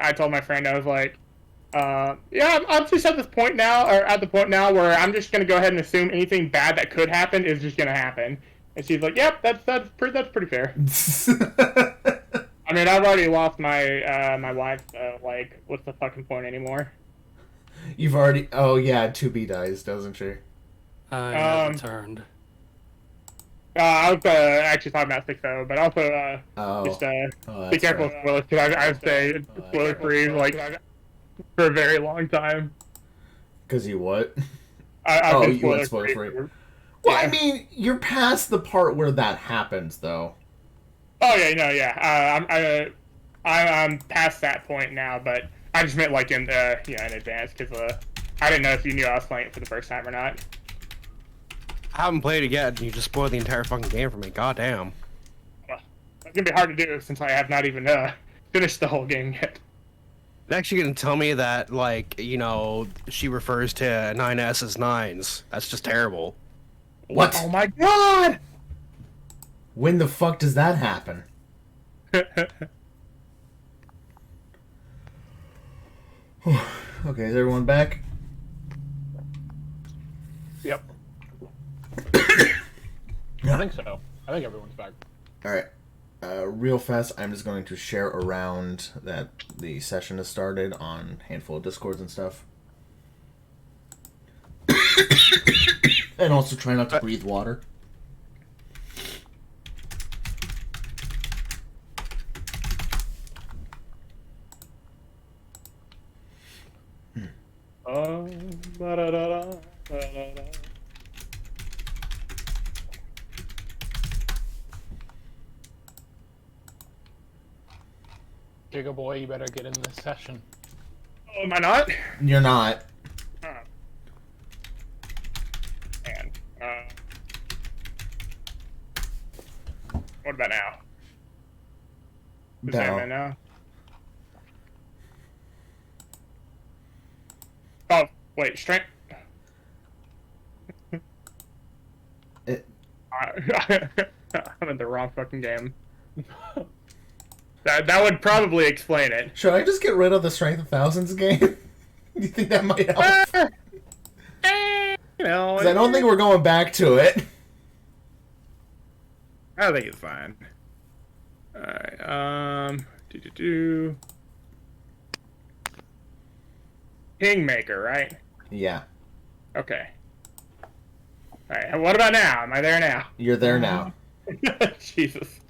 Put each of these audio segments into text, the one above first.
I told my friend, I was like, yeah, I'm just at this point now, or at the point now where I'm just gonna go ahead and assume anything bad that could happen is just gonna happen. And she's like, yep, that's pretty fair. I mean, I've already lost my my wife. Like, what's the fucking point anymore? You've already. Oh yeah, 2B dies, doesn't she? I have returned. I was actually talking about 6-0, but also just be careful with spoilers, because I've stayed spoiler free like for a very long time. Because you what? I've been you went spoiler free. Well, yeah. I mean, you're past the part where that happens, though. Oh yeah, no, yeah. I'm past that point now, but I just meant like in in advance, because I didn't know if you knew I was playing it for the first time or not. I haven't played it yet, and you just spoiled the entire fucking game for me. Goddamn. Well, it's gonna be hard to do since I have not even finished the whole game yet. You're actually gonna tell me that, like, you know, she refers to 9S as 9s. That's just terrible. What? Oh my god! When the fuck does that happen? Okay, is everyone back? Yep. I think so. I think everyone's back. Alright. Real fast, I'm just going to share around that the session has started on a handful of Discords and stuff. And also try not to breathe water. Giga boy, you better get in this session. Oh, am I not? You're not. Man. What about now? Is that now? Oh, wait, strength. I'm in the wrong fucking game. That would probably explain it. Should I just get rid of the Strength of Thousands game? You think that might help? You know, 'cause I don't think we're going back to it. I think it's fine. Alright, Kingmaker, right? Yeah. Okay. Alright, what about now? Am I there now? You're there now. Jesus.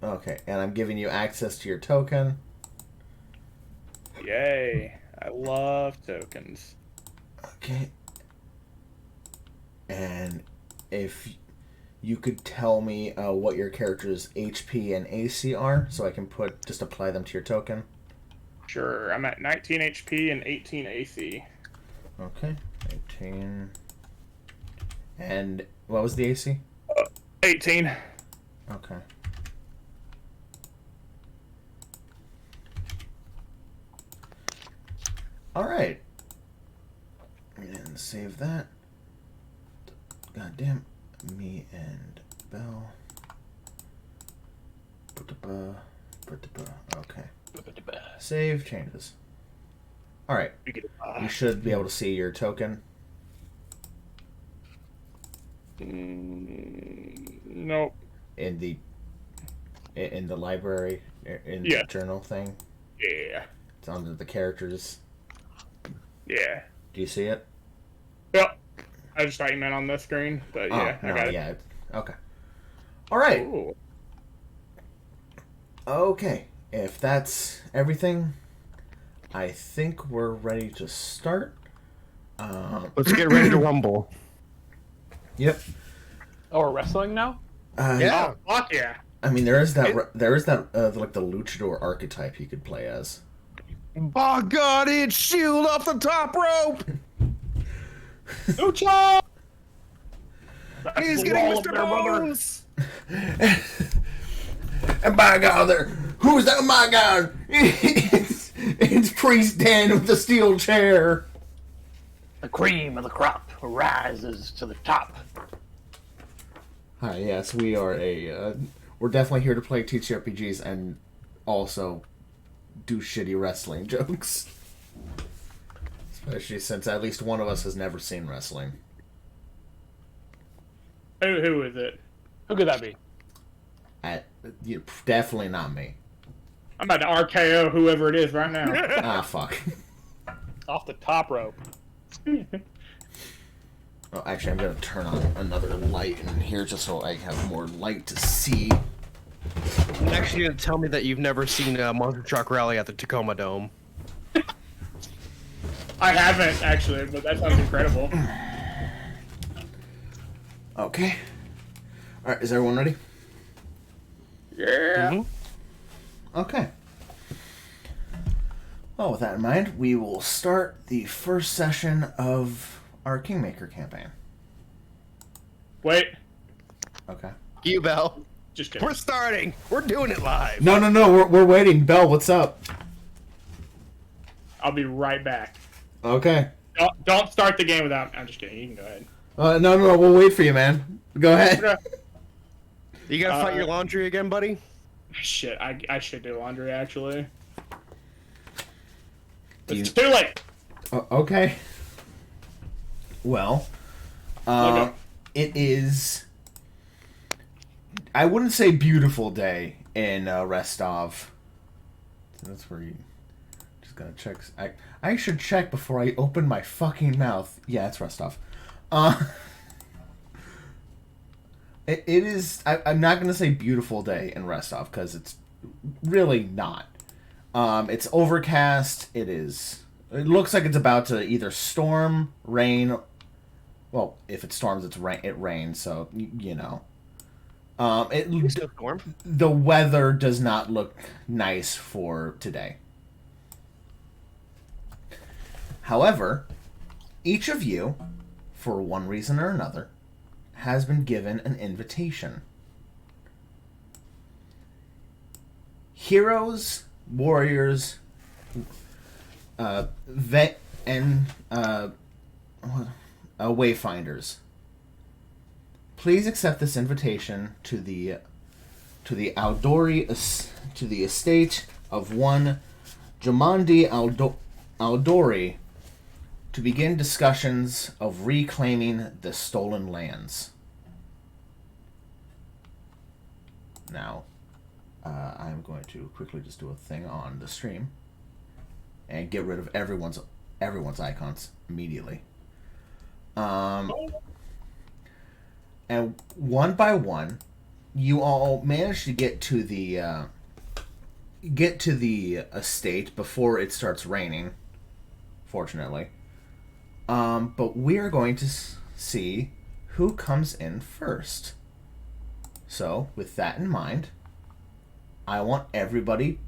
Okay, and I'm giving you access to your token. Yay. I love tokens. Okay. And if you could tell me what your character's HP and AC are, so I can just apply them to your token. Sure, I'm at 19 HP and 18 AC. Okay, 18. And what was the AC? 18. Okay. Alright. And save that. Goddamn. Me and Bell. Okay. Save changes. Alright. You should be able to see your token. Nope. In the library, in the journal thing. Yeah. It's under the characters. Yeah. Do you see it? Yep. I just thought you meant on this screen, but yeah, I got it. Yeah. Okay. All right. Ooh. Okay. If that's everything, I think we're ready to start. Let's get ready to rumble. Yep. Oh, we're wrestling now? Yeah. Oh, fuck yeah. I mean, there is that like the luchador archetype you could play as. By God, it's Shield off the top rope! Lucha! He's getting Mr. Bones! And by God, who's that? My God, it's Priest Dan with the steel chair. The cream of the crop rises to the top. Hi, yes, we are we're definitely here to play TTRPGs and also do shitty wrestling jokes. Especially since at least one of us has never seen wrestling. Who is it? Who could that be? Definitely not me. I'm about to RKO whoever it is right now. Ah, fuck. Off the top rope. Oh, actually, I'm gonna turn on another light in here just so I have more light to see. Next, you're gonna tell me that you've never seen a monster truck rally at the Tacoma Dome. I haven't actually, but that sounds incredible. Okay. All right, is everyone ready? Yeah. Mm-hmm. Okay. Well, with that in mind, we will start the first session of our Kingmaker campaign. Wait, Okay. You, Bell. just kidding. We're starting. We're doing it live. No, we're waiting. Bell, what's up? I'll be right back. Okay. Don't start the game without. I'm just kidding. You can go ahead. No, we'll wait for you, man. Go ahead. You gotta fight your laundry again, buddy? Shit, I should do laundry actually. Do It's too late. Okay. Well, Okay. it is. I wouldn't say beautiful day in Rostov. So that's where you just gotta check. I should check before I open my fucking mouth. Yeah, it's Rostov. It is. I'm not gonna say beautiful day in Rostov because it's really not. It's overcast. It is. It looks like it's about to either storm, rain. Well, if it storms, it rains. So you know. The weather does not look nice for today. However, each of you, for one reason or another, has been given an invitation. Heroes, warriors, vet, and wayfinders. Please accept this invitation to the estate of one Jamandi Aldori to begin discussions of reclaiming the stolen lands. Now, I'm going to quickly just do a thing on the stream and get rid of everyone's icons immediately. And one by one, you all manage to get to the estate before it starts raining. Fortunately, but we are going to see who comes in first. So, with that in mind, I want everybody.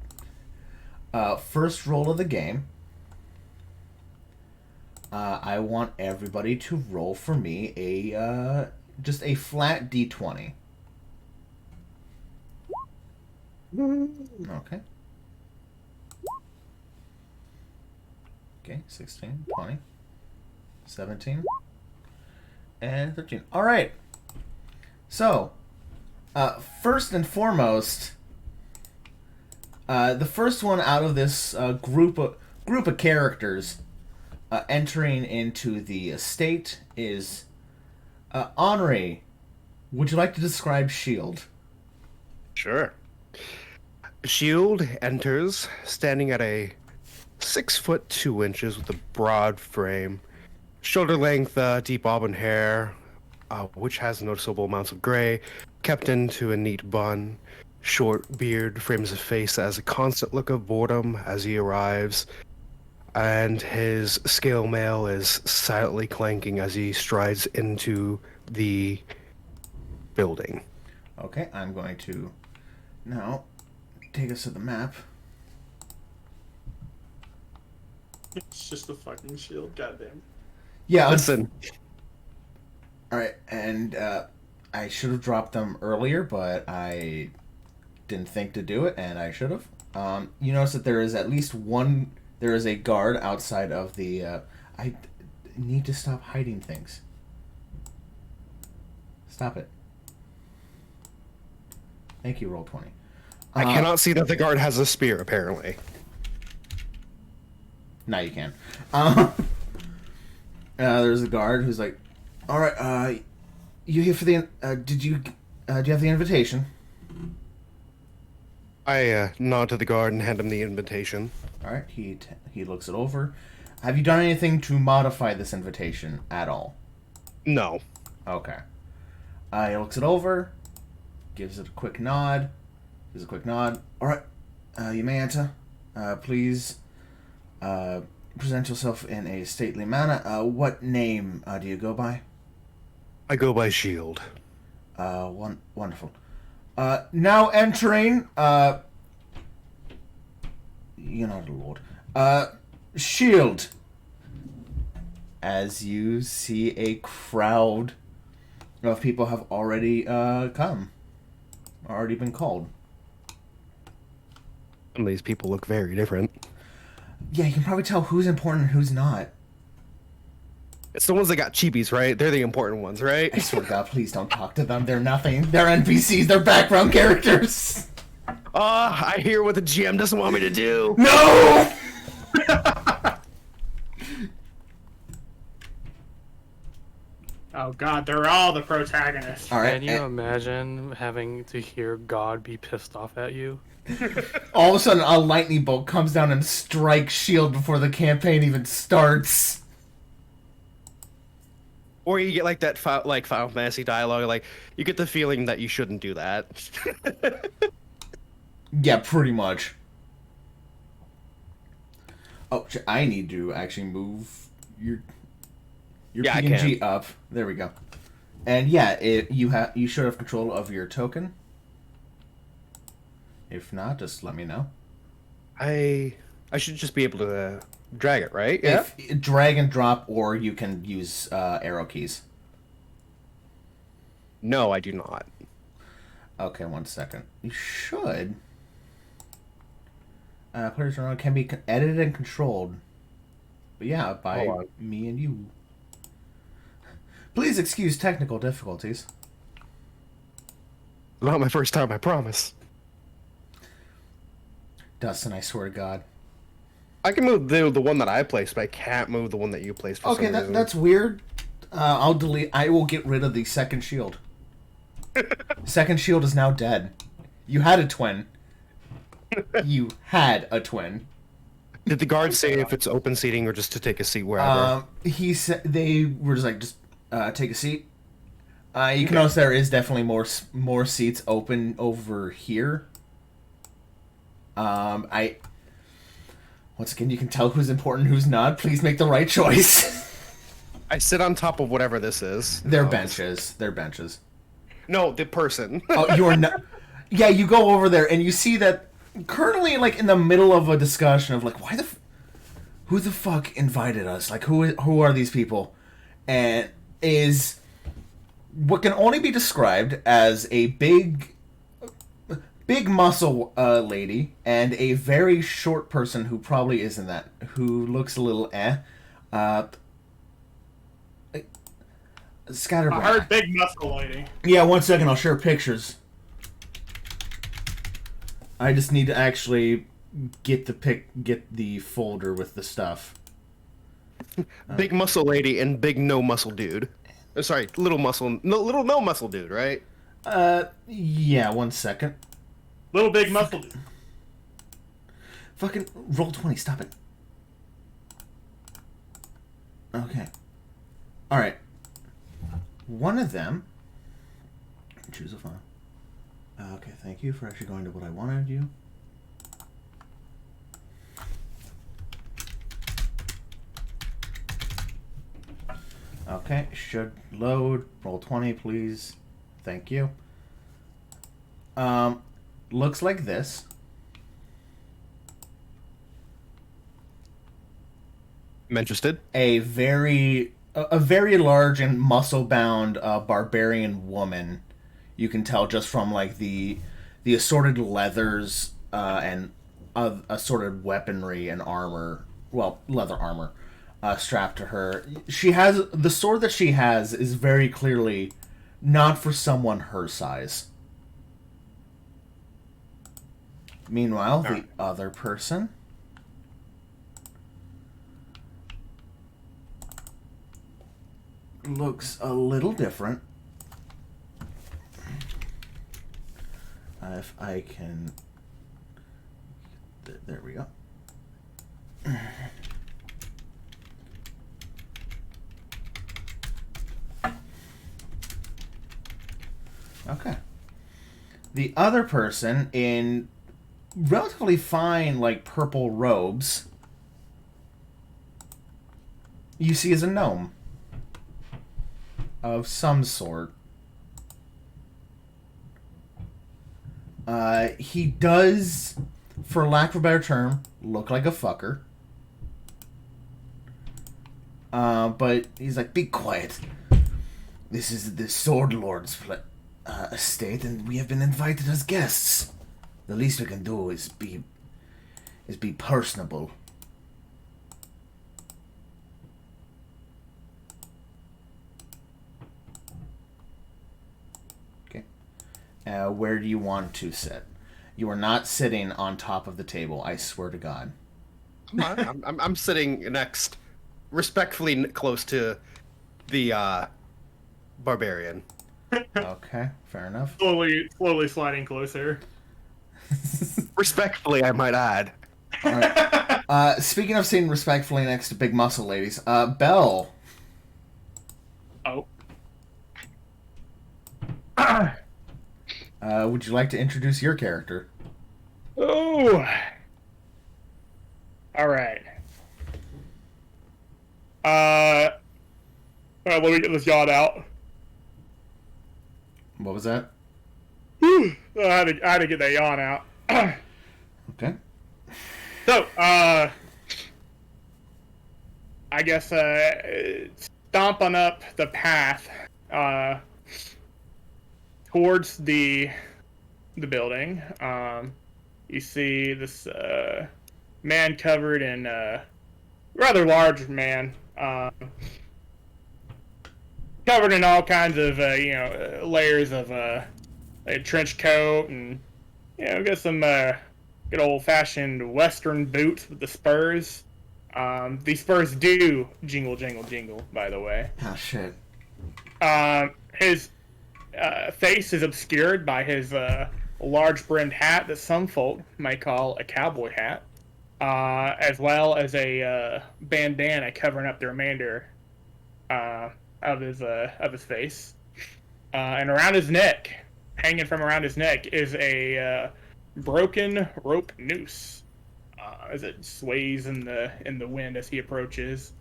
First roll of the game. I want everybody to roll for me just a flat D20. Okay. Okay, 16, 20, 17, and 13. All right. So, first and foremost, the first one out of this group of characters entering into the estate is Henri. Would you like to describe Shield? Sure. Shield enters, standing at a 6'2" with a broad frame, shoulder length, deep auburn hair, which has noticeable amounts of gray, kept into a neat bun. Short beard frames a face that has a constant look of boredom as he arrives, and his scale mail is silently clanking as he strides into the building. Okay, I'm going to now take us to the map. It's just a fucking shield, goddamn. Yeah, Listen. All right, and I should have dropped them earlier, but I didn't think to do it, and I should have. You notice that there is at least one. There is a guard outside of the. I need to stop hiding things. Stop it. Thank you, Roll20. I cannot see that the guard has a spear, apparently. Now you can. There's a guard who's like, all right, you here for the? Do you have the invitation? I nod to the guard and hand him the invitation. All right. He looks it over. Have you done anything to modify this invitation at all? No. Okay. He looks it over, gives it a quick nod. All right. You may enter. Please present yourself in a stately manner. What name do you go by? I go by Shield. Wonderful. Now entering, you're not a lord. Shield. As you see a crowd of people have already already been called. Some of these people look very different. Yeah, you can probably tell who's important and who's not. It's the ones that got cheapies, right? They're the important ones, right? I swear to God, please don't talk to them. They're nothing. They're NPCs. They're background characters. I hear what the GM doesn't want me to do. No! Oh god, they're all the protagonists. All right. Can you imagine having to hear God be pissed off at you? All of a sudden, a lightning bolt comes down and strikes Shield before the campaign even starts. Or you get like that Final Fantasy dialogue, like you get the feeling that you shouldn't do that. Yeah, pretty much. Oh, I need to actually move your Yeah, I PNG can. up. There we go. And yeah, you should have control of your token. If not, just let me know. I should just be able to drag it, right? Yeah. If drag and drop, or you can use arrow keys. No, I do not. Okay, 1 second. You should. Players can be edited and controlled. But yeah, by Hold on. me and you. Please excuse technical difficulties. Not my first time, I promise. Dustin, I swear to God. I can move the one that I placed, but I can't move the one that you placed. For Okay, some reason. that's weird. I'll delete. I will get rid of the second shield. Second shield is now dead. You had a twin. You had a twin. Did the guard say if it's open seating or just to take a seat wherever? He said they were just like, just take a seat. You can notice there is definitely more seats open over here. Once again, you can tell who's important, who's not. Please make the right choice. I sit on top of whatever this is. They're benches. They're benches. No, the person. Oh, you are not. Yeah, you go over there and you see that currently, like in the middle of a discussion of like, who the fuck invited us? Like, who are these people? And is what can only be described as a big muscle lady and a very short person who probably isn't that, who looks a little scatterbrain. I heard big muscle lady. Yeah, 1 second, I'll share pictures. I just need to actually get the folder with the stuff. Big muscle lady and big no muscle dude. Sorry, little no muscle dude, right? Yeah, 1 second. Little big muscle dude. Fucking roll 20, stop it. Okay. Alright. One of them. Choose a file. Okay, thank you for actually going to what I wanted you. Okay, should load. Roll 20, please. Thank you. Looks like this. I'm interested. A very large and muscle-bound barbarian woman. You can tell just from like the assorted leathers and assorted weaponry and armor. Well, leather armor strapped to her. She has the sword that she has is very clearly not for someone her size. Meanwhile, the other person looks a little different. If I can... There we go. Okay. The other person in relatively fine, like, purple robes, you see is a gnome of some sort. He does, for lack of a better term, look like a fucker. But he's like, be quiet. This is the Sword Lord's estate, and we have been invited as guests. The least we can do is be personable. Okay. Where do you want to sit? You are not sitting on top of the table, I swear to God. I'm sitting next, respectfully close to the barbarian. Okay, fair enough. Slowly sliding closer. Respectfully, I might add. All right. Speaking of sitting respectfully next to big muscle ladies, Belle. Oh. Would you like to introduce your character? Oh. All right. Well, let me get this yawn out. What was that? I had to get that yawn out. Okay. So, I guess, stomping up the path, towards the building, you see this, man covered in, rather large man, covered in all kinds of, layers of, a trench coat and, got some, good old-fashioned Western boots with the spurs. These spurs do jingle, jingle, jingle, by the way. Oh, shit. His face is obscured by his large-brimmed hat that some folk might call a cowboy hat, as well as a bandana covering up the remainder of his face. And around his neck, hanging from around his neck, is a broken rope noose as it sways in the wind as he approaches.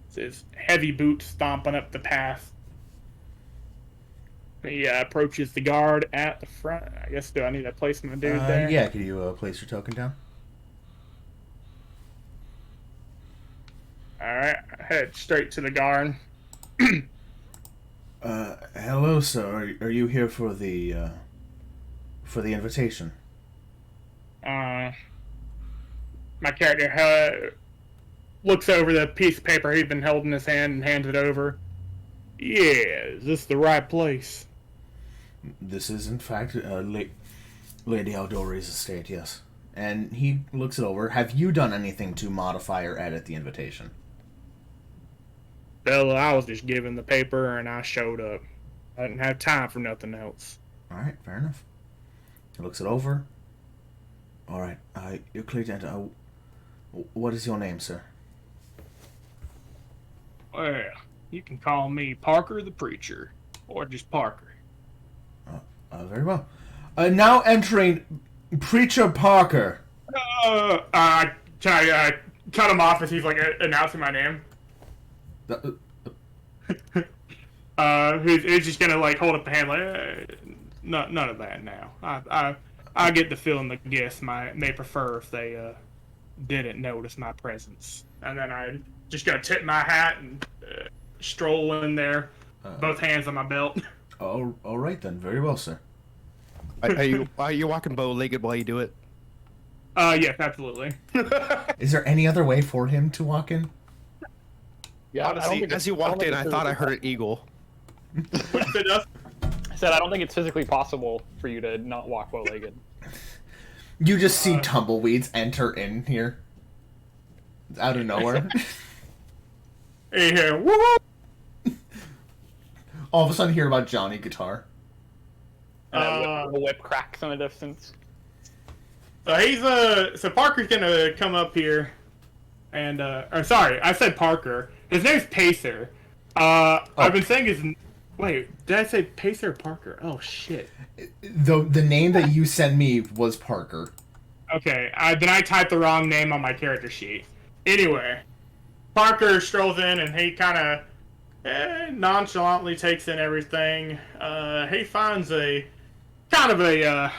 It's his heavy boots stomping up the path. He approaches the guard at the front. I guess, do I need to place my dude there? Yeah, can you place your token down? Alright, head straight to the guard. Hello, sir. Are you here for the invitation? My character looks over the piece of paper he's been holding in his hand and hands it over. Yeah, is this the right place? This is, in fact, Lady Aldori's estate, yes. And he looks it over. Have you done anything to modify or edit the invitation? Well, I was just given the paper and I showed up. I didn't have time for nothing else. Alright, fair enough. He looks it over. Alright, you're clear to enter. What is your name, sir? Well, you can call me Parker the Preacher, or just Parker. Very well. Now entering Preacher Parker. Can I cut him off as he's like announcing my name? He's just gonna like hold up the hand like, none of that now. I get the feeling the guests may prefer if they didn't notice my presence. And then I just gonna tip my hat and stroll in there, both hands on my belt. All right then. Very well, sir. Are you walking bow-legged while you do it? Yes, absolutely. Is there any other way for him to walk in? Yeah, Honestly, as you walked in, I thought I heard an eagle. I said I don't think it's physically possible for you to not walk bow-legged. You just see tumbleweeds enter in here. Out of nowhere. Hey, here, woo! all of a sudden hear about Johnny guitar. And the whip cracks in the distance. So he's so Parker's gonna come up here, and or sorry, I said Parker. His name's Pacer. I've been saying his. Wait, did I say Pacer or Parker? Oh shit. The name that you sent me was Parker. Okay, then I typed the wrong name on my character sheet. Anyway, Parker strolls in and he kind of nonchalantly takes in everything. He finds a kind of a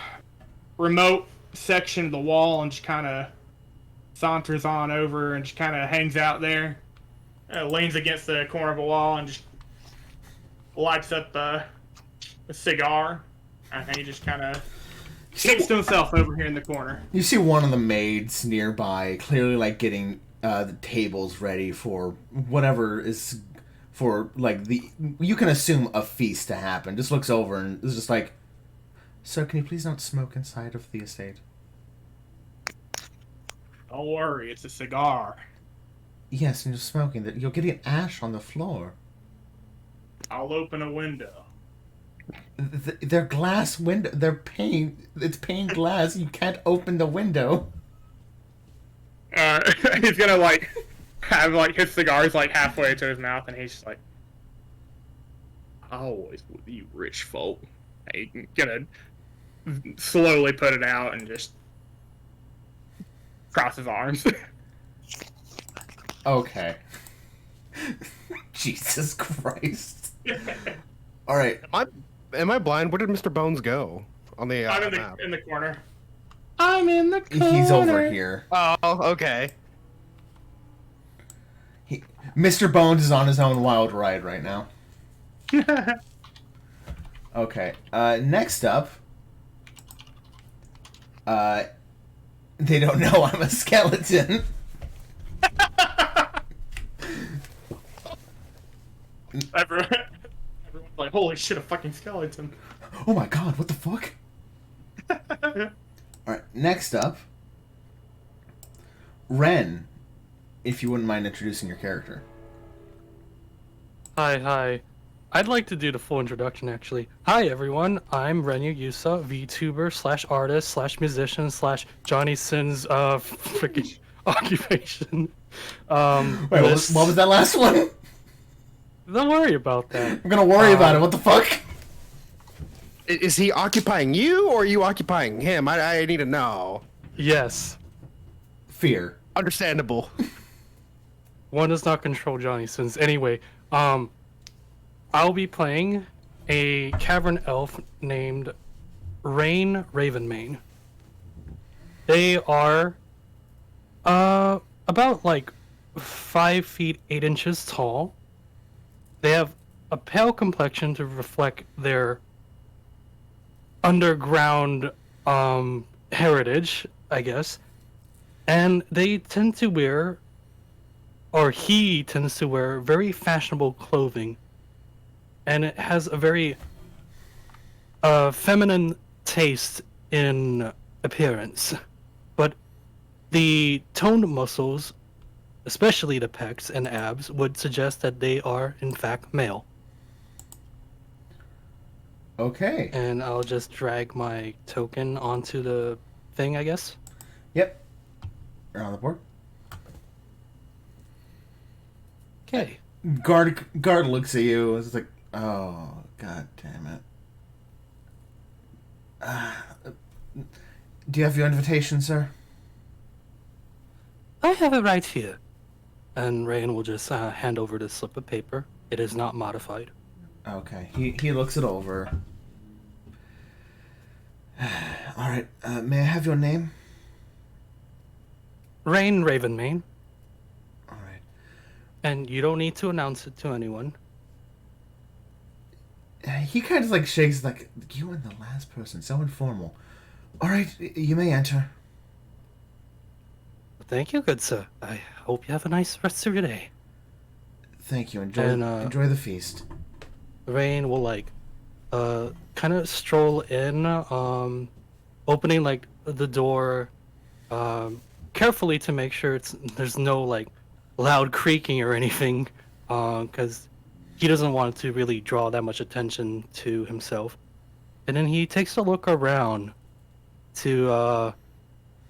remote section of the wall and just kind of saunters on over and just kind of hangs out there. Leans against the corner of the wall and just lights up a cigar. And he just kind of keeps to himself over here in the corner. You see one of the maids nearby, clearly like getting the tables ready for whatever is for like the. You can assume a feast to happen. Just looks over and is just like, "Sir, can you please not smoke inside of the estate?" Don't worry, it's a cigar. Yes, and you're smoking. That you're getting ash on the floor. I'll open a window. They're glass window. They're pane. It's pane glass. You can't open the window. He's gonna like have like his cigar's like halfway to his mouth, and he's just like, "Always with you rich folk." He's gonna slowly put it out and just cross his arms. Okay. Jesus Christ. All right. Am I blind? Where did Mr. Bones go on the I'm map? in the corner. I'm in the corner. He's over here. Oh, okay. Mr. Bones is on his own wild ride right now. Okay. Next up. They don't know I'm a skeleton. Everyone's like, "Holy shit, a fucking skeleton!" Oh my god, what the fuck? Alright, next up. Ren, if you wouldn't mind introducing your character. Hi. I'd like to do the full introduction, actually. Hi, everyone. I'm Renu Yusa, VTuber / artist / musician / Johnny Sin's freaking occupation. Wait, what was that last one? Don't worry about that. I'm gonna worry about it. What the fuck? Is he occupying you, or are you occupying him? I need to know. Yes. Fear. Understandable. One does not control Johnny Sins. Anyway, I'll be playing a cavern elf named Rain Ravenmane. They are about like 5 feet 8 inches tall. They have a pale complexion to reflect their underground heritage, I guess. And they tend to wear, or he tends to wear, very fashionable clothing. And it has a very feminine taste in appearance. But the toned muscles, especially the pecs and abs, would suggest that they are, in fact, male. Okay. And I'll just drag my token onto the thing, I guess. Yep. You're on the board. Okay. Guard looks at you. It's like, oh, god damn it. Do you have your invitation, sir? I have it right here. And Rain will just hand over the slip of paper. It is not modified. Okay. He looks it over. All right. May I have your name? Rain Ravenmane. All right. And you don't need to announce it to anyone. He kind of like shakes like, you were the last person. So informal. All right. You may enter. Thank you, good sir. I hope you have a nice rest of your day. Thank you. Enjoy enjoy the feast. Rain will kind of stroll in, opening like the door, carefully to make sure there's no like loud creaking or anything, because he doesn't want to really draw that much attention to himself. And then he takes a look around to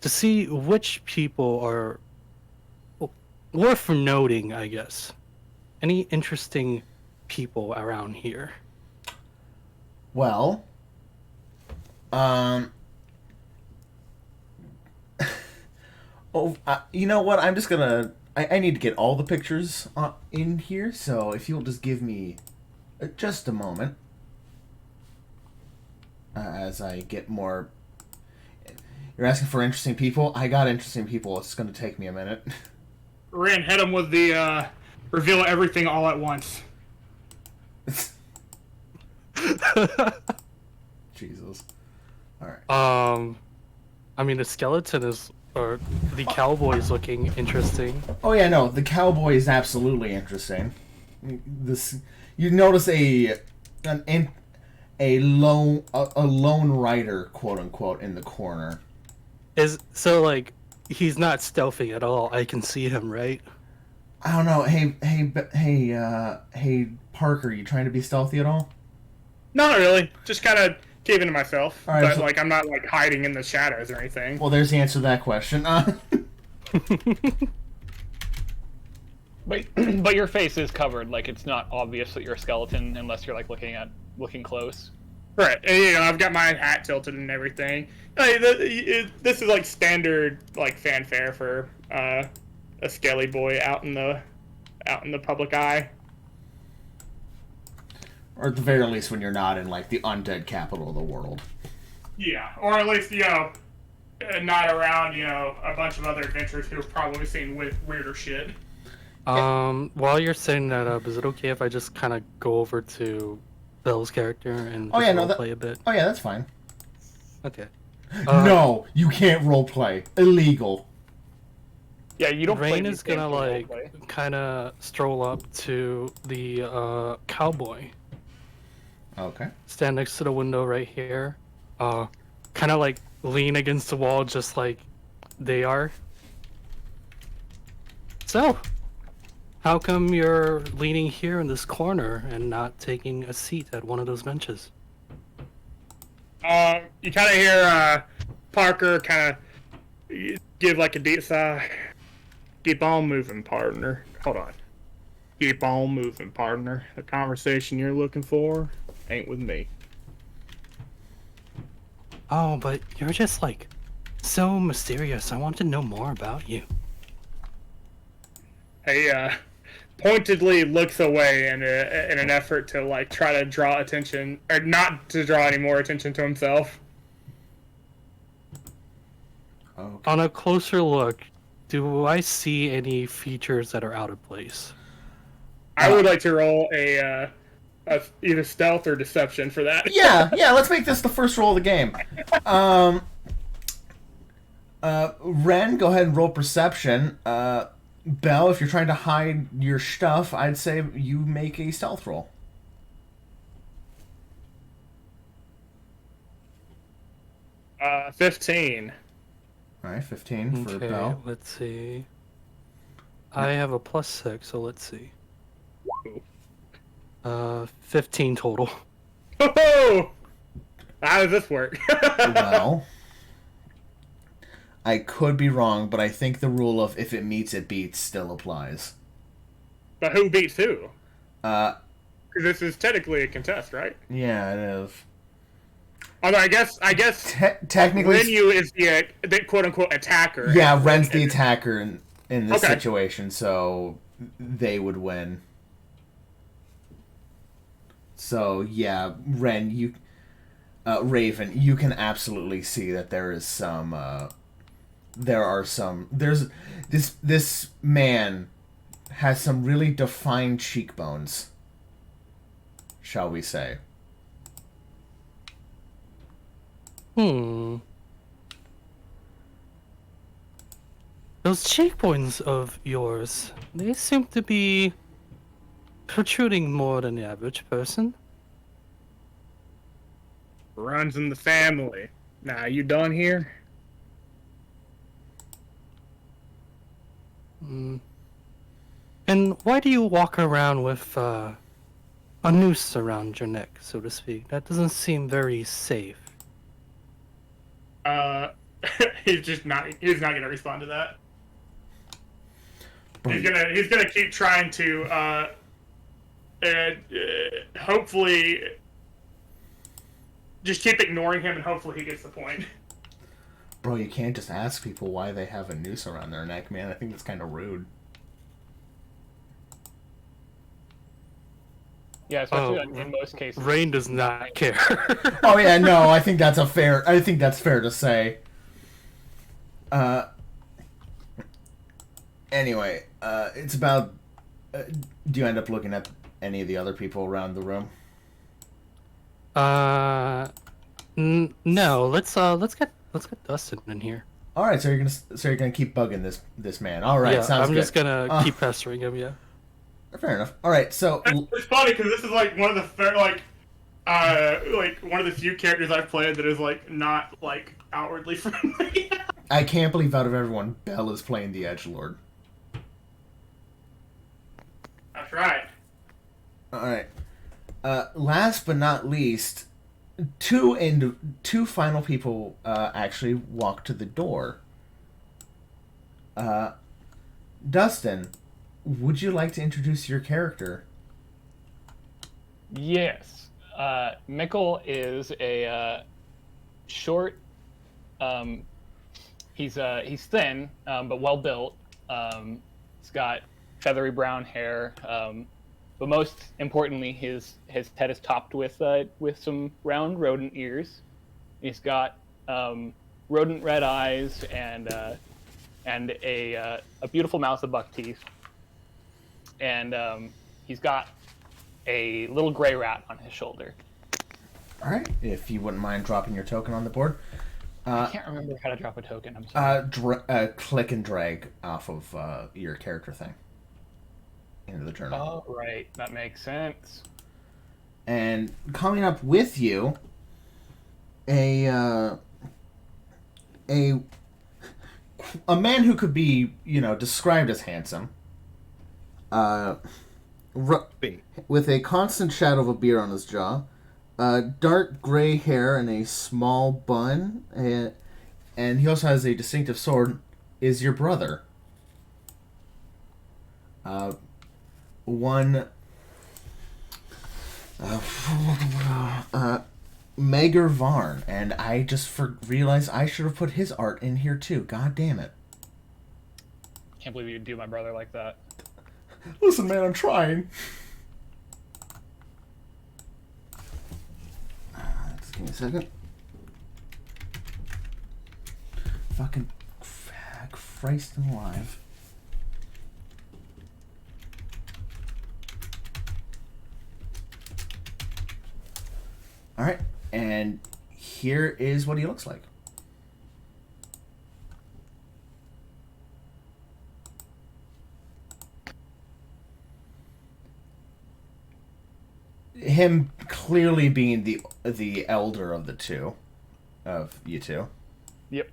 see which people are worth noting, I guess. Any interesting people around here? Well, you know what? I'm just gonna. I need to get all the pictures in here, so if you'll just give me just a moment as I get more. You're asking for interesting people? I got interesting people. It's gonna take me a minute. Ren, hit him with the reveal everything all at once. Jesus. All right. I mean, the skeleton is, or the cowboy is looking interesting. Oh yeah, no, the cowboy is absolutely interesting. This, you notice a lone rider, quote unquote, in the corner. Like, he's not stealthing at all. I can see him, right? I don't know. Hey, Parker, you trying to be stealthy at all? Not really. Just kind of keeping to myself. All right, But so- like, I'm not like hiding in the shadows or anything. Well, there's the answer to that question. But your face is covered. Like it's not obvious that you're a skeleton unless you're like looking close. Right. And, you know, I've got my hat tilted and everything. Like, this is like standard like fanfare for a skelly boy out in the public eye. Or at the very least, when you're not in like the undead capital of the world. Yeah, or at least, you know, not around, you know, a bunch of other adventurers who have probably seen weirder shit. While you're setting that up, is it okay if I just kind of go over to Bell's character and play a bit? Oh yeah, that's fine. Okay. No, you can't roleplay. Illegal. Yeah, you don't. Rain play is these gonna games for like roleplay. kind of stroll up to the cowboy, Okay. stand next to the window right here, kind of like lean against the wall just like they are. So, how come you're leaning here in this corner and not taking a seat at one of those benches? You kind of hear Parker kind of give like a deep sigh. Keep on moving, partner. Hold on. Keep on moving, partner. The conversation you're looking for ain't with me. Oh, but you're just like so mysterious. I want to know more about you. He pointedly looks away in an effort to like try to draw attention, or not to draw any more attention to himself. Okay. On a closer look, do I see any features that are out of place? I would like to roll a either stealth or deception for that. Yeah, let's make this the first roll of the game. Ren, go ahead and roll perception. Belle, if you're trying to hide your stuff, I'd say you make a stealth roll. 15. Alright, 15 for Okay, Belle. let's see. I have a +6, so let's see. 15 total. Oh! How does this work? Well, I could be wrong, but I think the rule of if it meets, it beats still applies. But who beats who? Uh, Because this is technically a contest, right? yeah, it is. Although I guess Technically, Renu is the quote unquote attacker. yeah, Ren's the attacker in this Okay. situation, so they would win. So yeah, Ren, Raven, you can absolutely see that there is some. There's this man has some really defined cheekbones, shall we say? Those cheekbones of yours, they seem to be protruding more than the average person. Runs in the family. Now, you done here? And why do you walk around with a noose around your neck, so to speak. That doesn't seem very safe. He's just not. He's not gonna respond to that. Bro, He's gonna keep trying to hopefully just keep ignoring him, and hopefully he gets the point. bro, you can't just ask people why they have a noose around their neck, man. I think that's kind of rude. Yeah, especially in most cases. Rain does not care. Oh yeah, no, I think that's fair to say. Anyway, it's about. Do you end up looking at any of the other people around the room? No. Let's get Dustin in here. All right, so you're gonna keep bugging this man. All right, Yeah, sounds I'm good. just gonna keep pestering him. Yeah. Fair enough. All right, so It's funny because this is like one of the one of the few characters I've played that is like not like outwardly friendly. I can't believe out of everyone, Belle is playing the edgelord. That's right. All right. Last but not least, two final people actually walk to the door. Dustin, would you like to introduce your character? Yes. Mikkel is a short. He's thin, but well built. He's got feathery brown hair. But most importantly, his head is topped with some round rodent ears. He's got rodent red eyes and a beautiful mouth of buck teeth. And he's got a little gray rat on his shoulder. All right, if you wouldn't mind dropping your token on the board. I can't remember how to drop a token. I'm sorry. Click and drag off of your character thing into the journal. Oh, right. That makes sense. And coming up with you, a man who could be, described as handsome, with a constant shadow of a beard on his jaw, dark gray hair and a small bun, and he also has a distinctive sword, is your brother. Mager Varn, and I just realized I should have put his art in here too. God damn it. Can't believe you do my brother like that. Listen, man, I'm trying. Just give me a second. Fucking Christ alive. Alright, and here is what he looks like. Him clearly being the elder of the two, of you two. Yep.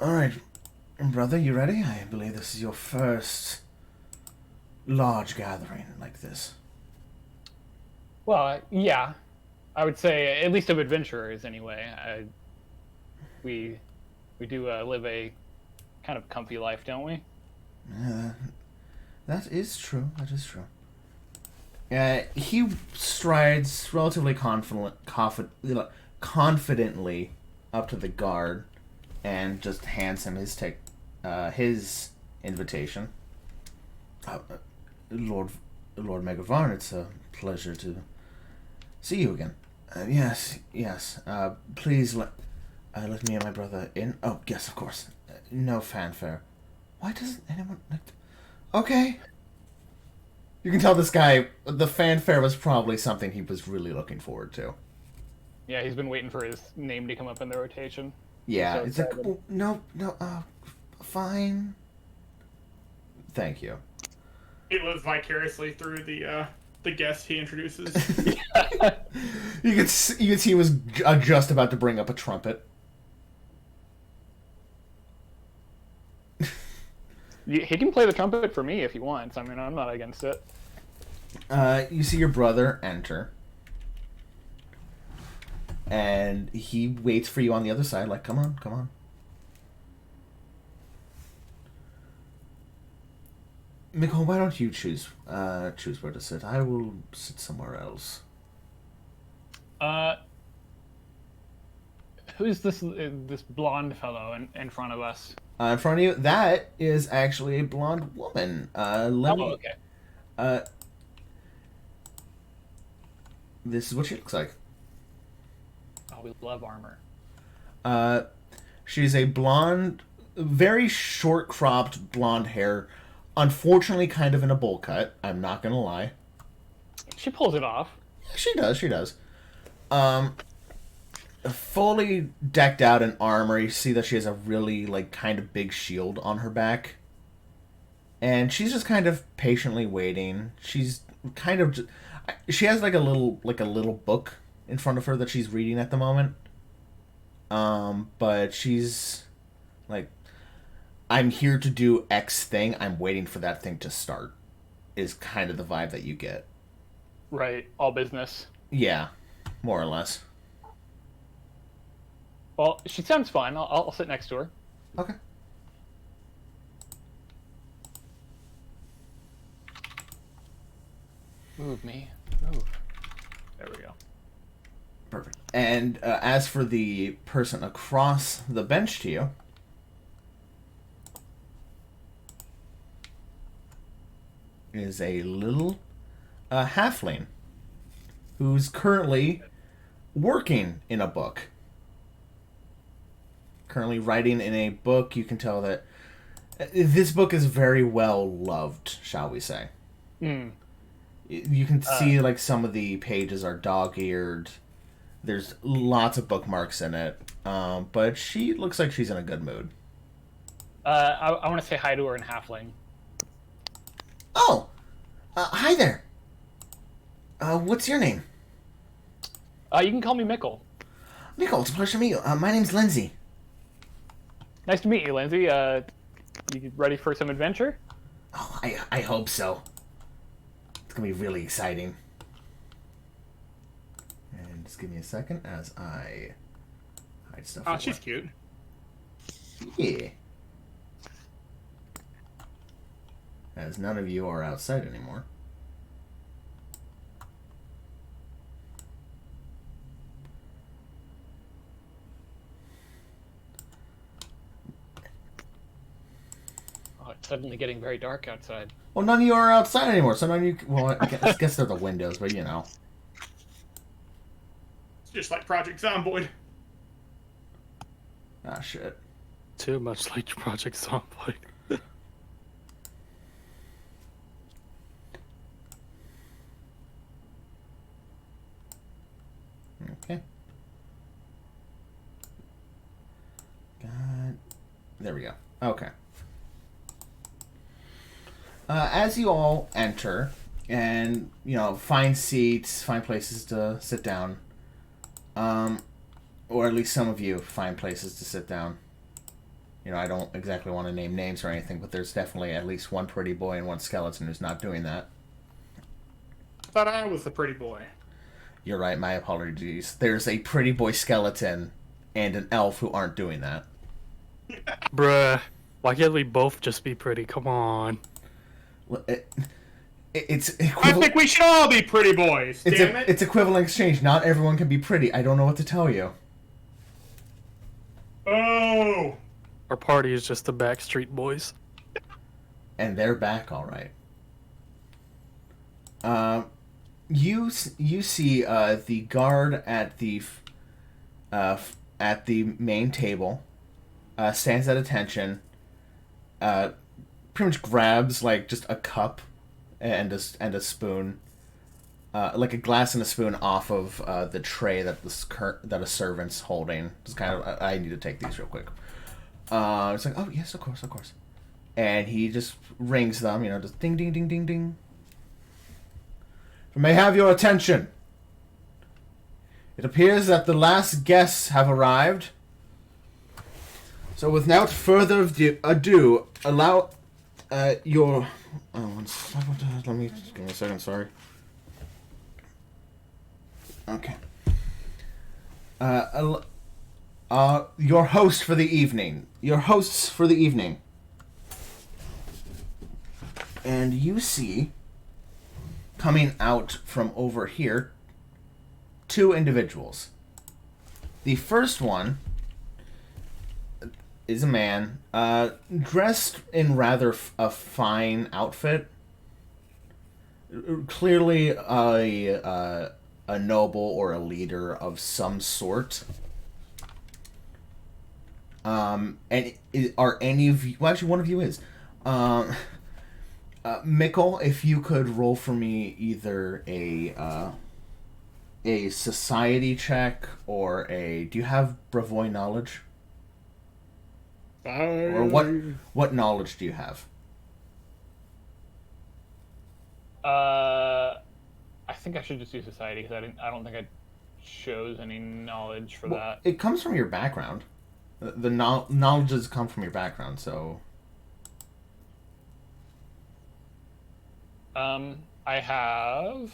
Alright, brother, you ready? I believe this is your first large gathering like this. Well, yeah. I would say at least of adventurers anyway. We do live a kind of comfy life, don't we? That is true. That is true. He strides relatively confidently up to the guard and just hands him his invitation. Lord Megavarn, it's a pleasure to see you again. Yes. Please let me and my brother in. Oh, yes, of course. No fanfare. Why doesn't anyone like? Okay. You can tell this guy, the fanfare was probably something he was really looking forward to. Yeah, he's been waiting for his name to come up in the rotation. Yeah, So it's like, excited. oh, no, fine. Thank you. He lives vicariously through the guest he introduces. You could see he was just about to bring up a trumpet. He can play the trumpet for me if he wants. I mean, I'm not against it. You see your brother enter. And he waits for you on the other side, like, come on, come on. Mikkel, why don't you choose where to sit? I will sit somewhere else. Who's this blonde fellow in front of us? In front of you, that is actually a blonde woman. Okay. This is what she looks like. Oh, we love armor. She's a blonde, very short cropped blonde hair. Unfortunately, kind of in a bowl cut. I'm not gonna lie. She pulls it off. She does. Fully decked out in armor. You see that she has a really, like, kind of big shield on her back. And she's just kind of patiently waiting. She's kind of... She has, like a little book in front of her that she's reading at the moment. But she's, like... I'm here to do X thing. I'm waiting for that thing to start. Is kind of the vibe that you get. Right. All business. Yeah. More or less. Well, she sounds fun. I'll sit next to her. Okay. Move me. Move. There we go. Perfect. And as for the person across the bench to you... is a little halfling who's currently working in a book. Currently writing in a book. You can tell that this book is very well loved, shall we say. Mm. You can see like some of the pages are dog-eared. There's lots of bookmarks in it. But she looks like she's in a good mood. I want to say hi to her in Halfling. Oh! Hi there! What's your name? You can call me Mickle. Nicole, it's a pleasure to meet you. My name's Lindsay. Nice to meet you, Lindsay. You ready for some adventure? Oh, I hope so. It's gonna be really exciting. And just give me a second as I hide stuff. Oh, she's cute. Yeah. As none of you are outside anymore. Oh, it's suddenly getting very dark outside. Well, none of you are outside anymore, so none of you... Well, I guess they're the windows, but you know. It's just like Project Zomboid. Ah, shit. Too much like Project Zomboid. Okay. God. There we go. Okay. As you all enter and, you know, find seats, find places to sit down, or at least some of you find places to sit down. You know, I don't exactly want to name names or anything, but there's definitely at least one pretty boy and one skeleton who's not doing that. Thought I was the pretty boy. You're right, my apologies. There's a pretty boy skeleton and an elf who aren't doing that. Bruh. Why can't we both just be pretty? Come on. It's I think we should all be pretty boys. Damn it! It's equivalent exchange. Not everyone can be pretty. I don't know what to tell you. Oh. Our party is just the Backstreet Boys. And they're back, all right. You see the guard at the main table stands at attention. Pretty much grabs like just a cup and a spoon, like a glass and a spoon off of the tray that that a servant's holding. Just kind of, I need to take these real quick. It's like, oh yes, of course. And he just rings them, you know, just ding ding ding ding ding. May I have your attention? It appears that the last guests have arrived. So without further ado, allow Your... let me... Give me a second, sorry. Okay. Your host for the evening. Your hosts for the evening. And you see, coming out from over here, 2 individuals. The first one is a man, dressed in rather a fine outfit. Clearly a noble or a leader of some sort. And are any of you... Well, actually, one of you is. Mikkel, if you could roll for me either a society check or a... Do you have Bravoy knowledge? Or what knowledge do you have? I think I should just do society because I don't think I chose any knowledge for that. It comes from your background. The knowledges come from your background, so... I have...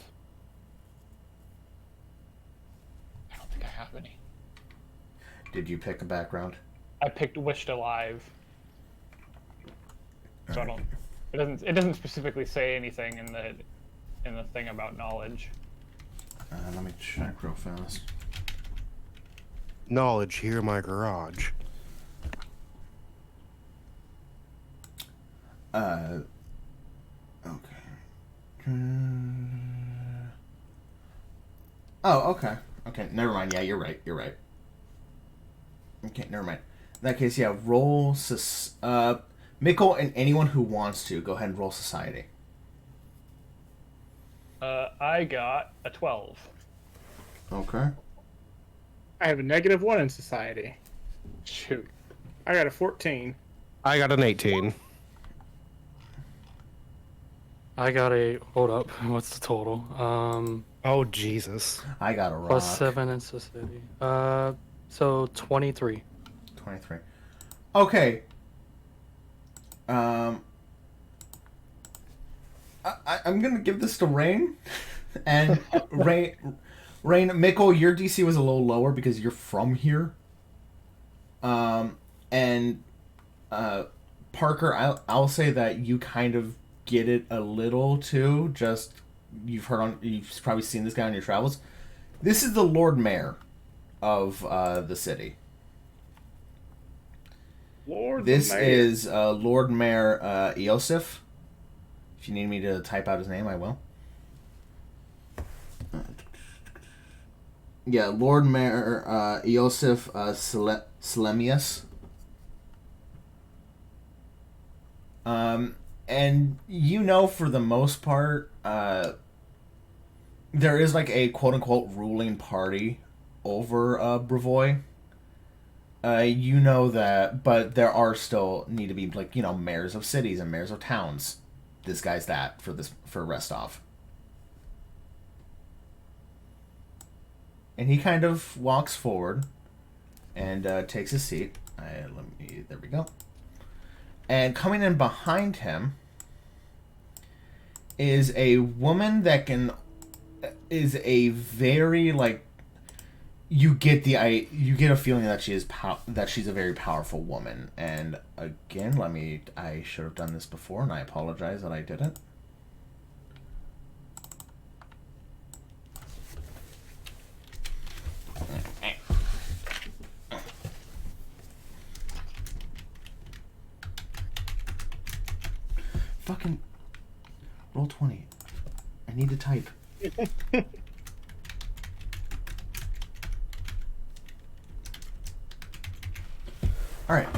I don't think I have any. Did you pick a background? I picked wished alive. So I don't... It doesn't specifically say anything in the thing about knowledge. Let me check real fast. Knowledge here in my garage. Okay. Oh, okay. Okay, never mind. Yeah, you're right. You're right. Okay, never mind. In that case, yeah, roll... Mikkel and anyone who wants to, go ahead and roll society. I got a 12. Okay. I have a -1 in society. Shoot. I got a 14. I got an 18. I got a... Hold up. What's the total? Oh, Jesus. I got a rock. +7 in society. So 23. 23. Okay. I'm gonna give this to Rain. And Rain, Mikkel, your DC was a little lower because you're from here. And Parker, I'll say that you kind of get it a little too. Just you've probably seen this guy on your travels. This is the Lord Mayor of the city. This is Lord Mayor Eosif. If you need me to type out his name, I will. Yeah, Lord Mayor Eosif Selemius. And you know, for the most part, there is like a quote-unquote ruling party over Bravoy. You know that, but there are still need to be, like, you know, mayors of cities and mayors of towns. This guy's that for Restov. And he kind of walks forward and takes his seat. There we go. And coming in behind him is a woman that is a very, like, you get a feeling that she's a very powerful woman. And again, I should have done this before, and I apologize that I didn't. Fucking roll 20. I need to type. Alright.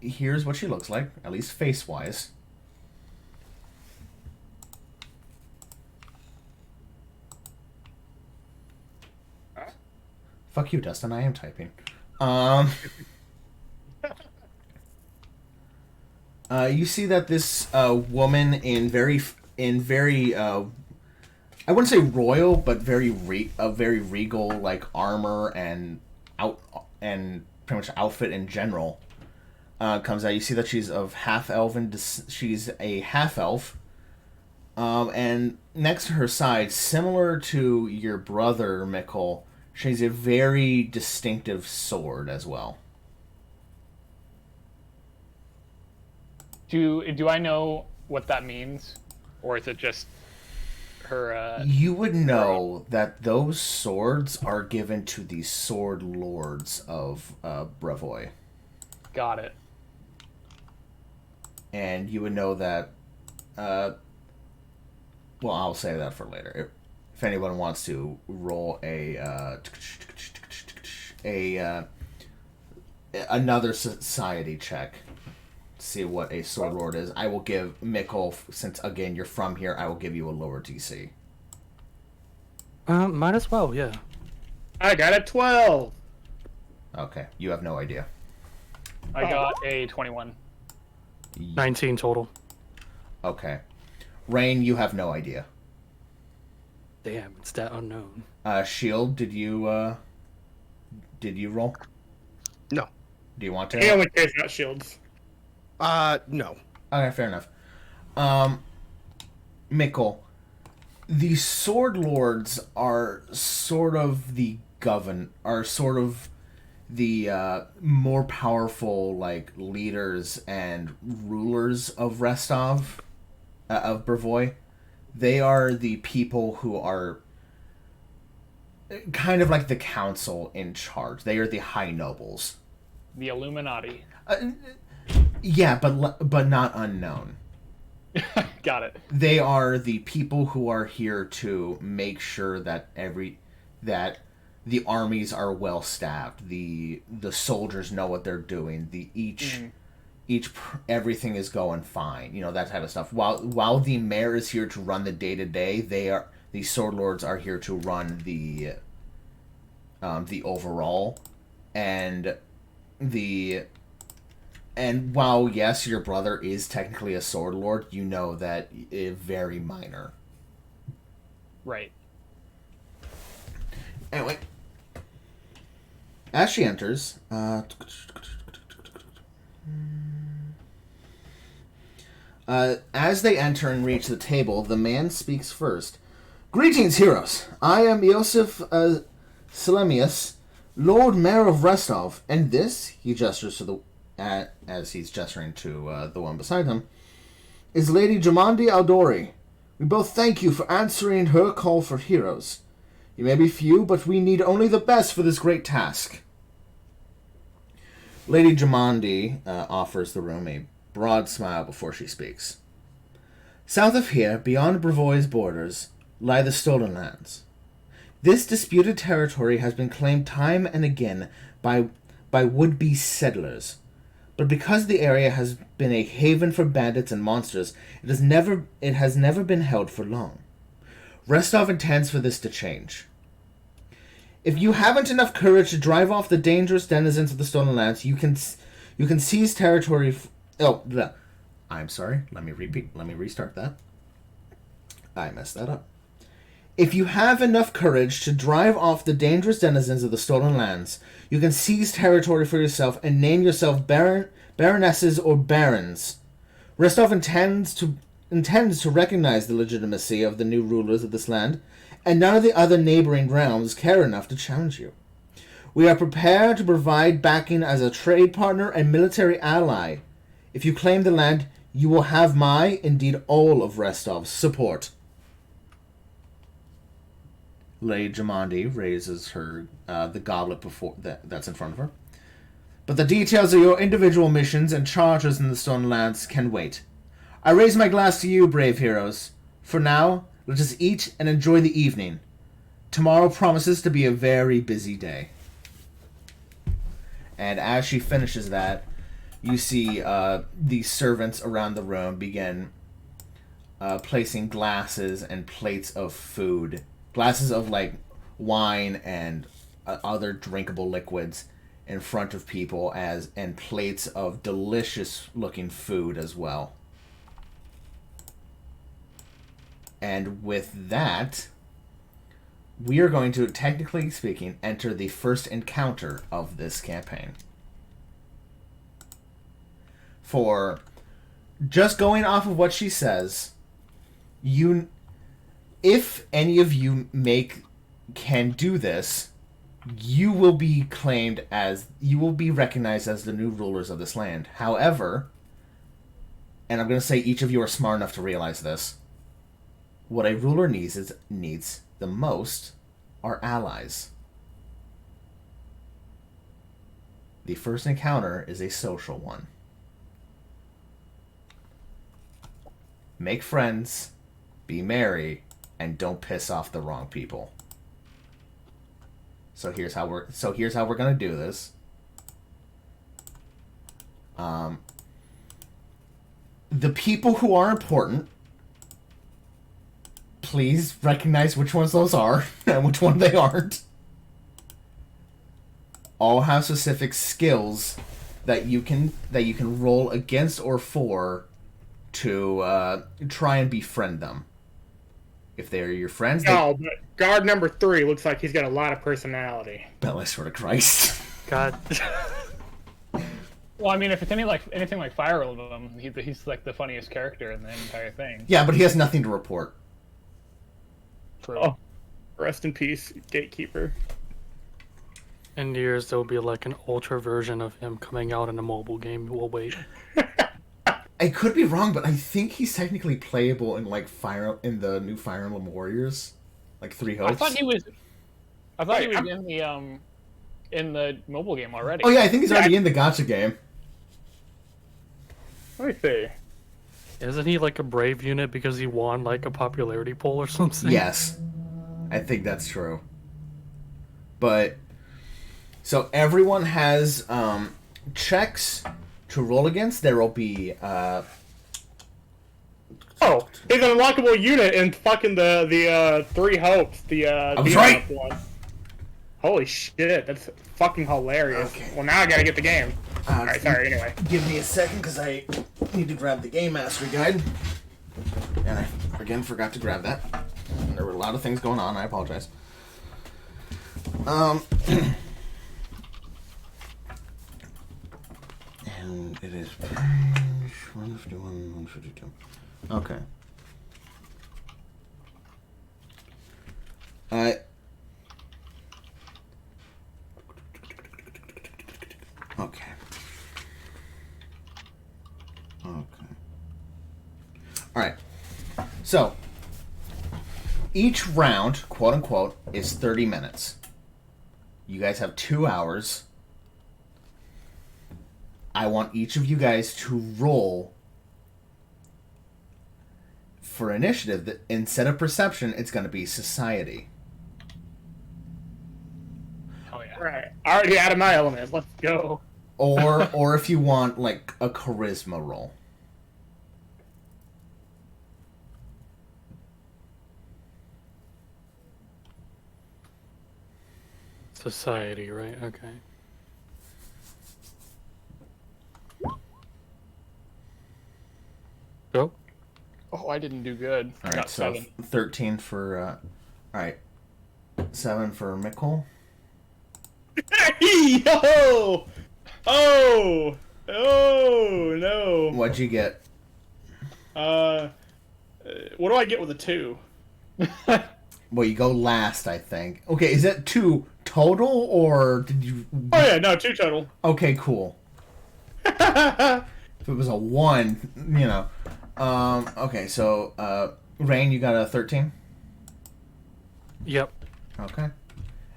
Here's what she looks like, at least face-wise. Fuck you, Dustin, I am typing. You see that this woman in very I wouldn't say royal, but very regal, like, armor and pretty much outfit in general, comes out. You see that she's of half elven. She's a half elf. And next to her side, similar to your brother Mikkel, she's a very distinctive sword as well. Do I know what that means, or is it just her? You would know that those swords are given to the sword lords of Brevoy. Got it. And you would know that. Well, I'll save that for later. If anyone wants to roll another society check, see what a sword lord is, I will give Mikkel, since again you're from here, I will give you a lower DC. Might as well, yeah. I got a 12. Okay, you have no idea. I got a 21. 19 total. Okay. Rain, you have no idea. Damn, it's that unknown. Shield, did you roll? No. Do you want to? He only cares about shields. No. Okay, fair enough. Mikkel, the sword lords are sort of the more powerful like leaders and rulers of Restov, of Brevoy. They are the people who are kind of like the council in charge. They are the high nobles. The Illuminati. Yeah, but not unknown. Got it. They are the people who are here to make sure that that the armies are well staffed. The soldiers know what they're doing. Everything is going fine. You know, that type of stuff. While the mayor is here to run the day to day, the sword lords are here to run the overall, and while yes, your brother is technically a sword lord, you know that is very minor. Right. Anyway, as she enters, as they enter and reach the table, the man speaks first. Greetings, heroes. I am Iosif Selemius, Lord Mayor of Restov, and this, he gestures to as he's gesturing to the one beside him, is Lady Jamandi Aldori. We both thank you for answering her call for heroes. You may be few, but we need only the best for this great task. Lady Jamandi offers the room a broad smile before she speaks. South of here, beyond Brevoy's borders, lie the Stolen Lands. This disputed territory has been claimed time and again by would-be settlers, but because the area has been a haven for bandits and monsters, it has never been held for long. Restov intends for this to change. If you haven't enough courage to drive off the dangerous denizens of the Stolen Lands, you can seize territory. I'm sorry. Let me restart that. I messed that up. If you have enough courage to drive off the dangerous denizens of the Stolen Lands, you can seize territory for yourself and name yourself baronesses or barons. Restov intends to recognize the legitimacy of the new rulers of this land, and none of the other neighboring realms care enough to challenge you. We are prepared to provide backing as a trade partner and military ally. If you claim the land, you will have my, indeed all of Restov's, support. Lady Jamandi raises her the goblet before that's in front of her. But the details of your individual missions and charters in the Stolen Lands can wait. I raise my glass to you, brave heroes. For now, let us eat and enjoy the evening. Tomorrow promises to be a very busy day. And as she finishes that, you see the servants around the room begin placing glasses and plates of food. Glasses of, like, wine and other drinkable liquids in front of people, and plates of delicious-looking food as well. And with that, we are going to, technically speaking, enter the first encounter of this campaign. for just going off of what she says. If any of you can do this, you will be recognized as the new rulers of this land. However, and I'm going to say each of you are smart enough to realize this, what a ruler needs the most are allies. The first encounter is a social one. Make friends, be merry, and don't piss off the wrong people. So here's how we're gonna do this. The people who are important, please recognize which ones those are and which one they aren't. All have specific skills that you can roll against or for to try and befriend them. If they're your friends, but guard number 3 looks like he's got a lot of personality. Belly sort of Christ. God. Well, I mean, if it's anything like Fire Emblem, he's like the funniest character in the entire thing. Yeah, but he has nothing to report. True. Oh, rest in peace, Gatekeeper. In years, there will be like an ultra version of him coming out in a mobile game. We'll wait. I could be wrong, but I think he's technically playable in in the new Fire Emblem Warriors, like 3 Hopes. I thought he was in the mobile game already. Oh yeah, I think he's already in the gacha game. Let me see. Isn't he like a brave unit because he won like a popularity poll or something? Yes, I think that's true. But so everyone has checks to roll against. There will be Oh, he's an unlockable unit in fucking the 3 Hopes. I was right. One. Holy shit, that's fucking hilarious. Okay. Well, now I gotta get the game. Alright, sorry, anyway. Give me a second, because I need to grab the Game Mastery Guide. And I, again, forgot to grab that. And there were a lot of things going on, I apologize. And it is page 151, 152. Okay. Okay. Alright. So, each round, quote unquote, is 30 minutes. You guys have 2 hours. I want each of you guys to roll for initiative. That instead of perception, it's going to be society. Oh yeah. Right. Already out of my element. Let's go. Or if you want, like, a charisma roll. Society, right? Okay. Go. Oh, I didn't do good. I Alright, got so 7. 13 for, alright. 7 for Mikkel. Yo! Oh! Oh, no. What'd you get? What do I get with a 2? Well, you go last, I think. Okay, is that 2 total, or did you... Oh, yeah, no, 2 total. Okay, cool. If it was a 1, you know. Okay, so, Rain, you got a 13? Yep. Okay.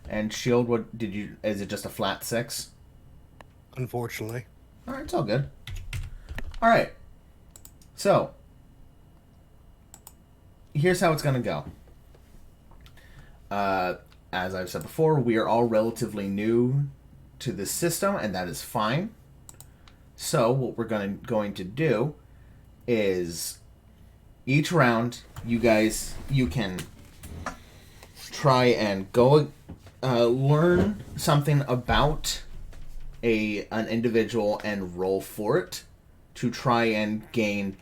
And Shield, what did you... Is it just a flat 6? Unfortunately. Alright, it's all good. Alright. So, here's how it's gonna go. As I've said before, we are all relatively new to this system, and that is fine. So, what we're going to do is each round, you can try and go learn something about an individual and roll for it to try and gain,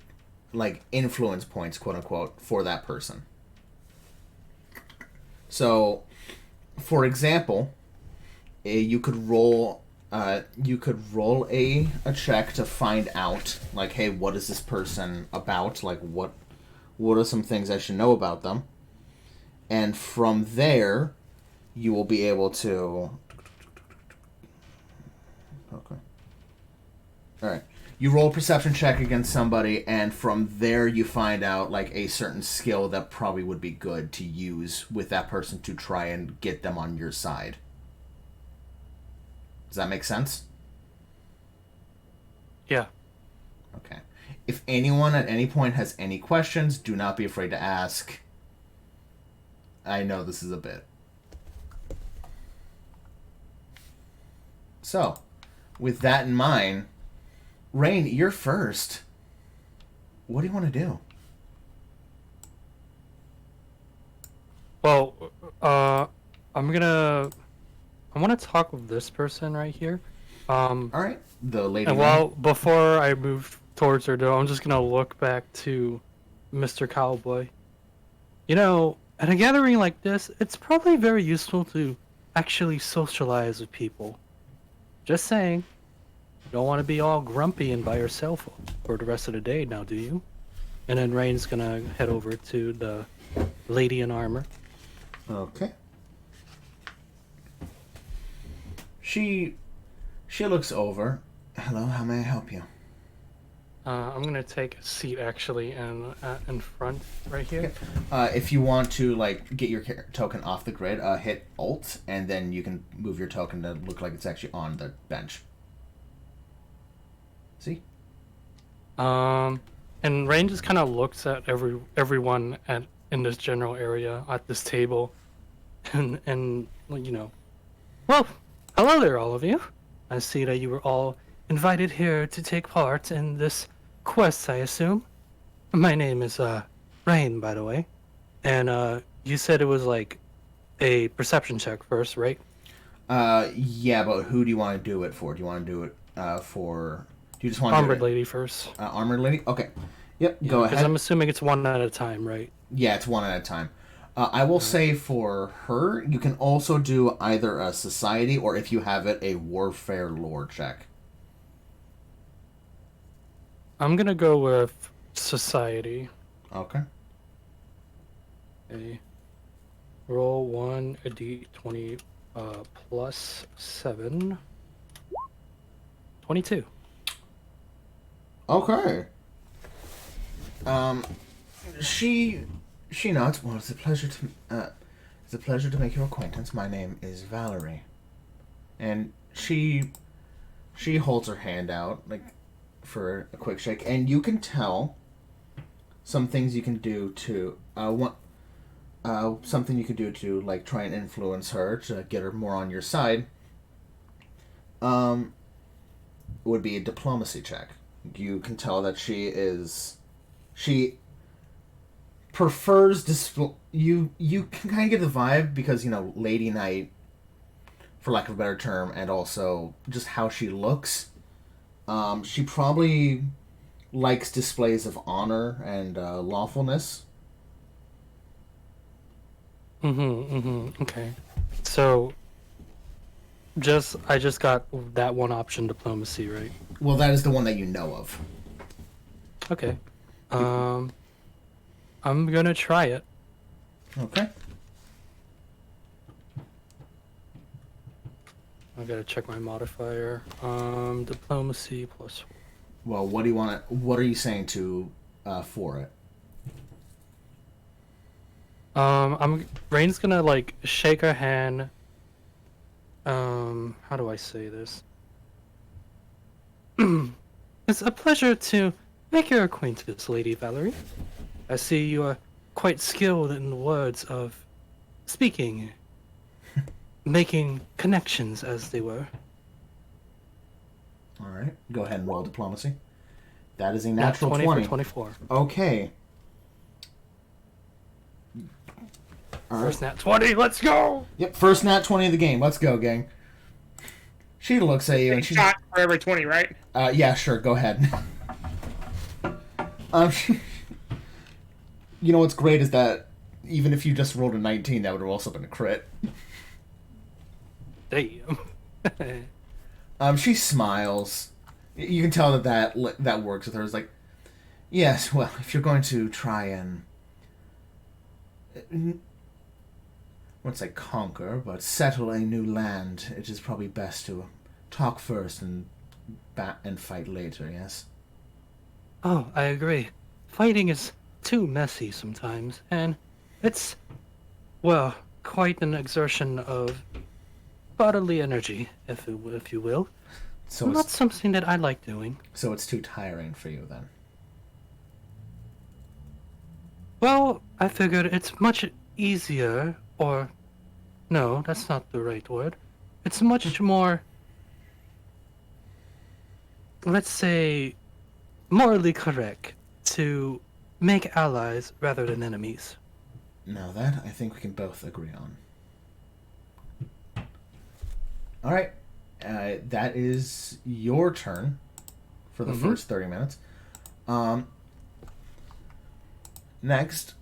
like, influence points, quote unquote, for that person. So, for example, you could roll you could roll a check to find out, like, hey, what is this person about? Like, what are some things I should know about them? And from there, you will be able to... Okay. Alright. You roll a perception check against somebody, and from there you find out, like, a certain skill that probably would be good to use with that person to try and get them on your side. Does that make sense? Yeah. Okay. If anyone at any point has any questions, do not be afraid to ask. I know this is a bit. So, with that in mind, Rain, you're first. What do you want to do? Well, I want to talk with this person right here. All right, the lady. And while before I move towards her door, I'm just gonna look back to Mr. Cowboy. You know, at a gathering like this, it's probably very useful to actually socialize with people. Just saying. You don't want to be all grumpy and by yourself for the rest of the day now, do you? And then Rain's gonna head over to the lady in armor. Okay. She looks over. Hello, how may I help you? I'm gonna take a seat actually in front right here. If you want to like get your token off the grid, hit Alt, and then you can move your token to look like it's actually on the bench. See? And Rain just kind of looks at everyone in this general area at this table, and you know, well, hello there, all of you. I see that you were all invited here to take part in this quest, I assume. My name is Rain, by the way, and you said it was like a perception check first, right? Yeah, but who do you want to do it for? Do you want to do it for? Do you just want to Armored do it? lady first. Armored lady. Okay. Yep. Yeah, go ahead. Because I'm assuming it's one at a time, right? Yeah, it's one at a time. I will say for her, you can also do either a society or, if you have it, a warfare lore check. I'm gonna go with society. Okay. Okay. Roll 1 a d20 plus 7. 22. Okay. She nods. Well, it's a pleasure to make your acquaintance. My name is Valerie, and she holds her hand out like for a quick shake, and you can tell some things you can do to something you could do to like try and influence her to get her more on your side. Would be a diplomacy check. You can tell that she prefers you can kind of get the vibe because, you know, Lady Knight, for lack of a better term, and also just how she looks. She probably likes displays of honor and lawfulness. Okay. So I just got that one option, diplomacy, right? Well, that is the one that you know of. Okay. I'm gonna try it. Okay. I gotta check my modifier. Diplomacy plus 4. Well, what do you want? What are you saying to for it? Rain's gonna like shake her hand. How do I say this? It's a pleasure to make your acquaintance, Lady Valerie. I see you are quite skilled in the words of speaking, making connections, as they were. All right, go ahead and roll diplomacy. That is a natural 20 20. for 24. Okay. All right. First nat 20, let's go! Yep, first nat 20 of the game. Let's go, gang. She looks at you and she... Shot for every 20, right? Yeah, sure, go ahead. You know what's great is that even if you just rolled a 19, that would have also been a crit. Damn. She smiles. You can tell that works with her. It's like, yes, well, if you're going to try and what's I conquer, but settle a new land, it is probably best to talk first and fight later. Yes. Oh, I agree. Fighting is too messy sometimes, and it's, well, quite an exertion of bodily energy, if you will. So Not it's, something that I like doing. so it's too tiring for you then. Well, I figured it's much easier, or no, that's not the right word. It's much more, let's say, morally correct to make allies rather than enemies. Now that I think we can both agree on. All right, that is your turn for the first 30 minutes. Next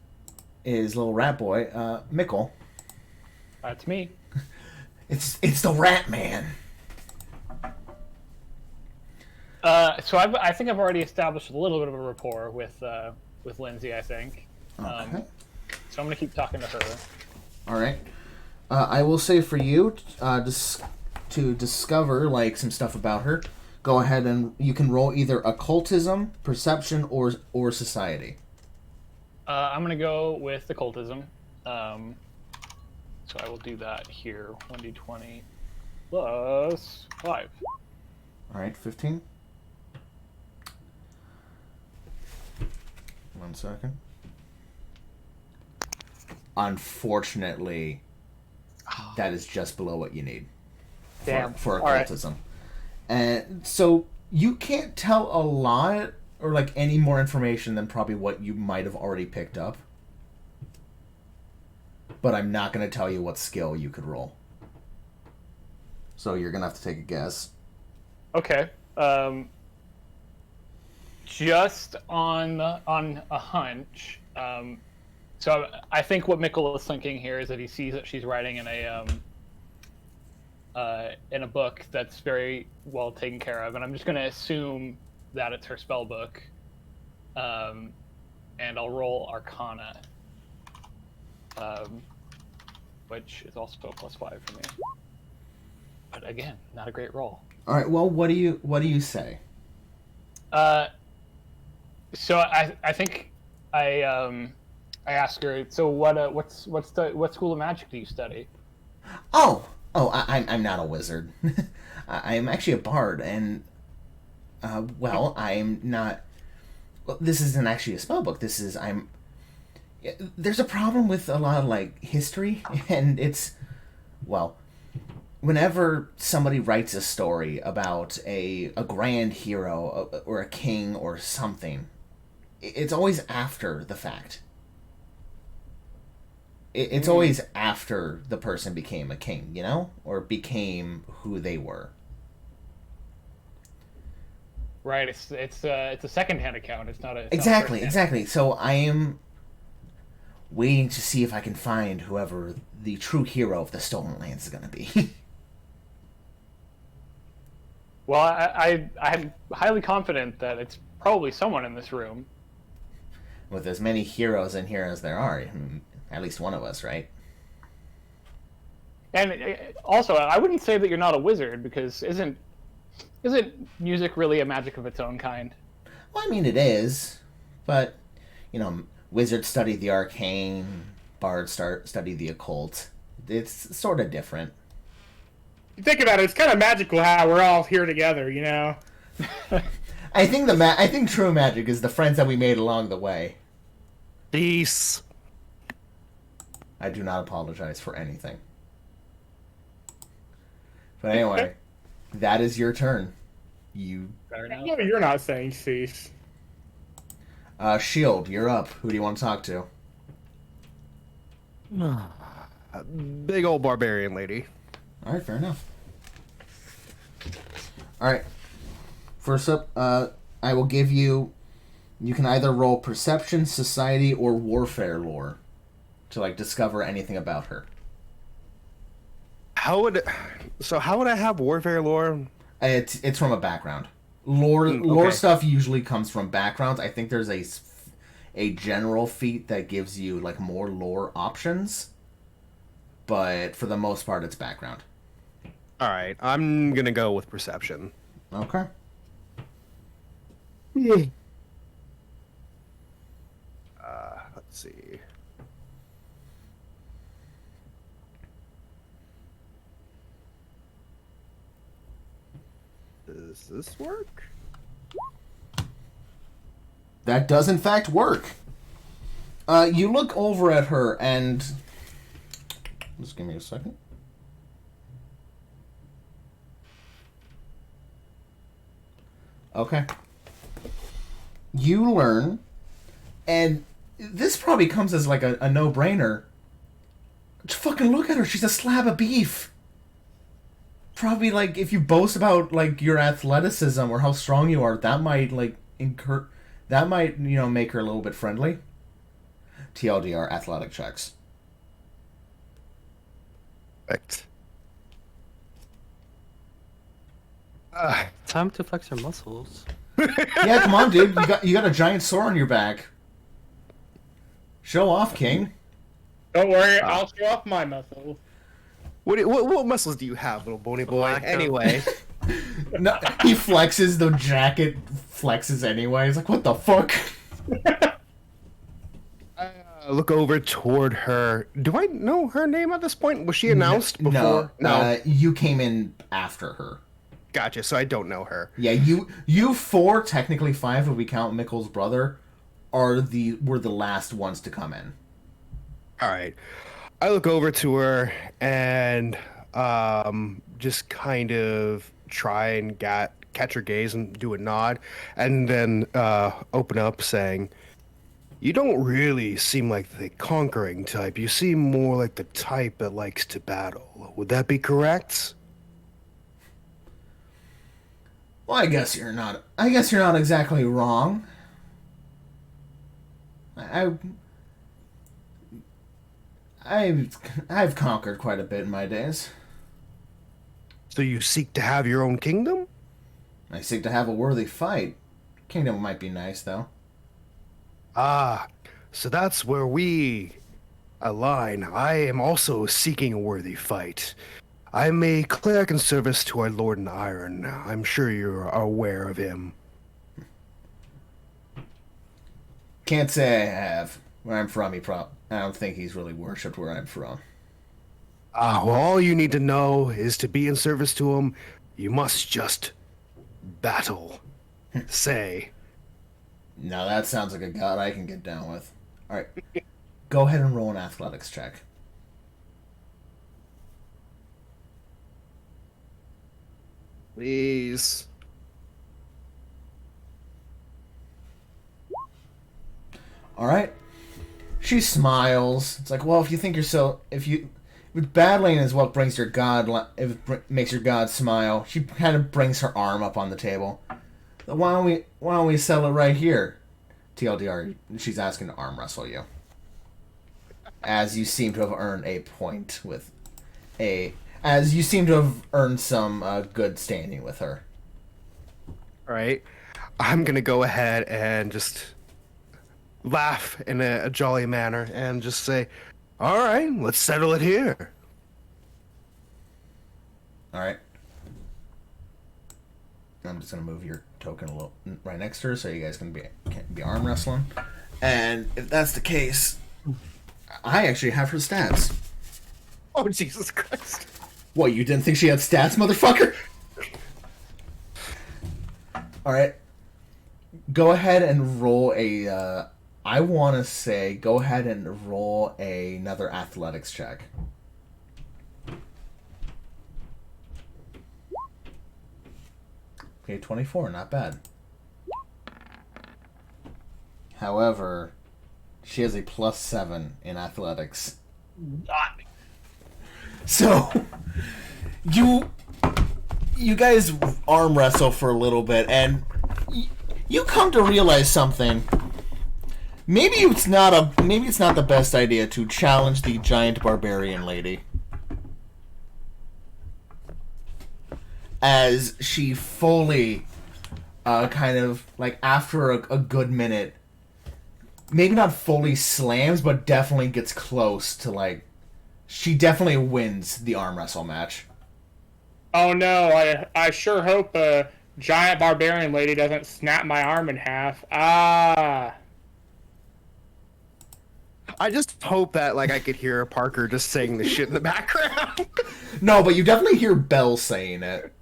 is little rat boy, Mickle. That's me. It's the Rat Man. So I think I've already established a little bit of a rapport with Lindsay. I think. Okay. So I'm gonna keep talking to her. All right. I will say for you, to discover like some stuff about her, go ahead and you can roll either occultism, perception, or society. I'm gonna go with occultism. So I will do that here. 1d20 plus 5. All right, 15. 1 second. Unfortunately, that is just below what you need Damn. for All right. occultism. And so you can't tell a lot or like any more information than probably what you might have already picked up. But I'm not going to tell you what skill you could roll. So you're going to have to take a guess. Okay. Just on a hunch. So I think what Mikkel is thinking here is that he sees that she's writing in a book that's very well taken care of, and I'm just going to assume that it's her spell book. And I'll roll Arcana, which is also a +5 for me. But again, not a great roll. All right. Well, what do you say? So I think I asked her. So what school of magic do you study? I'm not a wizard. I'm actually a bard, and I'm not. Well, this isn't actually a spell book. There's a problem with a lot of like history, and it's, well, whenever somebody writes a story about a grand hero or a king or something, it's always after the fact. It's always after the person became a king, you know, or became who they were. Right. It's a secondhand account. It's not a Exactly. So I am waiting to see if I can find whoever the true hero of the Stolen Lands is going to be. Well, I'm highly confident that it's probably someone in this room. With as many heroes in here as there are, at least one of us, right? And also, I wouldn't say that you're not a wizard, because isn't music really a magic of its own kind? Well, I mean, it is, but wizards study the arcane, bards study the occult. It's sort of different. You think about it, it's kind of magical how we're all here together, you know? I think true magic is the friends that we made along the way. Peace. I do not apologize for anything. But anyway, that is your turn. No, you're not saying cease. Shield, you're up. Who do you want to talk to? Big old barbarian lady. All right, fair enough. All right. First up, I will give you. You can either roll perception, society, or warfare lore to like discover anything about her. How would I have warfare lore? It's from a background. Lore okay. stuff usually comes from backgrounds. I think there's a general feat that gives you like more lore options, but for the most part, it's background. All right, I'm gonna go with perception. Okay. Let's see. Does this work? That does in fact work. You look over at her and just give me a second. Okay. You learn, and this probably comes as like a no-brainer. Just fucking look at her. She's a slab of beef. Probably like if you boast about like your athleticism or how strong you are, that might like that might, you know, make her a little bit friendly. TLDR athletic checks. Perfect. Time to flex your muscles. Yeah, come on, dude. You got a giant sore on your back. Show off, King. Don't worry, I'll show off my muscles. What muscles do you have, little bony boy? Black Anyway, No, he flexes, the jacket flexes anyway. He's like, what the fuck? I look over toward her. Do I know her name at this point? Was she announced No, before? you came in after her. Gotcha. So I don't know her. Yeah, you four, technically five if we count Mikkel's brother, were the last ones to come in. All right. I look over to her and just kind of try and catch her gaze and do a nod, and then open up saying, "You don't really seem like the conquering type. You seem more like the type that likes to battle. Would that be correct?" Well, I guess you're not exactly wrong. I've conquered quite a bit in my days. So you seek to have your own kingdom? I seek to have a worthy fight. Kingdom might be nice, though. Ah, so that's where we align. I am also seeking a worthy fight. I'm a cleric in service to our Lord in Iron. I'm sure you're aware of him. Can't say I have. Where I'm from, I don't think he's really worshipped where I'm from. Ah, well, all you need to know is to be in service to him, you must just battle. Say. Now that sounds like a god I can get down with. Alright. Go ahead and roll an athletics check. Please. Alright. She smiles. It's like, well, if battling is what brings your god, if it makes your god smile, she kind of brings her arm up on the table. Why don't we settle it right here? TLDR, she's asking to arm wrestle you. As you seem to have earned some good standing with her. All right. I'm going to go ahead and just laugh in a jolly manner and just say, all right, let's settle it here. All right. I'm just gonna move your token a little right next to her, so you guys can be arm wrestling. And if that's the case, I actually have her stats. Oh, Jesus Christ. What, you didn't think she had stats, motherfucker? All right. Go ahead and roll a. I want to say, go ahead and roll another athletics check. Okay, 24, not bad. However, she has a +7 in athletics. So, you guys arm wrestle for a little bit, and you come to realize something. Maybe it's not the best idea to challenge the giant barbarian lady. as she fully, kind of, like, after a good minute, maybe not fully slams, but definitely gets close to, like, she definitely wins the arm wrestle match. Oh no, I sure hope a giant barbarian lady doesn't snap my arm in half. Ah. I just hope that like I could hear Parker just saying the shit in the background. No, but you definitely hear Belle saying it.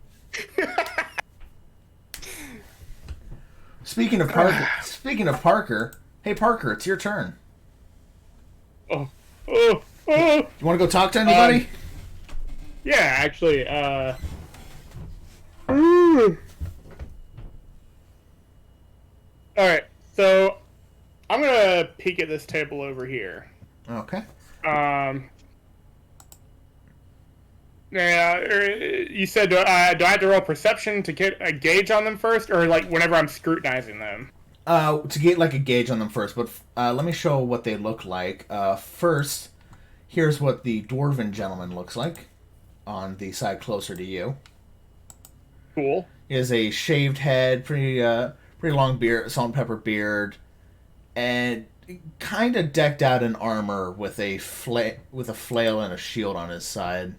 Speaking of Parker, hey Parker, it's your turn. Oh. Oh. Oh. You want to go talk to anybody? Yeah, actually, Alright, so I'm gonna peek at this table over here. Okay. Yeah, you said do I have to roll perception to get a gauge on them first, or like whenever I'm scrutinizing them? To get like a gauge on them first, but let me show what they look like. First, here's what the dwarven gentleman looks like on the side closer to you. Cool. He has a shaved head, pretty long beard, salt and pepper beard, and kind of decked out in armor with a flail and a shield on his side.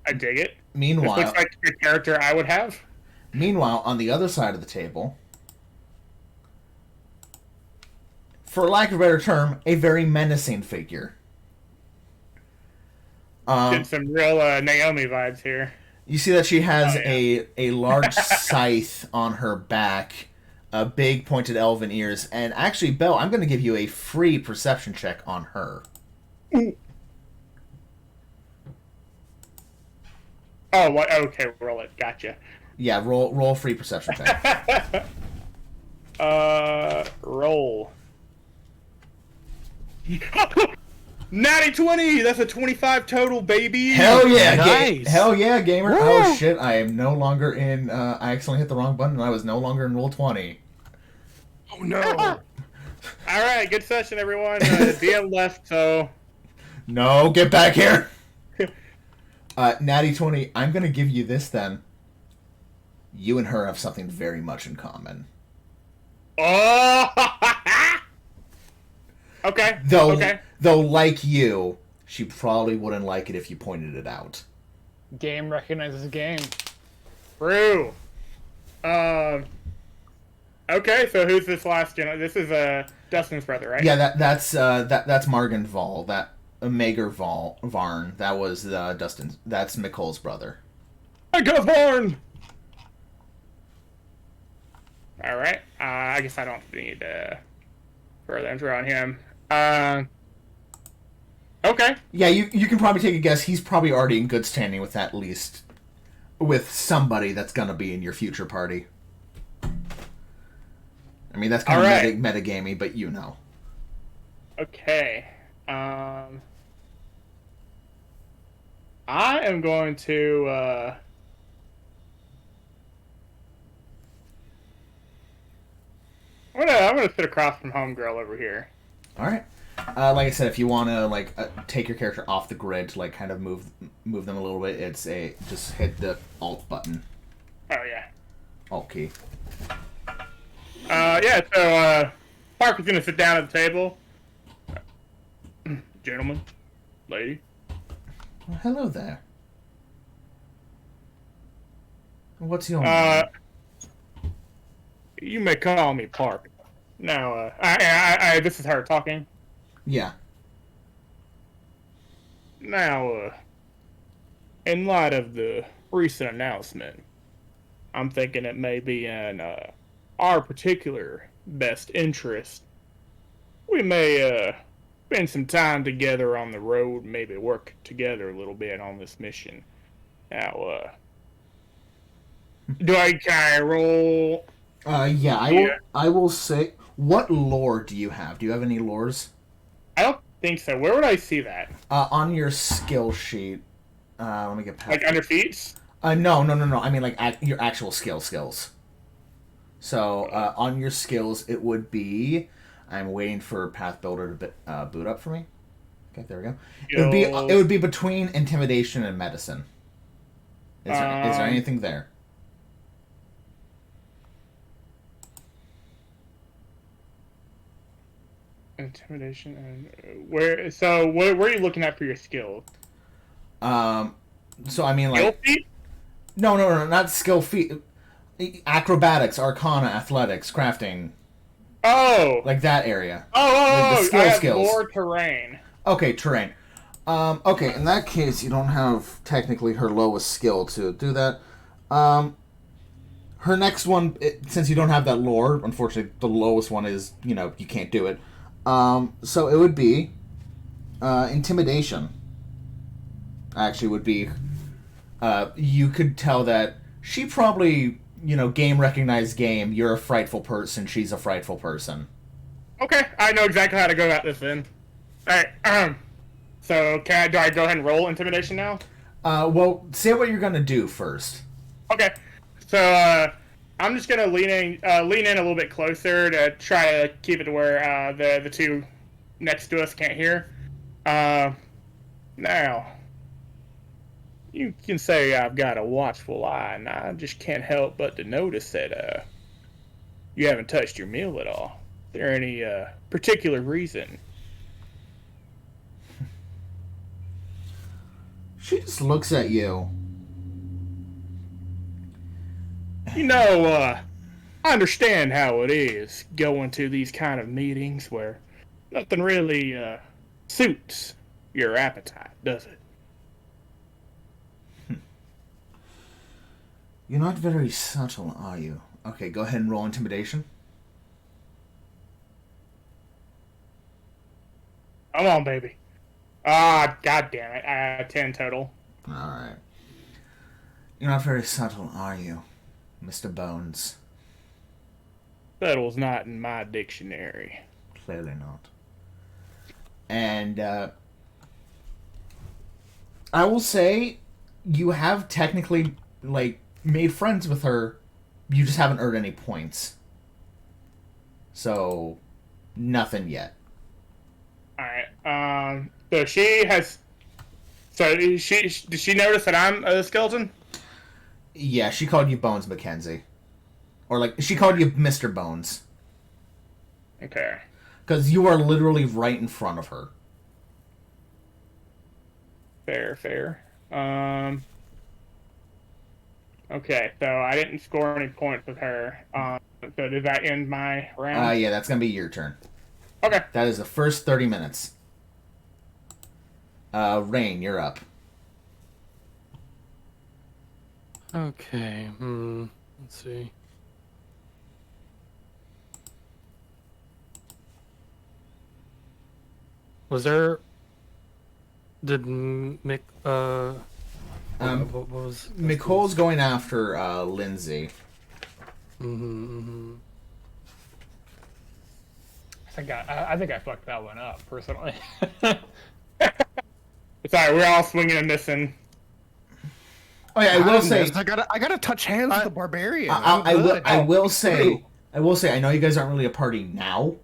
I dig it. Meanwhile, this looks like the character I would have. Meanwhile, on the other side of the table, for lack of a better term, a very menacing figure. Get some real Naomi vibes here. You see that she has a large scythe on her back, big pointed elven ears, and actually, Belle, I'm going to give you a free perception check on her. Oh, what? Okay, roll it. Gotcha. Yeah, roll a free perception check. Roll. Natty 20! That's a 25 total, baby! Hell yeah! Nice. Hell yeah, gamer! Woo! Oh shit, I am no longer in, I accidentally hit the wrong button and I was no longer in roll 20. Oh no. Alright, good session, everyone. DM left, so... No, get back here! Natty 20, I'm gonna give you this then. You and her have something very much in common. Oh! Okay. Though, like you, she probably wouldn't like it if you pointed it out. Game recognizes game. True. Okay, so who's this last gen? This is Dustin's brother, right? Yeah, that's Margan Val. That Mager Varn. That was Dustin's. That's Micole's brother. I got Varn. All right. I guess I don't need further intro on him. Okay. Yeah, you can probably take a guess. He's probably already in good standing with at least with somebody that's gonna be in your future party. I mean, that's kind of metagamey, but you know. Okay. I am going to I'm gonna sit across from Homegirl over here. All right. Like I said, if you want to take your character off the grid to kind of move them a little bit, it's just hit the Alt button. Oh yeah. Alt key. Yeah. So Parker's gonna sit down at the table. Gentlemen, lady. Well, hello there. What's your name? You may call me Parker. Now, I this is her talking. Yeah. Now, in light of the recent announcement, I'm thinking it may be in our particular best interest. We may spend some time together on the road, maybe work together a little bit on this mission. Now, do I roll? Yeah, I will say. What lore do you have? Do you have any lores? I don't think so. Where would I see that? On your skill sheet. Let me get past. Like under feats? No. I mean your actual skills. So on your skills, it would be. I'm waiting for Path Builder to boot up for me. Okay, there we go. It would be between intimidation and medicine. Is there anything there? Intimidation and where? So where are you looking at for your skills? So I mean, Skill like, feat? no, not skill feat. Acrobatics, arcana, athletics, crafting, Oh. like that area. Oh, The skill I have skills. more terrain. Okay, terrain. Okay, in that case, you don't have technically her lowest skill to do that. Her next one, since you don't have that lore, unfortunately, the lowest one is, you can't do it. So it would be intimidation. Actually, would be. You could tell that she probably, game recognized game. You're a frightful person. She's a frightful person. Okay, I know exactly how to go about this then. All right. So do I go ahead and roll intimidation now? Well, say what you're gonna do first. Okay. So I'm just gonna lean in a little bit closer to try to keep it to where the two next to us can't hear. Now, you can say I've got a watchful eye, and I just can't help but to notice that you haven't touched your meal at all. Is there any particular reason? She just looks at you. I understand how it is going to these kind of meetings where nothing really suits your appetite, does it? You're not very subtle, are you? Okay, go ahead and roll intimidation. Come on, baby. Ah, god damn it. 10 total. Alright. You're not very subtle, are you, Mr. Bones? Subtle's not in my dictionary. Clearly not. And, I will say, you have technically, made friends with her. You just haven't earned any points. So, nothing yet. Alright, so she has... So, did she notice that I'm a skeleton? Yeah, she called you Bones Mackenzie. Or, she called you Mr. Bones. Okay. Because you are literally right in front of her. Fair. Okay, so I didn't score any points with her. So did that end my round? Yeah, that's gonna be your turn. Okay. That is the first 30 minutes. Rain, you're up. Okay. Let's see. Was there? Did Mick? What was? Nicole's going after Lindsay. I think I fucked that one up personally. Sorry, we're all swinging and missing. Oh yeah, I will say. I gotta touch hands with the barbarian. I will say. I know you guys aren't really a party now.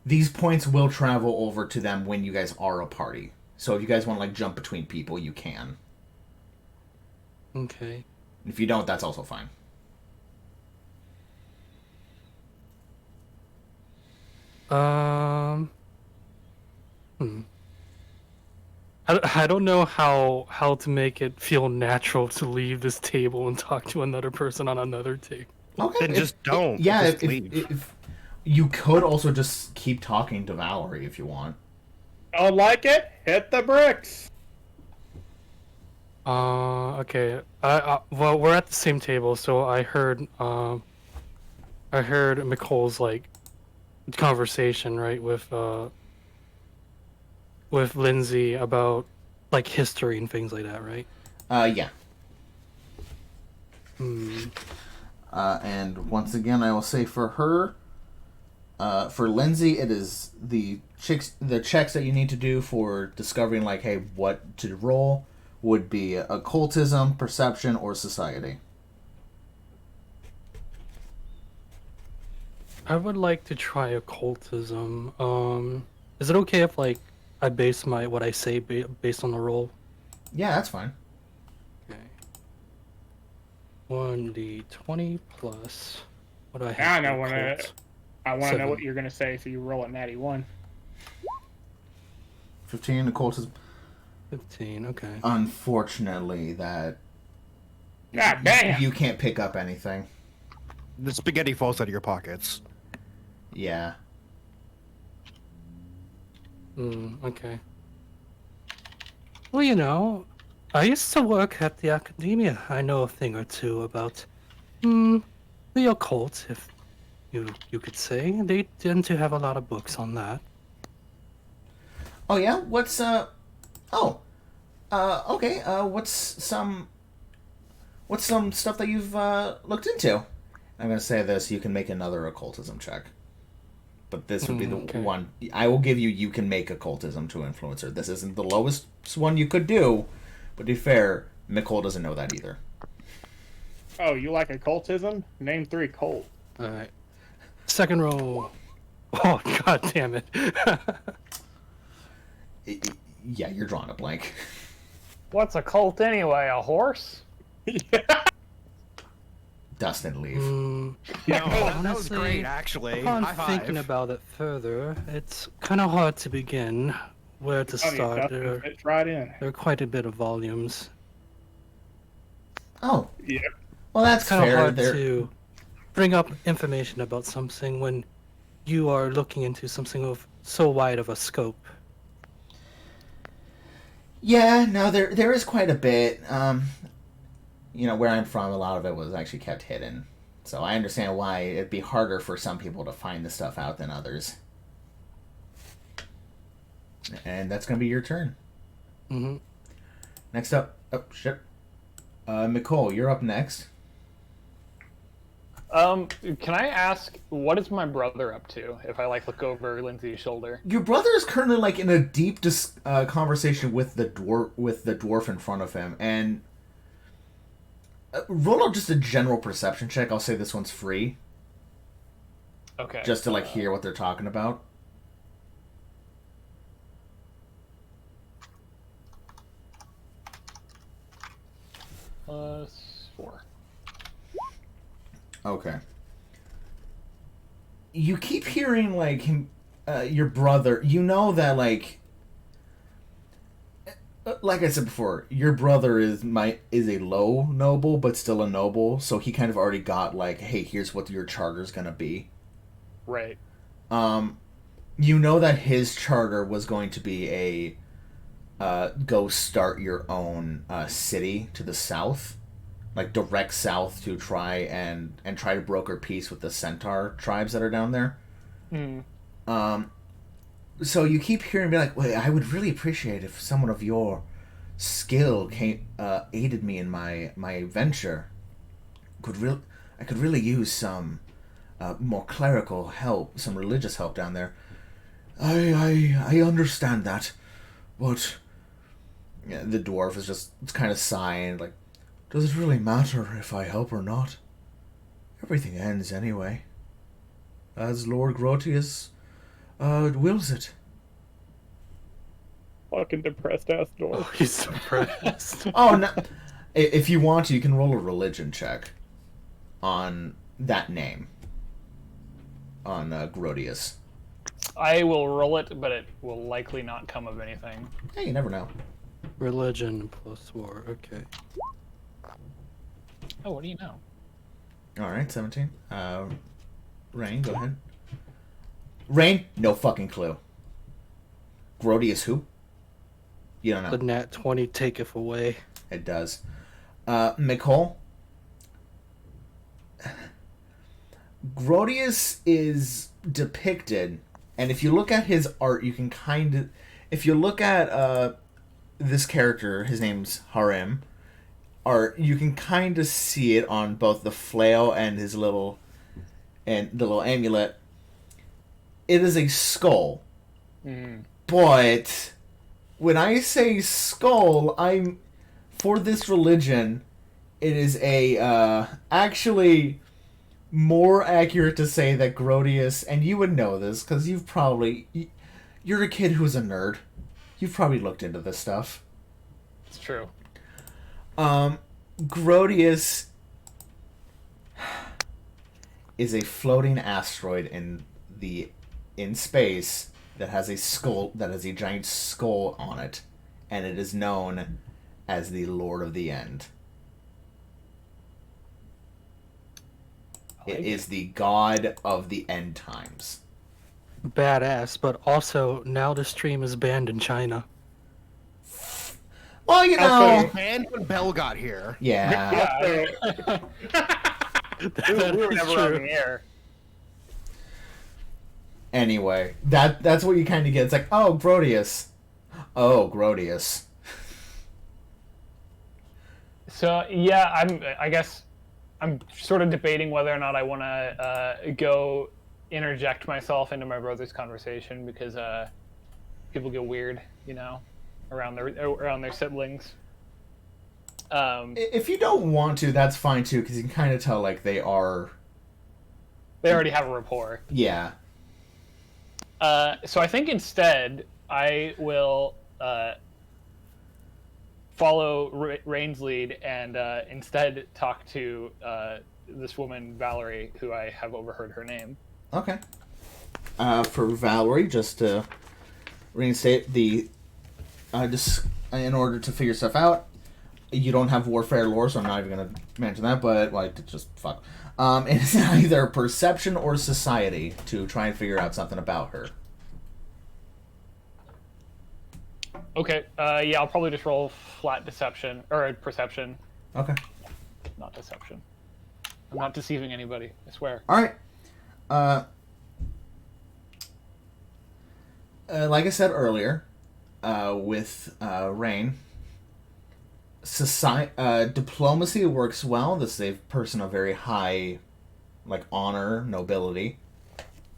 These points will travel over to them when you guys are a party. So if you guys want to jump between people, you can. Okay. If you don't, that's also fine. I don't know how to make it feel natural to leave this table and talk to another person on another table. Okay. Then just don't. Yeah, Just leave. if you could also just keep talking to Valerie if you want. Don't like it? Hit the bricks. Okay. Well, we're at the same table, so I heard Nicole's conversation, right, with Lindsay about history and things like that, right? Yeah. And once again, I will say for her, for Lindsay, it is the checks that you need to do for discovering hey, what to roll would be occultism, perception, or society. I would like to try occultism. Is it okay if I base what I say based on the roll? Yeah, that's fine. Okay. 1d20 plus. What do I Now have? I for want to. occult? I want to know 7. what you're gonna say, so you roll a natty 1. 15 occultism. 15. Okay. Unfortunately, that God damn. you can't pick up anything. The spaghetti falls out of your pockets. Yeah. Okay. Well, you know, I used to work at the academia. I know a thing or two about, the occult, if you could say. They tend to have a lot of books on that. Oh yeah. What's Oh. Okay. What's some stuff that you've looked into? I'm gonna say this. You can make another occultism check. But this would be the Okay. one I will give you. You can make occultism to influencer. This isn't the lowest one you could do, but to be fair, Nicole doesn't know that either. Oh, you like occultism? Name 3 cult. All right. Second roll. Oh, god damn it. Yeah, you're drawing a blank. What's a cult anyway? A horse? Dustin, leave. No, that was honestly, great, actually. Upon High five. thinking about it further, it's kind of hard to begin where to Oh, start. Dustin There, fits right in. there are quite a bit of volumes. Oh, Yeah. well, that's It's kind of fair. hard There, to bring up information about something when you are looking into something of so wide of a scope. yeah, no, there is quite a bit. Where I'm from, a lot of it was actually kept hidden, so I understand why it'd be harder for some people to find the stuff out than others. And that's gonna be your turn. Mm-hmm. Next up, oh shit, Nicole, you're up next. Can I ask, what is my brother up to? If I look over Lindsay's shoulder. Your brother is currently in a deep conversation with the dwarf in front of him, and roll out just a general perception check. I'll say this one's free, Okay. just to hear what they're talking about. +4. Okay. You keep hearing him, your brother. You know that like I said before, your brother is a low noble, but still a noble. So he kind of already got hey, here's what your charter's gonna be. Right. You know that his charter was going to be a go start your own city to the south, direct south, to try and try to broker peace with the Centaur tribes that are down there. So you keep hearing me well, I would really appreciate if someone of your skill aided me in my venture. I could really use some more clerical help, some religious help down there. I understand that, but yeah, the dwarf is just kind of sighing, does it really matter if I help or not? Everything ends anyway, as Lord Grotius wills it. Fucking depressed ass door. Oh, he's depressed. Oh, no. If you want to, you can roll a religion check on that name. On Grotius. I will roll it, but it will likely not come of anything. Hey, you never know. Religion +4. Okay. Oh, what do you know? Alright, 17. Rain, go ahead. Rain, no fucking clue. Grotius who? You don't know. The nat 20 taketh away. It does. Nicole? Grotius is depicted, and if you look at his art, you can kind of... If you look at this character, his name's Harem, art, you can kind of see it on both the flail and his little... and the little amulet. It is a skull. But when I say skull, for this religion, it is actually more accurate to say that Grotius, and you would know this because you're a kid who's a nerd. You've probably looked into this stuff. It's true. Grotius is a floating asteroid in space that has a giant skull on it, and it is known as the Lord of the End. It is the god of the end times. Badass, but also now the stream is banned in China. Well, you know. And when Bell got here. Yeah. We were never on the air. Anyway, that's what you kind of get. It's like, oh, Grodius. Oh, Grodius. So yeah, I guess I'm sort of debating whether or not I want to go interject myself into my brother's conversation, because people get weird, you know, around their siblings. If you don't want to, that's fine too, because you can kind of tell like they already have a rapport. Yeah. So I think instead I will follow Rain's lead and instead talk to this woman, Valerie, who I have overheard her name. Okay. For Valerie, just to reinstate just in order to figure stuff out, you don't have warfare lore, so I'm not even going to mention that, but like, just fuck. It's either perception or society to try and figure out something about her. Okay, yeah, I'll probably just roll flat deception, or perception. Okay. Not deception. I'm not deceiving anybody, I swear. Alright. Like I said earlier, with Rain, diplomacy works well. This is a person of very high, like, honor, nobility.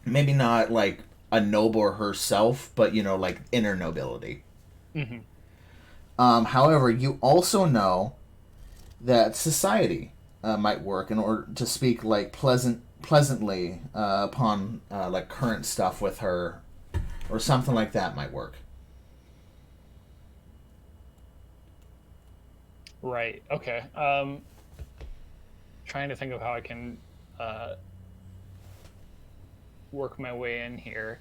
Maybe not, like, a noble herself, but, you know, like, inner nobility. Mm-hmm. However, you also know that society might work in order to speak, like, pleasantly upon, like, current stuff with her, or something like that might work. Right, okay. Trying to think of how I can work my way in here.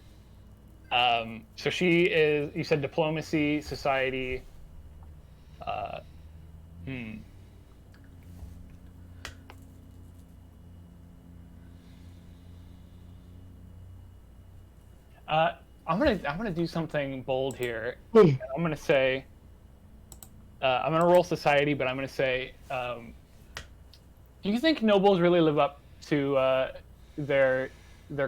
So she is, you said diplomacy, society. I'm gonna do something bold here. I'm gonna say, I'm gonna roll society, but I'm gonna say, do you think nobles really live up to their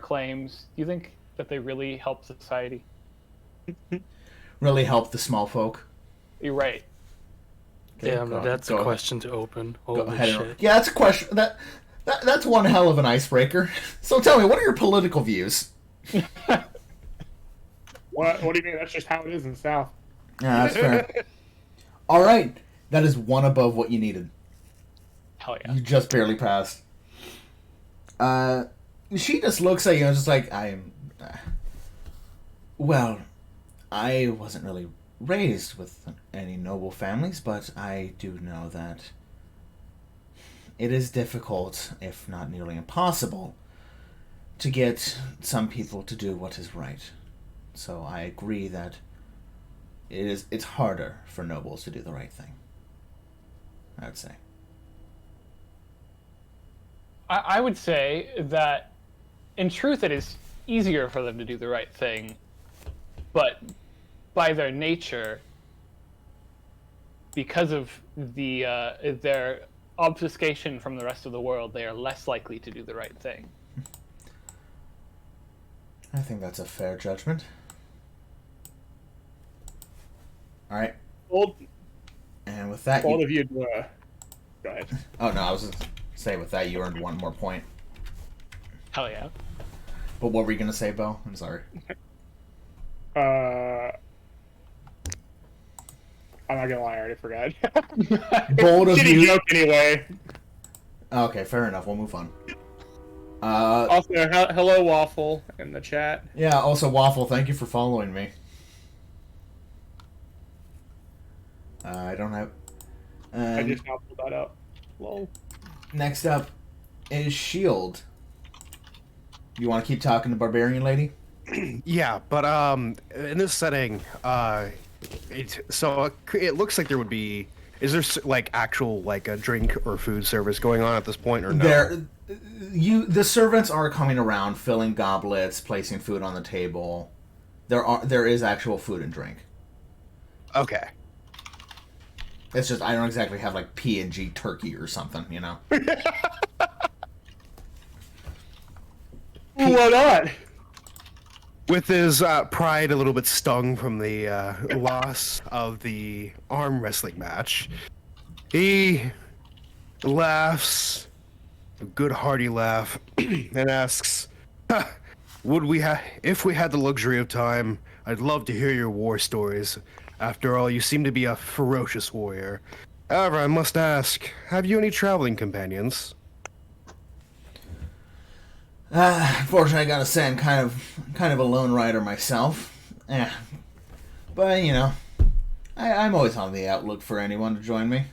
claims? Do you think that they really help society? Really help the small folk. You're right. Okay, Damn, that's a question to open. Go Holy ahead. shit. Yeah, that's a question. That's one hell of an icebreaker. So tell me, what are your political views? What do you mean? That's just how it is in the South. Yeah, that's fair. All right, that is one above what you needed. Hell yeah. You just barely passed. She just looks at you and just like, well, I wasn't really raised with any noble families, but I do know that it is difficult, if not nearly impossible, to get some people to do what is right. So I agree that it's harder for nobles to do the right thing, I would say. I would say that, in truth, it is easier for them to do the right thing, but by their nature, because of their obfuscation from the rest of the world, they are less likely to do the right thing. I think that's a fair judgment. All right. Bold, And with that, bold of you to go ahead. Oh no, I was gonna say with that you earned one more point. Hell yeah. But what were you gonna say, Bo? I'm sorry. I'm not gonna lie, I already forgot. Bold of Shitty you. joke anyway. Okay, fair enough. We'll move on. Also, hello Waffle in the chat. Yeah. Also, Waffle, thank you for following me. I don't have. I just now pulled that up. Lol. Next up is Shield. You want to keep talking to Barbarian Lady? Yeah, but in this setting, it looks like there would be. Is there like actual like a drink or food service going on at this point, or no? The servants are coming around, filling goblets, placing food on the table. There is actual food and drink. Okay. It's just I don't exactly have like P&G turkey or something, you know. Why not? With his pride a little bit stung from the loss of the arm wrestling match, he laughs, a good hearty laugh, and asks, "Huh, if we had the luxury of time, I'd love to hear your war stories. After all, you seem to be a ferocious warrior. However, I must ask, have you any traveling companions?" Unfortunately, I gotta say I'm kind of a lone rider myself. But you know, I'm always on the outlook for anyone to join me.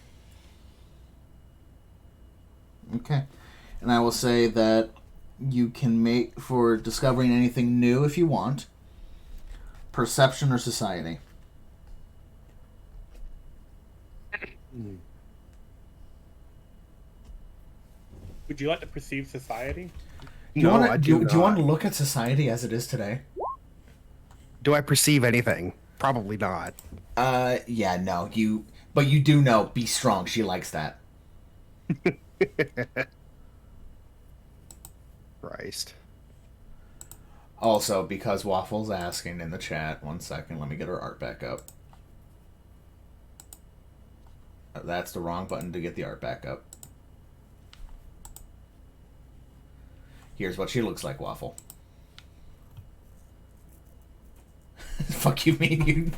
Okay, and I will say that you can make for discovering anything new if you want. Perception or society. Would you like to perceive society? Do you want to look at society as it is today? Do I perceive anything? Probably not. Yeah, no, but you do know, be strong, she likes that. Christ. Also, because Waffle's asking in the chat, 1 second, let me get her art back up. That's the wrong button to get the art back up. Here's what she looks like, Waffle. Fuck you mean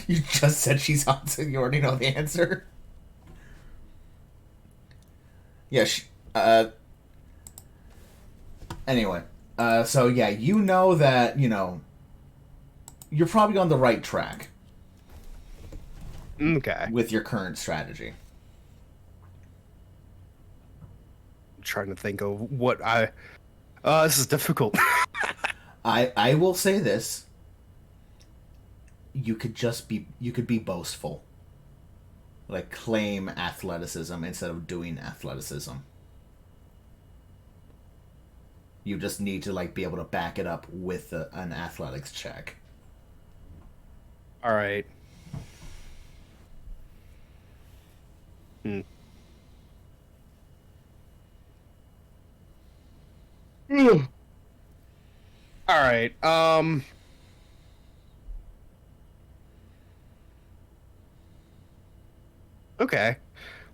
you just said she's hot, so you already know the answer? Yeah, anyway, so yeah, you know that, you know, you're probably on the right track. Okay. With your current strategy. I'm trying to think of what this is difficult. I will say this. You could be boastful. Like claim athleticism instead of doing athleticism. You just need to like be able to back it up with an athletics check. All right. All right. Okay.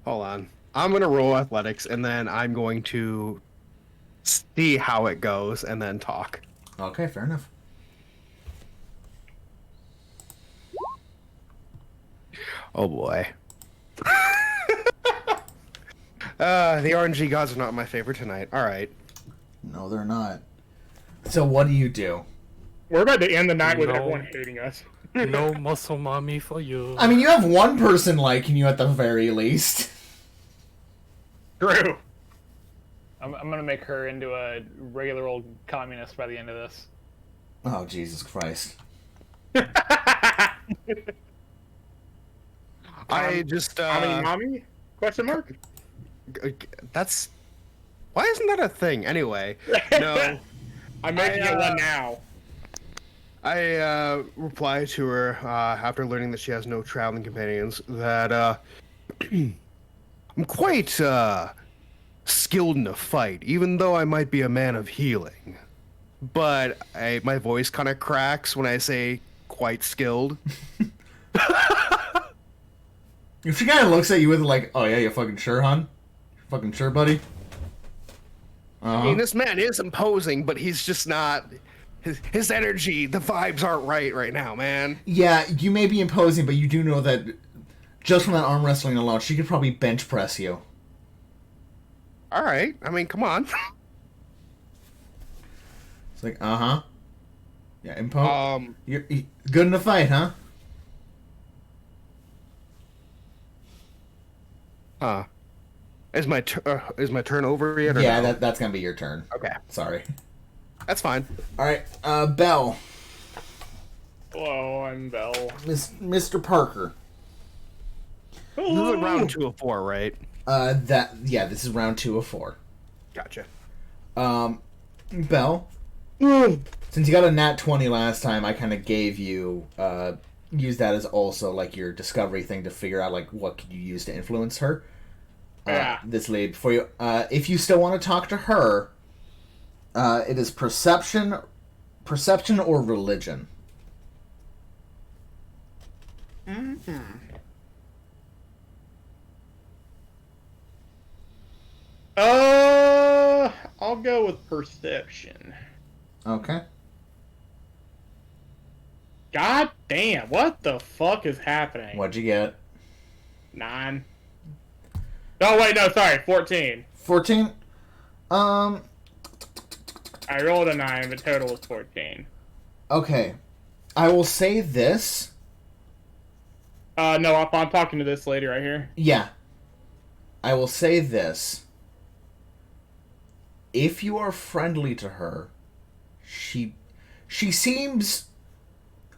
Hold on. I'm gonna roll athletics, and then I'm going to see how it goes, and then talk. Okay, fair enough. Oh boy. The RNG gods are not my favorite tonight. All right. No, they're not. So what do you do? We're about to end the night with everyone hating us. No muscle mommy for you. I mean, you have one person liking you at the very least. True. I'm gonna make her into a regular old communist by the end of this. Oh, Jesus Christ. I just mommy? Question mark? That's why isn't that a thing anyway? No. I'm making it one now. I reply to her after learning that she has no traveling companions that I'm quite skilled in a fight, even though I might be a man of healing. But my voice kind of cracks when I say quite skilled. If she kind of looks at you with like, oh yeah, you fucking sure, hon? Fucking sure, buddy? I mean, this man is imposing, but he's just not... His energy, the vibes aren't right now, man. Yeah, you may be imposing, but you do know that just from that arm wrestling alone, she could probably bench press you. All right. I mean, come on. It's like, uh-huh. Yeah, you're good in a fight, huh? Is my turn over yet? Or Yeah, no? that's gonna be your turn. Okay. Sorry. That's fine. All right, Bell, Hello, I'm Bell. Mr. Parker. This is like round 2 of 4, right? This is round 2 of 4. Gotcha. Bell, since you got a nat 20 last time, I kind of gave you use that as also like your discovery thing to figure out like what could you use to influence her. Yeah. This lady before you. If you still want to talk to her, it is perception or religion. I'll go with perception. Okay. God damn, what the fuck is happening? What'd you get? 9. Oh wait, no, sorry, 14. 14. I rolled a 9, but total was 14. Okay. I will say this. No, I'm talking to this lady right here. Yeah. I will say this. If you are friendly to her, she seems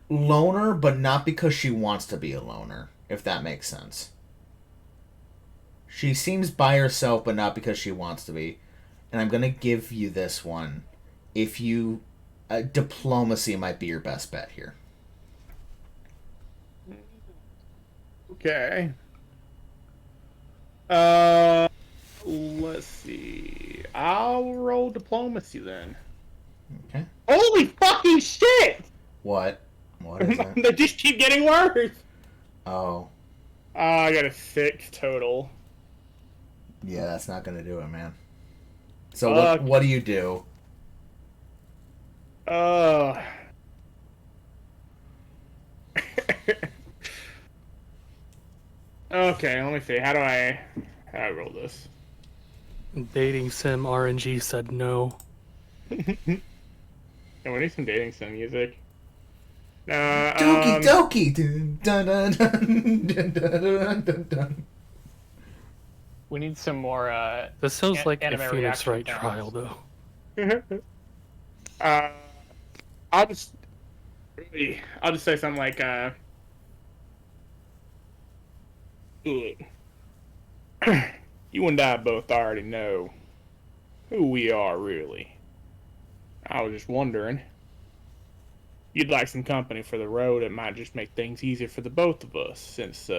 loner, but not because she wants to be a loner, if that makes sense. She seems by herself, but not because she wants to be. And I'm going to give you this one. If you... diplomacy might be your best bet here. Okay. Let's see. I'll roll diplomacy then. Okay. Holy fucking shit! What? What is that? They just keep getting worse. Oh. I got a 6 total. Yeah, that's not going to do it, man. So what do you do? Okay, let me see. How do I roll this? Dating sim RNG said no. Yeah, we need some dating sim music. Doki doki! Dun, dun, dun, dun, dun, dun, dun. We need some more. This sounds like a anime Phoenix reaction Wright sounds. trial, though. I'll just say something like "Look, you and I both already know who we are, really. I was just wondering, you'd like some company for the road. It might just make things easier for the both of us, since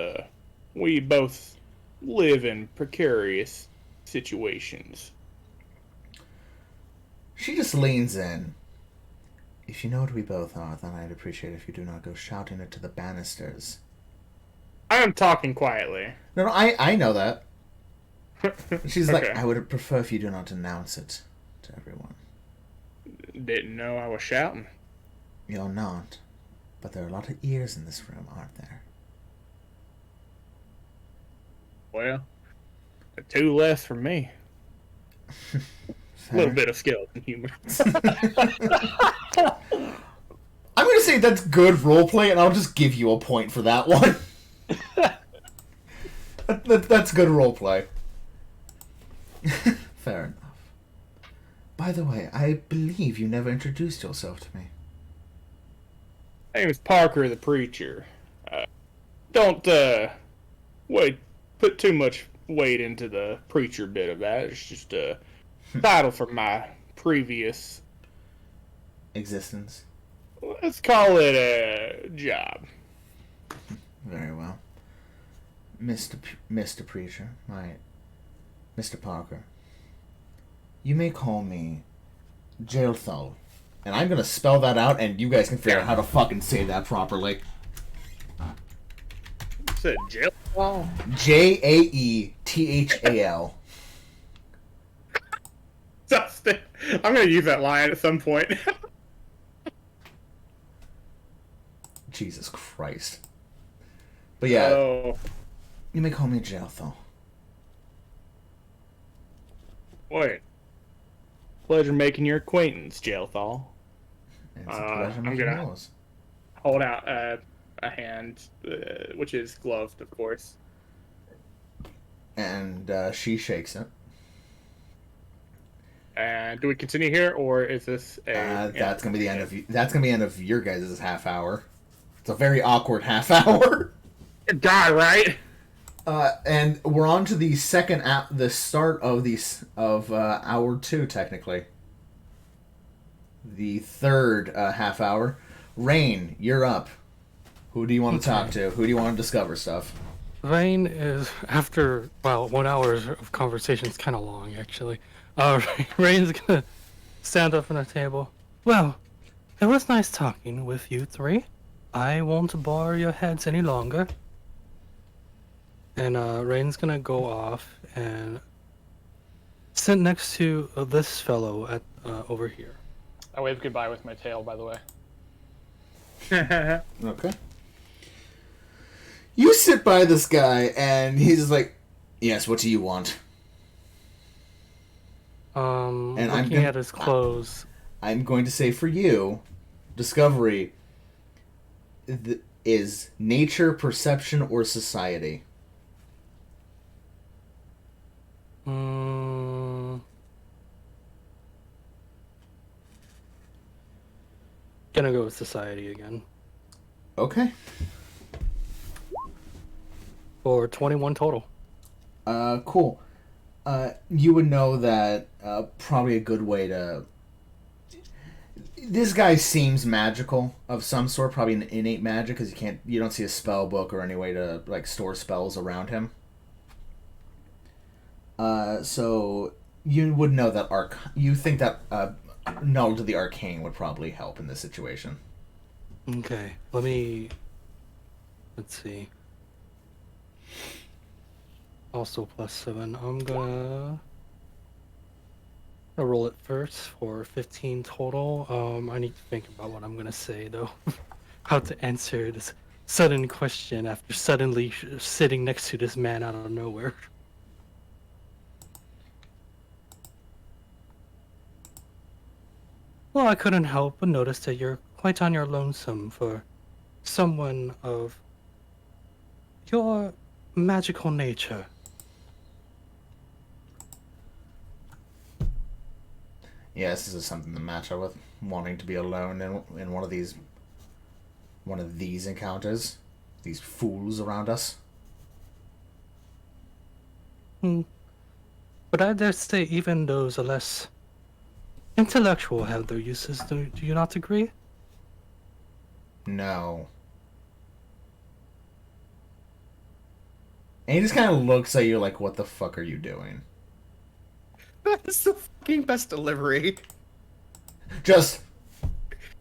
we both live in precarious situations." She just leans in. If you know what we both are, then I'd appreciate if you do not go shouting it to the banisters. I am talking quietly. No, I know that. She's like, Okay. I would prefer if you do not announce it to everyone. Didn't know I was shouting. You're not. But there are a lot of ears in this room, aren't there? Well, 2 less for me. A little bit of skeleton humor. I'm gonna say that's good roleplay, and I'll just give you a point for that one. That's good roleplay. Fair enough. By the way, I believe you never introduced yourself to me. My name is Parker the Preacher. Don't put too much weight into the preacher bit of that. It's just a title for my previous, Existence. let's call it a job. Very well. Mr. Preacher, right. Mr. Parker. You may call me Jailthal. And I'm gonna spell that out, and you guys can figure out how to fucking say that properly. Said jail. Jaethal. Dustin. I'm gonna use that line at some point. Jesus Christ. But yeah, Oh, you may call me Jailthal. wait. Pleasure making your acquaintance, Jailthal. It's a pleasure I'm making gonna- yours. Hold out a hand, which is gloved, of course. And she shakes it. And do we continue here, or is this a? That's gonna be the end of your guys' half hour. It's a very awkward half hour. God, right? And we're on to the the start of hour 2, technically. The third half hour. Rain, you're up. Who do you want to talk to? Who do you want to discover stuff? Rain is, after, 1 hour of conversation is kind of long, actually. Rain's gonna stand up from the table. Well, it was nice talking with you three. I won't bore your heads any longer. And Rain's gonna go off and sit next to this fellow at over here. I wave goodbye with my tail, by the way. Okay. You sit by this guy, and he's just like, "Yes, what do you want?" And I'm looking gonna- at his clothes. I'm going to say for you, discovery is nature, perception, or society. Gonna go with society again. Okay. For 21 total. Cool. You would know that probably a good way to. This guy seems magical of some sort, probably an innate magic, because you don't see a spell book or any way to like store spells around him. So you would know that you think that knowledge of the arcane would probably help in this situation. Okay, let's see. Also +7. I'm gonna roll it first for 15 total. I need to think about what I'm gonna say though. How to answer this sudden question after suddenly sitting next to this man out of nowhere. Well, I couldn't help but notice that you're quite on your lonesome for someone of your magical nature. Yes, this is something to match up with wanting to be alone in one of these encounters. These fools around us. But I dare say even those are less intellectual have their uses. Do you not agree? No. And he just kind of looks at you like, what the fuck are you doing? That's the fucking best delivery. Just...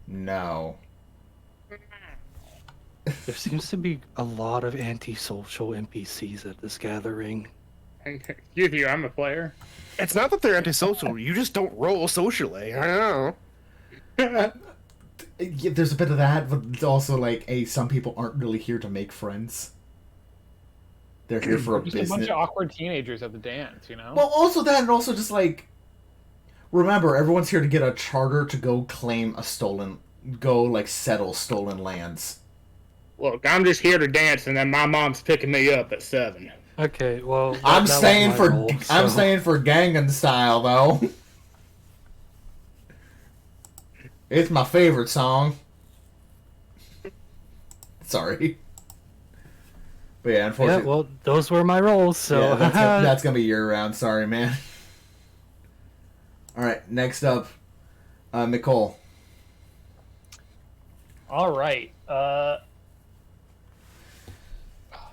No. There seems to be a lot of antisocial NPCs at this gathering. Excuse you, I'm a player. It's not that they're antisocial. You just don't roll socially. I don't know. Yeah, there's a bit of that, but it's also like, hey, some people aren't really here to make friends. They're here for a Just business. a bunch of awkward teenagers at the dance, you know? Well, also that, and also just like, remember, everyone's here to get a charter to go settle stolen lands. Look, I'm just here to dance, and then my mom's picking me up at 7. Okay, well, I'm that was staying my for role, I'm so- staying for Gangnam Style though. It's my favorite song. Sorry. But yeah, Yeah, unfortunately, well, those were my roles, so yeah, that's gonna be your round. Sorry, man. All right, next up, Nicole. All right.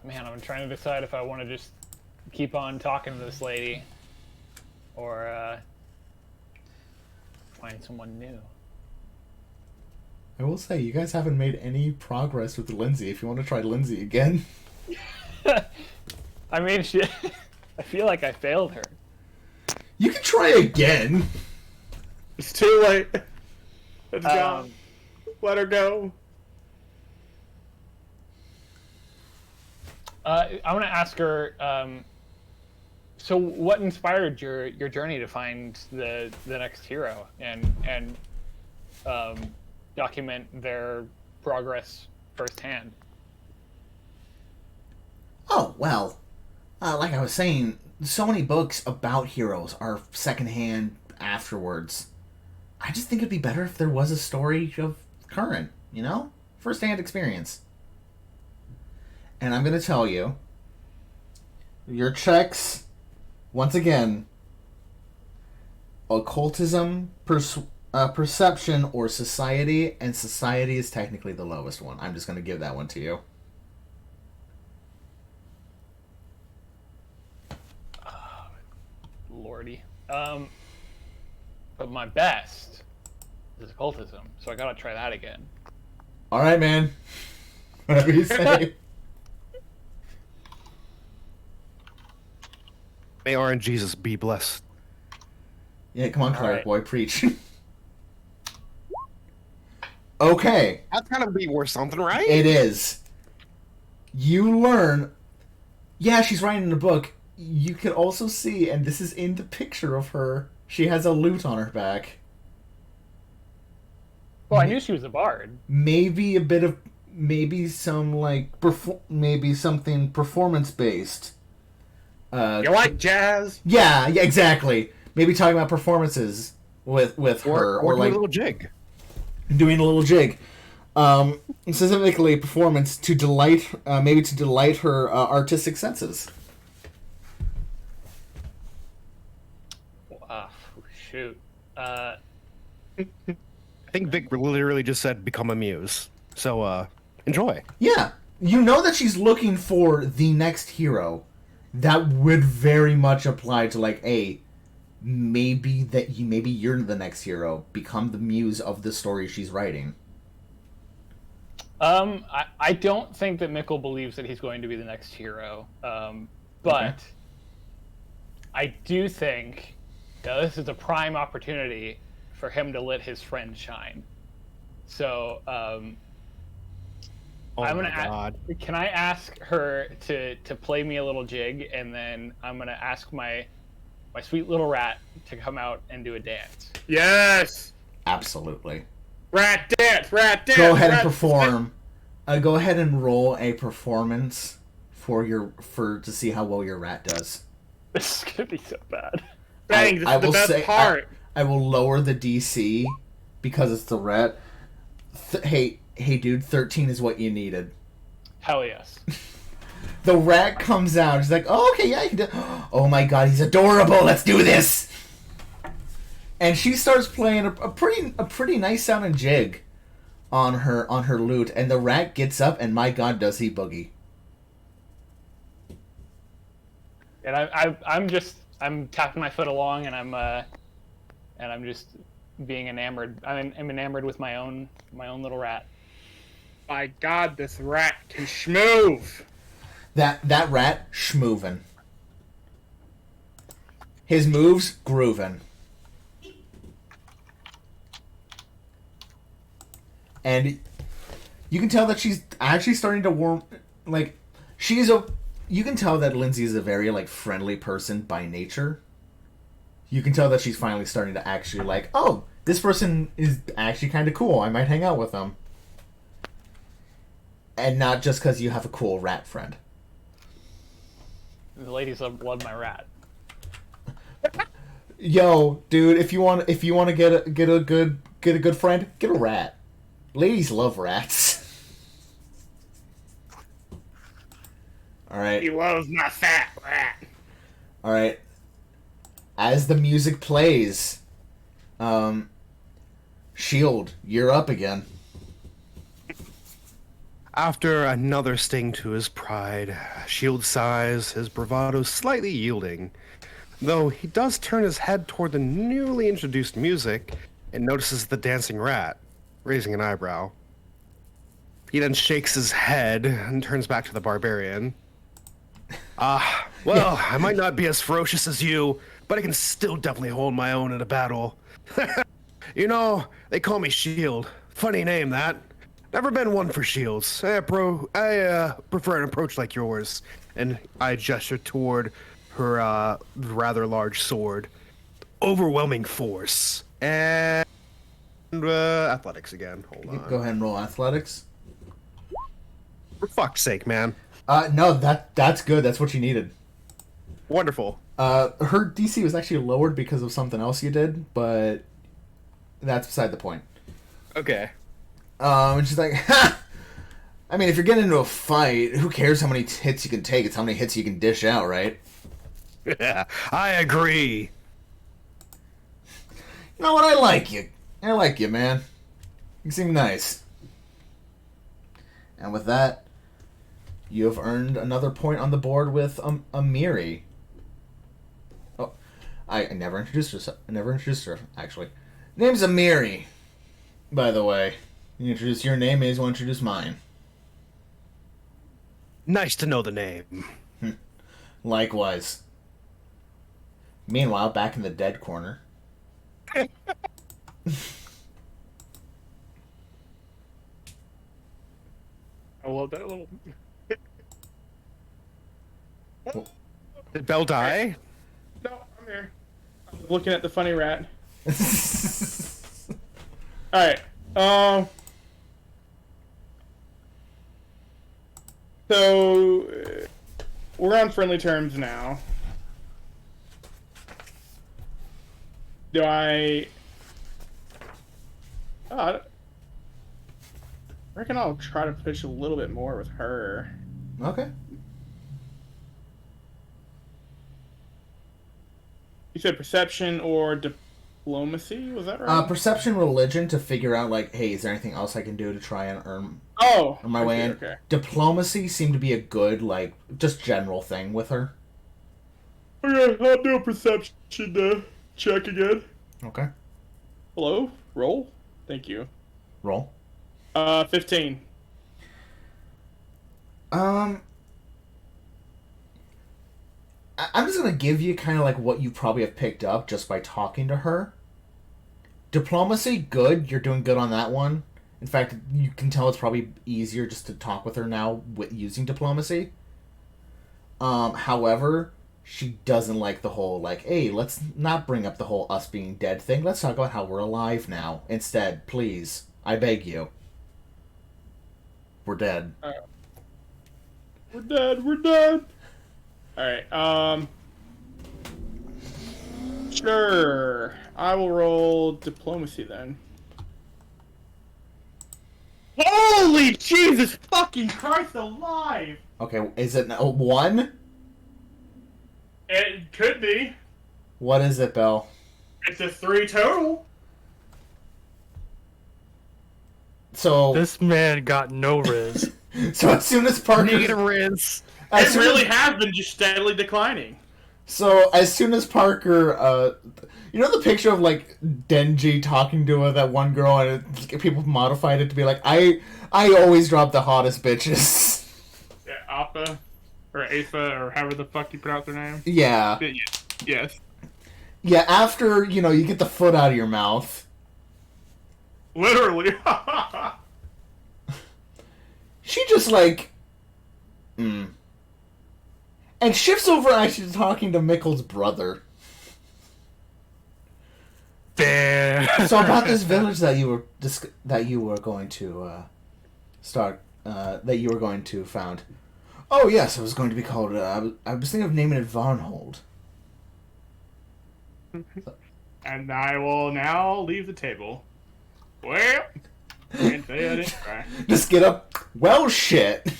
Man, I'm trying to decide if I want to just keep on talking to this lady or find someone new. I will say, you guys haven't made any progress with Lindsay. If you want to try Lindsay again. I mean, I feel like I failed her. You can try again. It's too late. It's Um, gone. Let her go. I want to ask her. So, what inspired your journey to find the next hero and document their progress firsthand? Oh, well, like I was saying, so many books about heroes are secondhand afterwards. I just think it'd be better if there was a story of current, you know? First-hand experience. And I'm going to tell you, your checks, once again, occultism, perception, or society, and society is technically the lowest one. I'm just going to give that one to you. Lordy. But my best is occultism, so I gotta try that again. All right, man. Whatever you say. May R and Jesus be blessed. Yeah, come on, cleric right. boy, preach. Okay, That's gotta be worth something, right? it is. You learn. Yeah, she's writing in a book. You can also see, and this is in the picture of her, she has a lute on her back. Well, I knew she was a bard. Maybe a bit of, maybe some, like, maybe something performance-based. You like jazz? Yeah, exactly. Maybe talking about performances with her, or like a little jig. doing a little jig. Specifically, performance to delight, maybe to delight her artistic senses. Shoot. I think Vic literally just said become a muse. So, enjoy. Yeah, you know that she's looking for the next hero. That would very much apply to, like, maybe you're the next hero. Become the muse of the story she's writing. I don't think that Mikkel believes that he's going to be the next hero. But Okay. I do think this is a prime opportunity for him to let his friend shine. So, Oh I'm my gonna god. can I ask her to play me a little jig, and then I'm gonna ask my sweet little rat to come out and do a dance. Yes. Absolutely. Rat dance. Rat dance. Go ahead and rat perform. Go ahead and roll a performance to see how well your rat does. This is gonna be so bad. Dang, this is the best part. I will lower the DC because it's the rat. Hey, dude, 13 is what you needed. Hell yes. The rat comes out. She's like, "Oh, okay, yeah, you can do." Oh my god, he's adorable. Let's do this. And she starts playing a pretty nice sounding jig on her lute, and the rat gets up, and my god, does he boogie. And I'm tapping my foot along, and I'm just being enamored. I'm enamored with my own little rat. My God, this rat can schmoove. That rat schmoovin'. His moves groovin'. And you can tell that she's actually starting to warm. Like, you can tell that Lindsay is a very, like, friendly person by nature. You can tell that she's finally starting to actually, like, oh, this person is actually kind of cool. I might hang out with them. And not just because you have a cool rat friend. The ladies love my rat. Yo, dude, if you want to get a good friend, get a rat. Ladies love rats. All right. He loves my fat rat. All right. As the music plays, Shield, you're up again. After another sting to his pride, Shield sighs, his bravado slightly yielding. Though he does turn his head toward the newly introduced music and notices the dancing rat, raising an eyebrow. He then shakes his head and turns back to the barbarian. Well, I might not be as ferocious as you, but I can still definitely hold my own in a battle. You know, they call me Shield. Funny name, that. Never been one for shields. I prefer an approach like yours. And I gesture toward her rather large sword. Overwhelming force. And athletics again. Hold on. Go ahead and roll athletics. For fuck's sake, man. No, that's good. That's what you needed. Wonderful. Her DC was actually lowered because of something else you did, but that's beside the point. Okay. And she's like, ha! I mean, if you're getting into a fight, who cares how many hits you can take? It's how many hits you can dish out, right? Yeah, I agree. You know what? I like you. I like you, man. You seem nice. And with that, you have earned another point on the board with Amiri. Oh, I never introduced her. I never introduced her, actually. Name's Amiri, by the way. You introduce your name, may as well introduce mine. Nice to know the name. Likewise. Meanwhile, back in the dead corner. I love that little. Did Belle die? No, I'm here. I'm looking at the funny rat. All right. So we're on friendly terms now. Do I? I reckon I'll try to push a little bit more with her. Okay. You said perception or diplomacy? Was that right? Perception, religion to figure out, like, hey, is there anything else I can do to try and earn my way in? Okay. Diplomacy seemed to be a good, like, just general thing with her. Okay, I'll do a perception check again. Okay. Hello? Roll? Thank you. Roll. 15. I'm just gonna give you kind of like what you probably have picked up just by talking to her. Diplomacy, good. You're doing good on that one. In fact, you can tell it's probably easier just to talk with her now with using diplomacy. However, she doesn't like the whole, like, hey, let's not bring up the whole us being dead thing. Let's talk about how we're alive now. Instead, please, I beg you. We're dead. We're dead. We're dead. Alright, sure. I will roll diplomacy then. Holy Jesus fucking Christ alive! Okay, is it now 1? It could be. What is it, Belle? It's a 3 total. So This man got no riz. so as soon as Parker Negative Riz. as It soon really as, has been just steadily declining. so as soon as Parker you know the picture of like Denji talking to that one girl and people modified it to be like I always drop the hottest bitches. Yeah, Appa. Or Afa, or however the fuck you pronounce her name. Yeah. Yes. Yeah, after, you know, you get the foot out of your mouth. Literally. She just like and shifts over actually talking to Mikkel's brother. Damn. So about this village that you were going to found. Oh yes, it was going to be called. I was thinking of naming it Vonhold. And I will now leave the table. Well, can't say I didn't try. Just get up. Well, shit.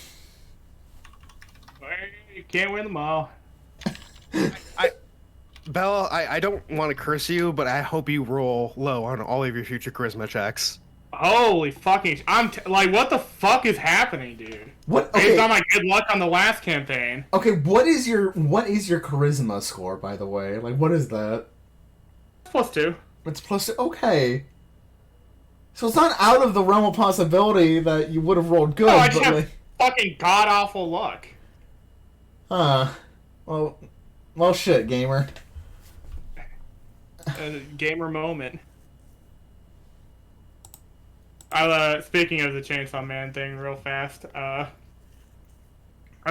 Well, you can't win them all. Bella, I don't want to curse you, but I hope you roll low on all of your future charisma checks. Holy fucking! Like, what the fuck is happening, dude? What? Based Okay. on my good luck on the last campaign. Okay. What is your charisma score, by the way? Like, what is that? +2. It's +2. Okay. So it's not out of the realm of possibility that you would have rolled good, No, I just but have like, fucking god awful luck. well, shit, gamer. Gamer moment. Speaking of the Chainsaw Man thing real fast, I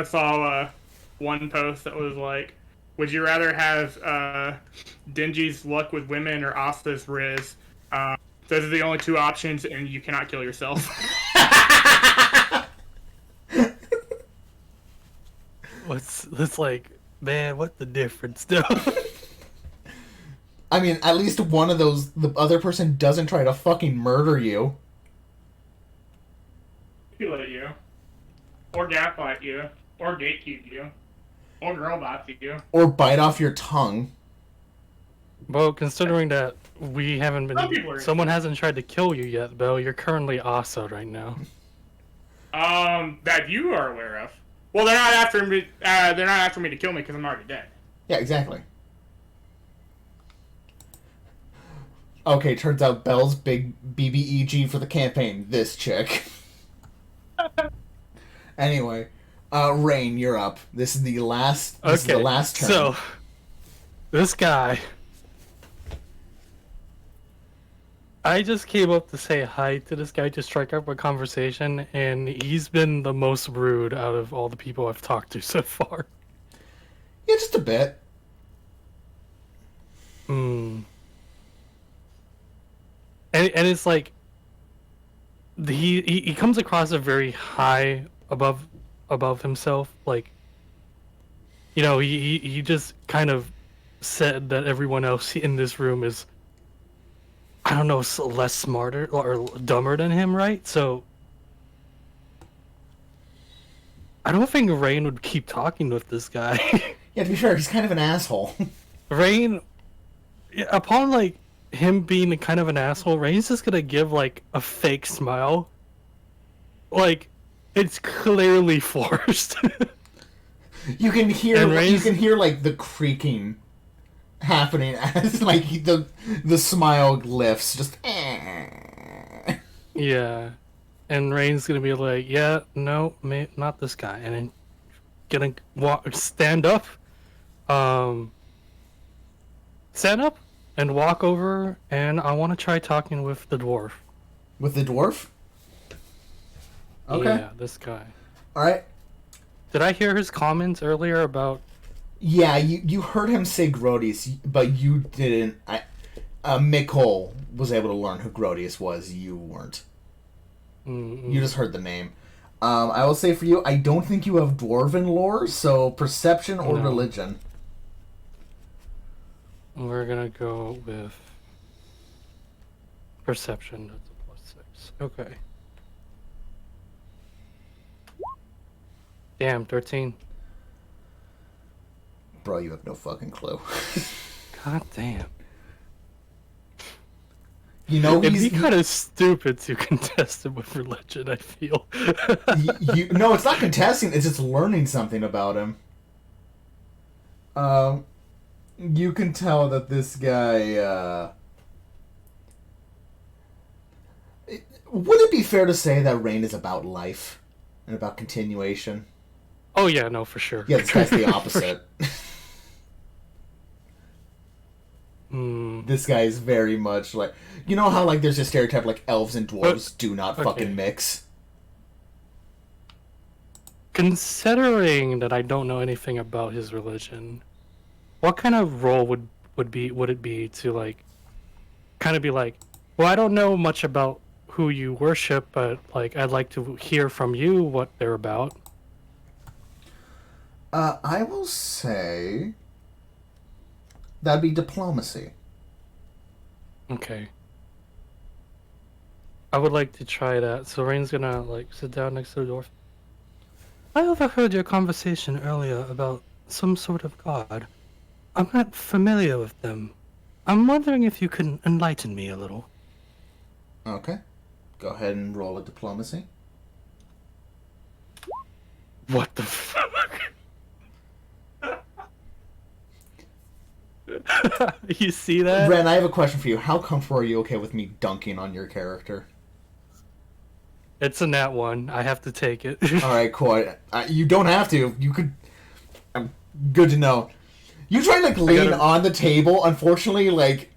saw one post that was like, would you rather have Denji's luck with women or Asta's Riz? Those are the only 2 options, and you cannot kill yourself. Let's like Man, what the difference, though? I mean, at least one of those, the other person doesn't try to fucking murder you. Manipulate you, or gaslight you, or gatekeep you, or girlbox you. Or bite off your tongue. Well, considering that we haven't Some people been, are someone hasn't tried to kill you yet, Bill. You're currently Asa right now. That you are aware of. Well, they're not after me. They're not after me to kill me because I'm already dead. Yeah, exactly. Okay, turns out Belle's big BBEG for the campaign. This chick. Anyway, Rain, you're up. This is the last. This is the last turn. So, this guy. I just came up to say hi to this guy to strike up a conversation, and he's been the most rude out of all the people I've talked to so far. Yeah, just a bit. And it's like he comes across a very high above himself, like, you know, he just kind of said that everyone else in this room is, I don't know, less smarter or dumber than him, right? So I don't think Rain would keep talking with this guy. Yeah, to be fair, he's kind of an asshole. Rain, upon like him being kind of an asshole, Rain's just gonna give like a fake smile. Like, it's clearly forced. You can hear, And Rain's- like the creaking happening as like the smile lifts. Just. Yeah, and Rain's gonna be like, "Yeah, no, not this guy," and then stand up, and walk over, and I want to try talking with the dwarf. With the dwarf. Okay. Yeah, this guy. All right. Did I hear his comments earlier about? Yeah, you heard him say Grodius, but you didn't. Mikol was able to learn who Grodius was. You weren't. You just heard the name. I will say for you, I don't think you have Dwarven lore, so perception or religion. We're gonna go with perception. That's a +6. Okay. Damn, 13. Bro, you have no fucking clue. God damn. You know, It'd be kind of stupid to contest him with religion, I feel. No, it's not contesting, it's just learning something about him. You can tell that this guy, would it be fair to say that Rain is about life? And about continuation? Oh yeah, no, for sure. Yeah, this guy's the opposite. This guy is very much like... You know how like there's a stereotype like elves and dwarves do not fucking mix? Considering that I don't know anything about his religion, what kind of role would it be to like kind of be like, well, I don't know much about who you worship, but like I'd like to hear from you what they're about. I will say that'd be diplomacy. Okay. I would like to try that. So Rain's gonna like sit down next to the dwarf. I overheard your conversation earlier about some sort of god. I'm not familiar with them. I'm wondering if you can enlighten me a little. Okay. Go ahead and roll a diplomacy. What the fuck? You see that? Ren, I have a question for you. How comfortable are you okay with me dunking on your character? It's a nat 1. I have to take it. Alright, cool. You don't have to. You could... good to know. You try like lean on the table. Unfortunately, like,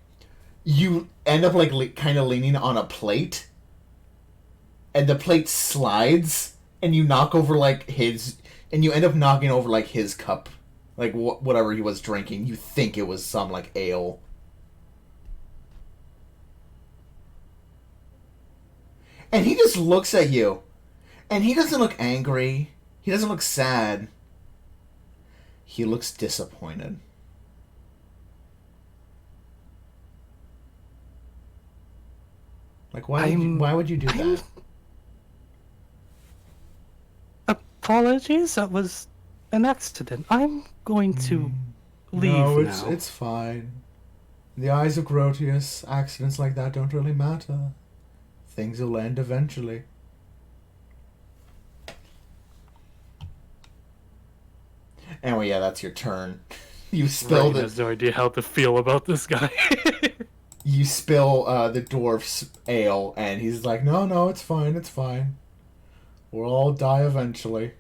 you end up like kind of leaning on a plate. And the plate slides. And you knock over like his... And you end up knocking over like his cup. Like whatever he was drinking. You think it was some like ale. And he just looks at you. And he doesn't look angry. He doesn't look sad. He looks disappointed. Like, why would you do that? Apologies, that was an accident. I'm going to leave now. It's fine. In the eyes of Grotius, accidents like that don't really matter. Things will end eventually. Anyway, yeah, that's your turn. You spill Rain has no idea how to feel about this guy. You spill the dwarf's ale, and he's like, no, it's fine, it's fine. We'll all die eventually.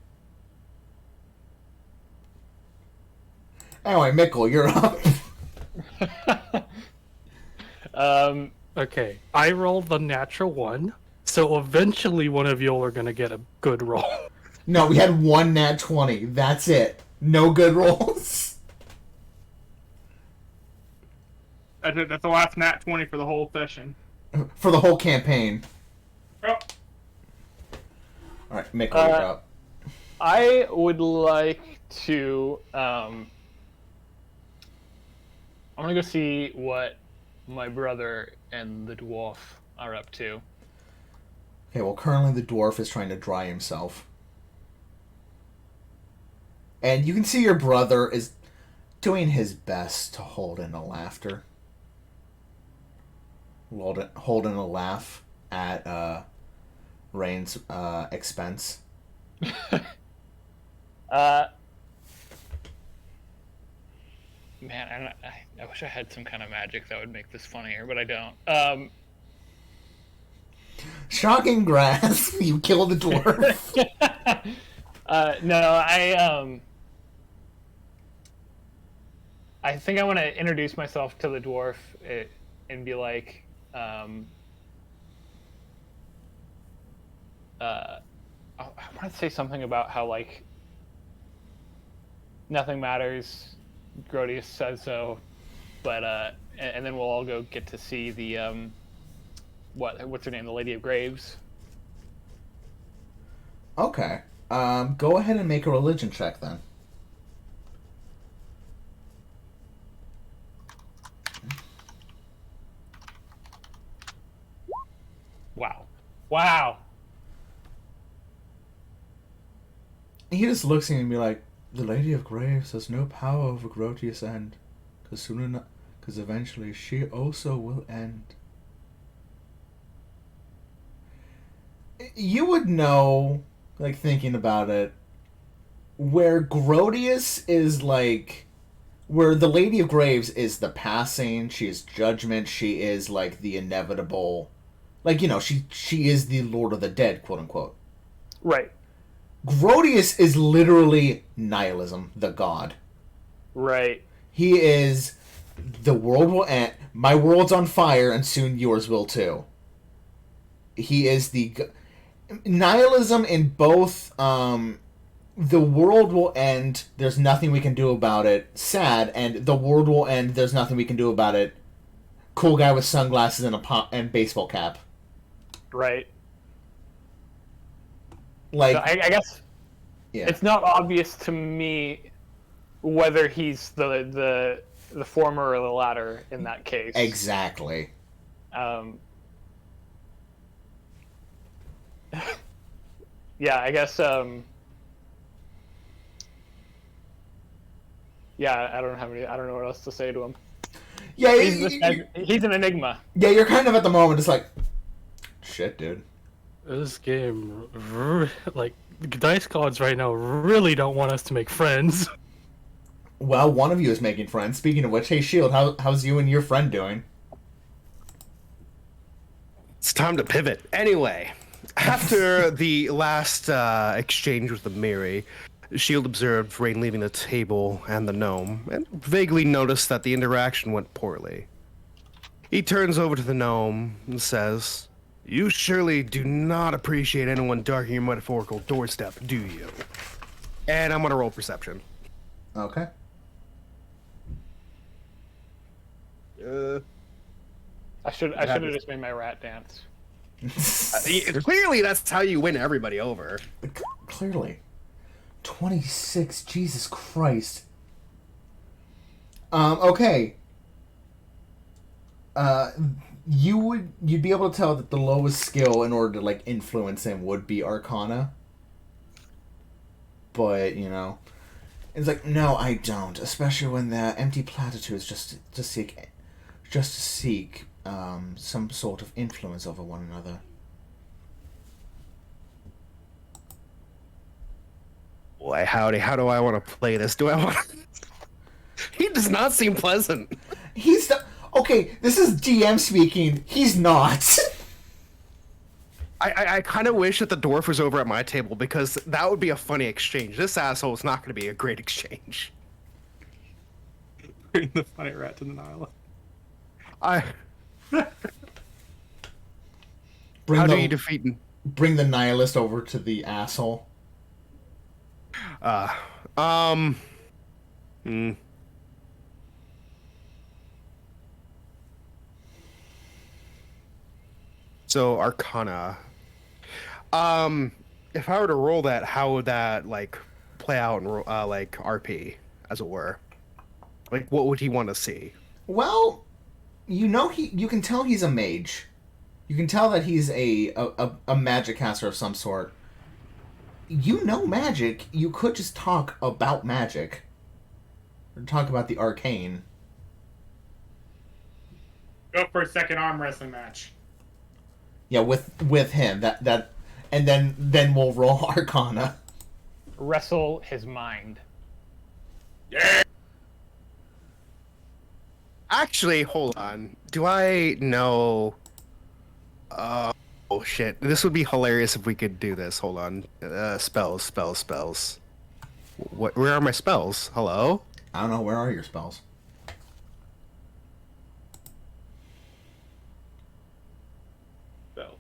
Anyway, Mikkel, you're up. Okay, I rolled the natural 1, so eventually one of y'all are gonna get a good roll. No, we had one nat 20. That's it. No good rolls. That's the last nat 20 for the whole session. For the whole campaign. Oh. Alright, Mikkel, you're up. I would like to. I'm gonna go see what my brother and the dwarf are up to. Okay, well, currently the dwarf is trying to dry himself. And you can see your brother is doing his best to hold in a laughter. Hold in a laugh at Rain's expense. Man, I wish I had some kind of magic that would make this funnier, but I don't. Shocking grass! You killed the dwarf. No, I think I want to introduce myself to the dwarf and be like, I want to say something about how, like, nothing matters, Grotius says so, but, and then we'll all go get to see the, what's her name, the Lady of Graves. Okay. Go ahead and make a religion check, then. Wow. He just looks at you and be like, the Lady of Graves has no power over Grotius' end, because eventually she also will end. You would know, like, thinking about it, where Grotius is, like, where the Lady of Graves is the passing, she is judgment, she is, like, the inevitable, like, you know, she is the Lord of the Dead, quote-unquote. Right. Grotius is literally nihilism, the god. Right. He is, the world will end, my world's on fire, and soon yours will too. He is the nihilism in both, the world will end, there's nothing we can do about it, sad, and the world will end, there's nothing we can do about it, cool guy with sunglasses and baseball cap. Right. Like, So I guess yeah. it's not obvious to me whether he's the former or the latter in that case. Exactly. Yeah, I guess. Yeah, I don't know what else to say to him. Yeah, He's an enigma. Yeah, you're kind of at the moment just like, shit, dude. This game, like, dice gods right now really don't want us to make friends. Well, one of you is making friends. Speaking of which, hey, Shield, how's you and your friend doing? It's time to pivot. Anyway, after the last exchange with the Miri, Shield observed Rain leaving the table and the gnome, and vaguely noticed that the interaction went poorly. He turns over to the gnome and says, "You surely do not appreciate anyone darking your metaphorical doorstep, do you?" And I'm gonna roll perception. Okay. I should have just made my rat dance. Clearly, that's how you win everybody over. Clearly. 26, Jesus Christ. Okay. You'd be able to tell that the lowest skill in order to like influence him would be Arcana. But it's like no, I don't. Especially when the empty platitudes just to seek some sort of influence over one another. Boy, howdy, how do I want to play this? Do I want to... He does not seem pleasant. He's the... Okay, this is DM speaking. He's not. I kind of wish that the dwarf was over at my table because that would be a funny exchange. This asshole is not going to be a great exchange. Bring the funny rat to the Nile. How do you defeat him? Bring the nihilist over to the asshole. So Arcana. If I were to roll that, how would that like play out in like RP, as it were? Like, what would he want to see? Well, you can tell he's a mage. You can tell that he's a magic caster of some sort. Magic. You could just talk about magic. Or talk about the arcane. Go for a second arm wrestling match. Yeah, with him. That and then we'll roll Arcana. Wrestle his mind. Yeah. Actually, hold on. Do I know? Oh shit! This would be hilarious if we could do this. Hold on. Spells. Where are my spells? Hello? I don't know. Where are your spells? Spell.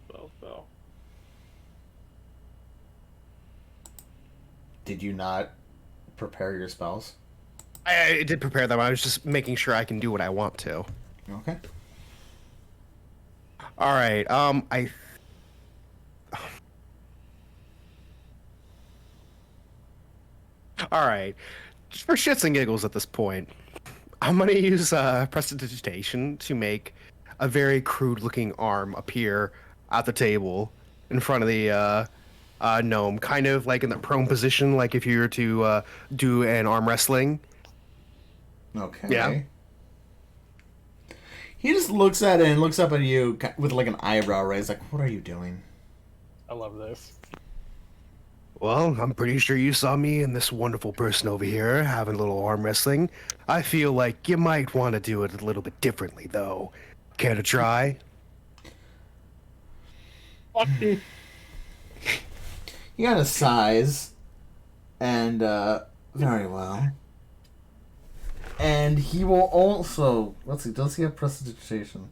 Did you not prepare your spells? I did prepare them. I was just making sure I can do what I want to. Okay. All right. All right. Just for shits and giggles at this point, I'm gonna use prestidigitation to make a very crude-looking arm appear at the table in front of the gnome, kind of like in the prone position, like if you were to do an arm wrestling. Okay. Yeah. He just looks at it and looks up at you with like an eyebrow raised, like, "What are you doing?" I love this. Well, I'm pretty sure you saw me and this wonderful person over here having a little arm wrestling. I feel like you might want to do it a little bit differently, though. Care to try? You got a size, and very well. And he will also... Let's see, does he have prestidigitation?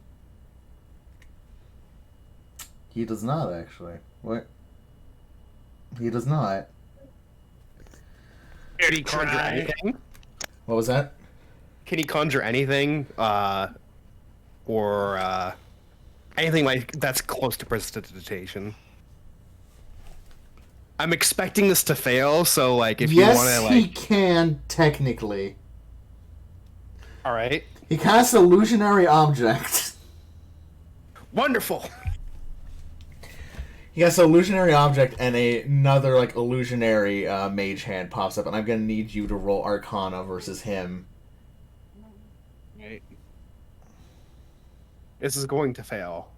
He does not, actually. What? He does not. Can he conjure anything? What was that? Can he conjure anything? Or anything like that's close to prestidigitation? I'm expecting this to fail, so like if you want to like... Yes, he can, technically. Alright. He casts illusionary object. Wonderful! He has an illusionary object and another like illusionary mage hand pops up, and I'm gonna need you to roll Arcana versus him. Right. This is going to fail.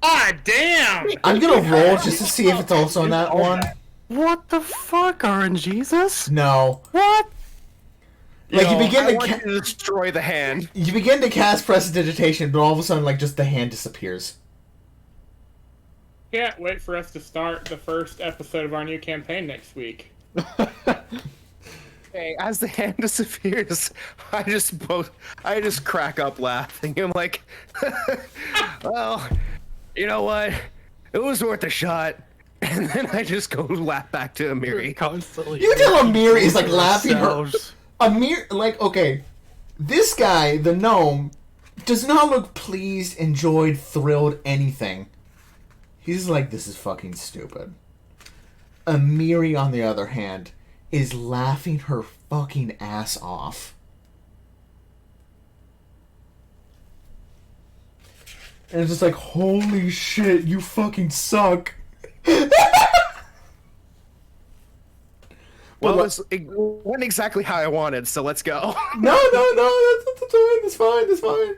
Ah, damn! I'm gonna roll just to see if it's also on that one. What the fuck, RNGesus? No. What? Like I you begin want you to destroy the hand. you begin to cast prestidigitation, but all of a sudden, like just the hand disappears. Can't wait for us to start the first episode of our new campaign next week. Okay, as the hand disappears, I just crack up laughing. I'm like, well, you know what? It was worth a shot. And then I just go laugh back to Amiri. Constantly. You tell Amiri is like laughing. Ourselves. Amir, like, okay, this guy, the gnome, does not look pleased, enjoyed, thrilled, anything. He's like, this is fucking stupid. Amiri, on the other hand, is laughing her fucking ass off. And it's just like, holy shit, you fucking suck. Well, it wasn't exactly how I wanted, so let's go. No, that's fine, that's fine.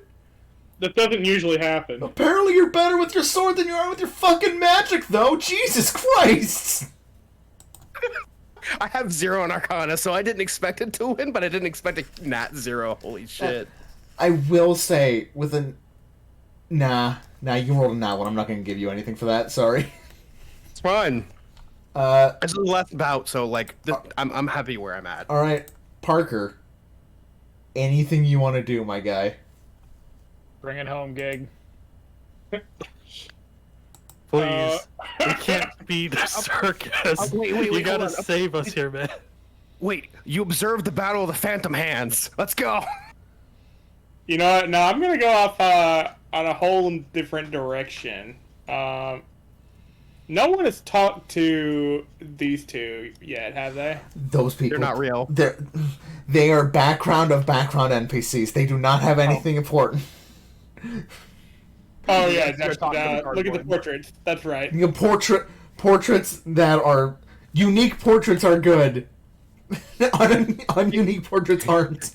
That doesn't usually happen. Apparently you're better with your sword than you are with your fucking magic, though. Jesus Christ! I have 0 on Arcana, so I didn't expect it to win, but I didn't expect a nat 0. Holy shit. I will say, with an... Nah, you rolled a nat one. I'm not going to give you anything for that, sorry. It's fine. It's a last bout, so, like, I'm happy where I'm at. Alright, Parker. Anything you want to do, my guy. Bring it home, Gig. Please. We can't be the circus. Wait, you gotta hold on. save us here, man. Wait, you observed the Battle of the Phantom Hands. Let's go. You know what? No, I'm gonna go off on a whole different direction. No one has talked to these two yet, have they? Those people... They're not real. They are background of background NPCs. They do not have anything important. Oh yeah, that's, talking to the look at the cardboard. portraits. That's right. You know, portraits that are... Unique portraits are good. Ununique portraits aren't.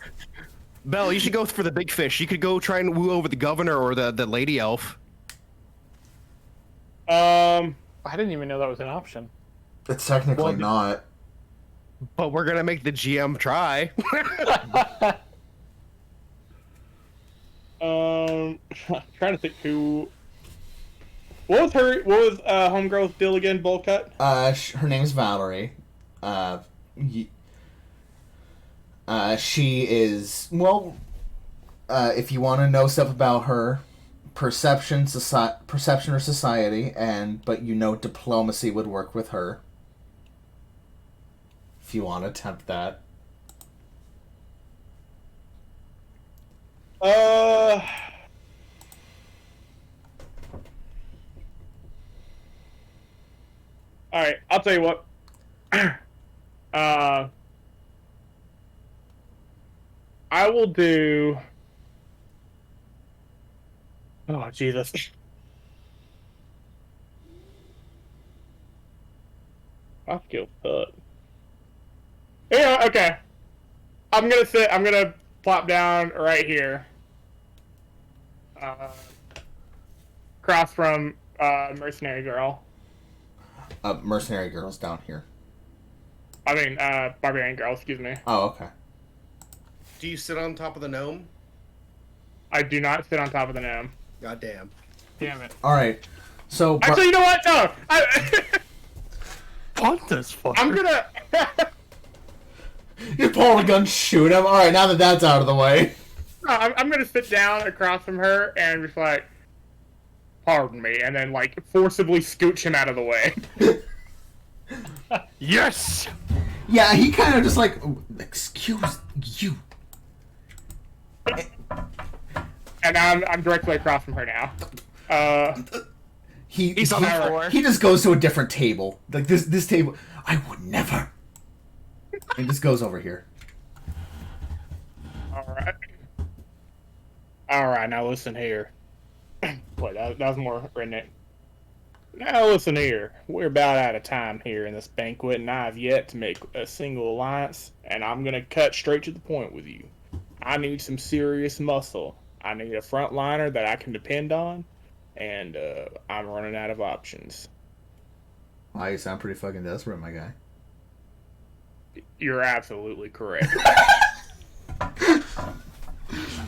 Belle, you should go for the big fish. You could go try and woo over the governor or the lady elf. I didn't even know that was an option. It's technically Well, not. But we're gonna make the GM try. Trying to think who. What was homegirl's deal again? Bowl cut. Her name's Valerie. She is, well, if you want to know stuff about her, perception or society, but you know diplomacy would work with her. If you want to attempt that. Alright, I'll tell you what. I will do... Oh, Jesus. I feel fucked. Yeah, okay. I'm gonna plop down right here. Across from, Mercenary Girl. Mercenary Girl's down here. I mean, Barbarian Girl, excuse me. Oh, okay. Do you sit on top of the gnome? I do not sit on top of the gnome. God damn. Damn it. Alright, so... Actually, you know what? No! Punt this fucker. I'm gonna... You pull a gun, shoot him. Alright, now that that's out of the way. I'm gonna sit down across from her and just like, pardon me, and then like forcibly scooch him out of the way. Yes! Yeah, he kind of just like, excuse you. And I'm directly across from her now. He's on the floor. He just goes to a different table. Like this table, I would never. And just goes over here. Alright, now listen here. Wait, that was more redneck. Now listen here. We're about out of time here in this banquet, and I've yet to make a single alliance, and I'm gonna cut straight to the point with you. I need some serious muscle. I need a frontliner that I can depend on, and I'm running out of options. Wow, you sound pretty fucking desperate, my guy. You're absolutely correct.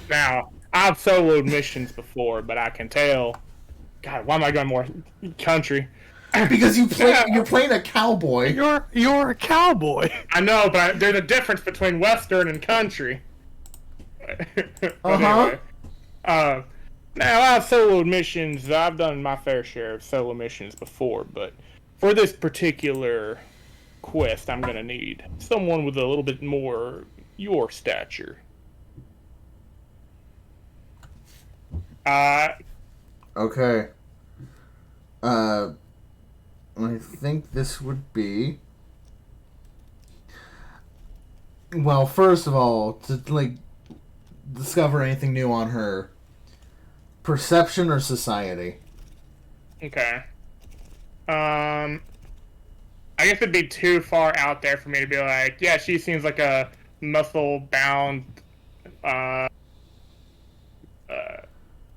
Now, I've soloed missions before, but I can tell... God, why am I going more country? Because you're playing a cowboy. You're a cowboy. I know, but there's a difference between Western and country. Uh-huh. Now, I've soloed missions. I've done my fair share of solo missions before, but for this particular quest, I'm going to need someone with a little bit more your stature. Okay. I think this would be... Well, first of all, to like discover anything new on her, perception or society. Okay. I guess it'd be too far out there for me to be like, yeah, she seems like a muscle-bound uh,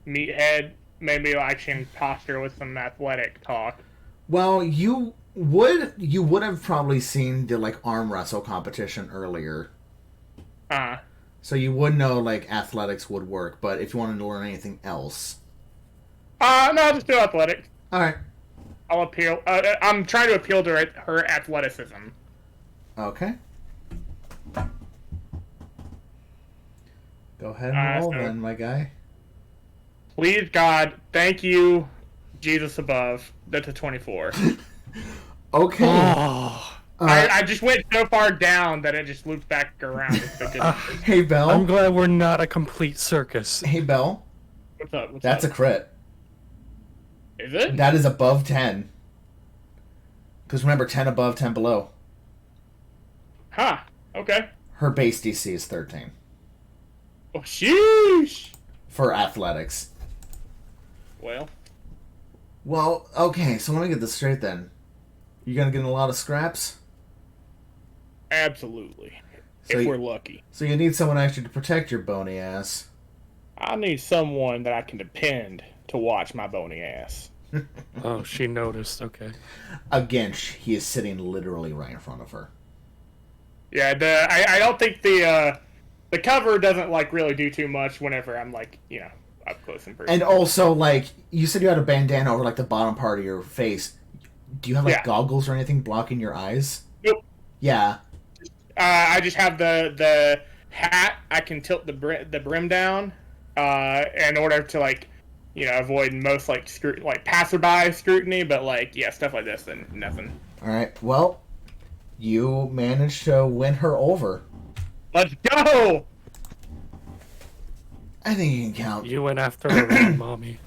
meathead. Maybe like she can posture with some athletic talk. Well, you would have probably seen the like arm wrestle competition earlier, Uh, so you would know like athletics would work. But if you wanted to learn anything else, no, I'll just do athletics. all right, I'll appeal. I'm trying to appeal to her athleticism. okay. Go ahead and roll so- then, my guy. Please, God, thank you, Jesus above. That's a 24. Okay. Oh, I just went so far down that it just looped back around. It's so good. Hey, Belle. I'm glad we're not a complete circus. Hey, Belle. What's up? What's That's up? a crit. Is it? That is above 10. Because remember, 10 above, 10 below. Huh. Okay. Her base DC is 13. Oh, sheesh. For athletics. Well, Well, okay, so let me get this straight then. You gonna get in a lot of scraps? absolutely. So if you- we're lucky. So you need someone actually to protect your bony ass. I need someone that I can depend to watch my bony ass. Oh, she noticed. Okay. Again, he is sitting literally right in front of her. Yeah, I don't think the cover doesn't like really do too much whenever I'm like, you know, up close and personal. And also, like, you said you had a bandana over, like, the bottom part of your face. Do you have, like, Yeah. goggles or anything blocking your eyes? Nope. Yeah. I just have the hat. I can tilt the brim down in order to like, you know, avoid most like passerby scrutiny. But like, yeah, stuff like this, then nothing. Alright, well, you managed to win her over. Let's go. I think you can count. You went after her own mommy.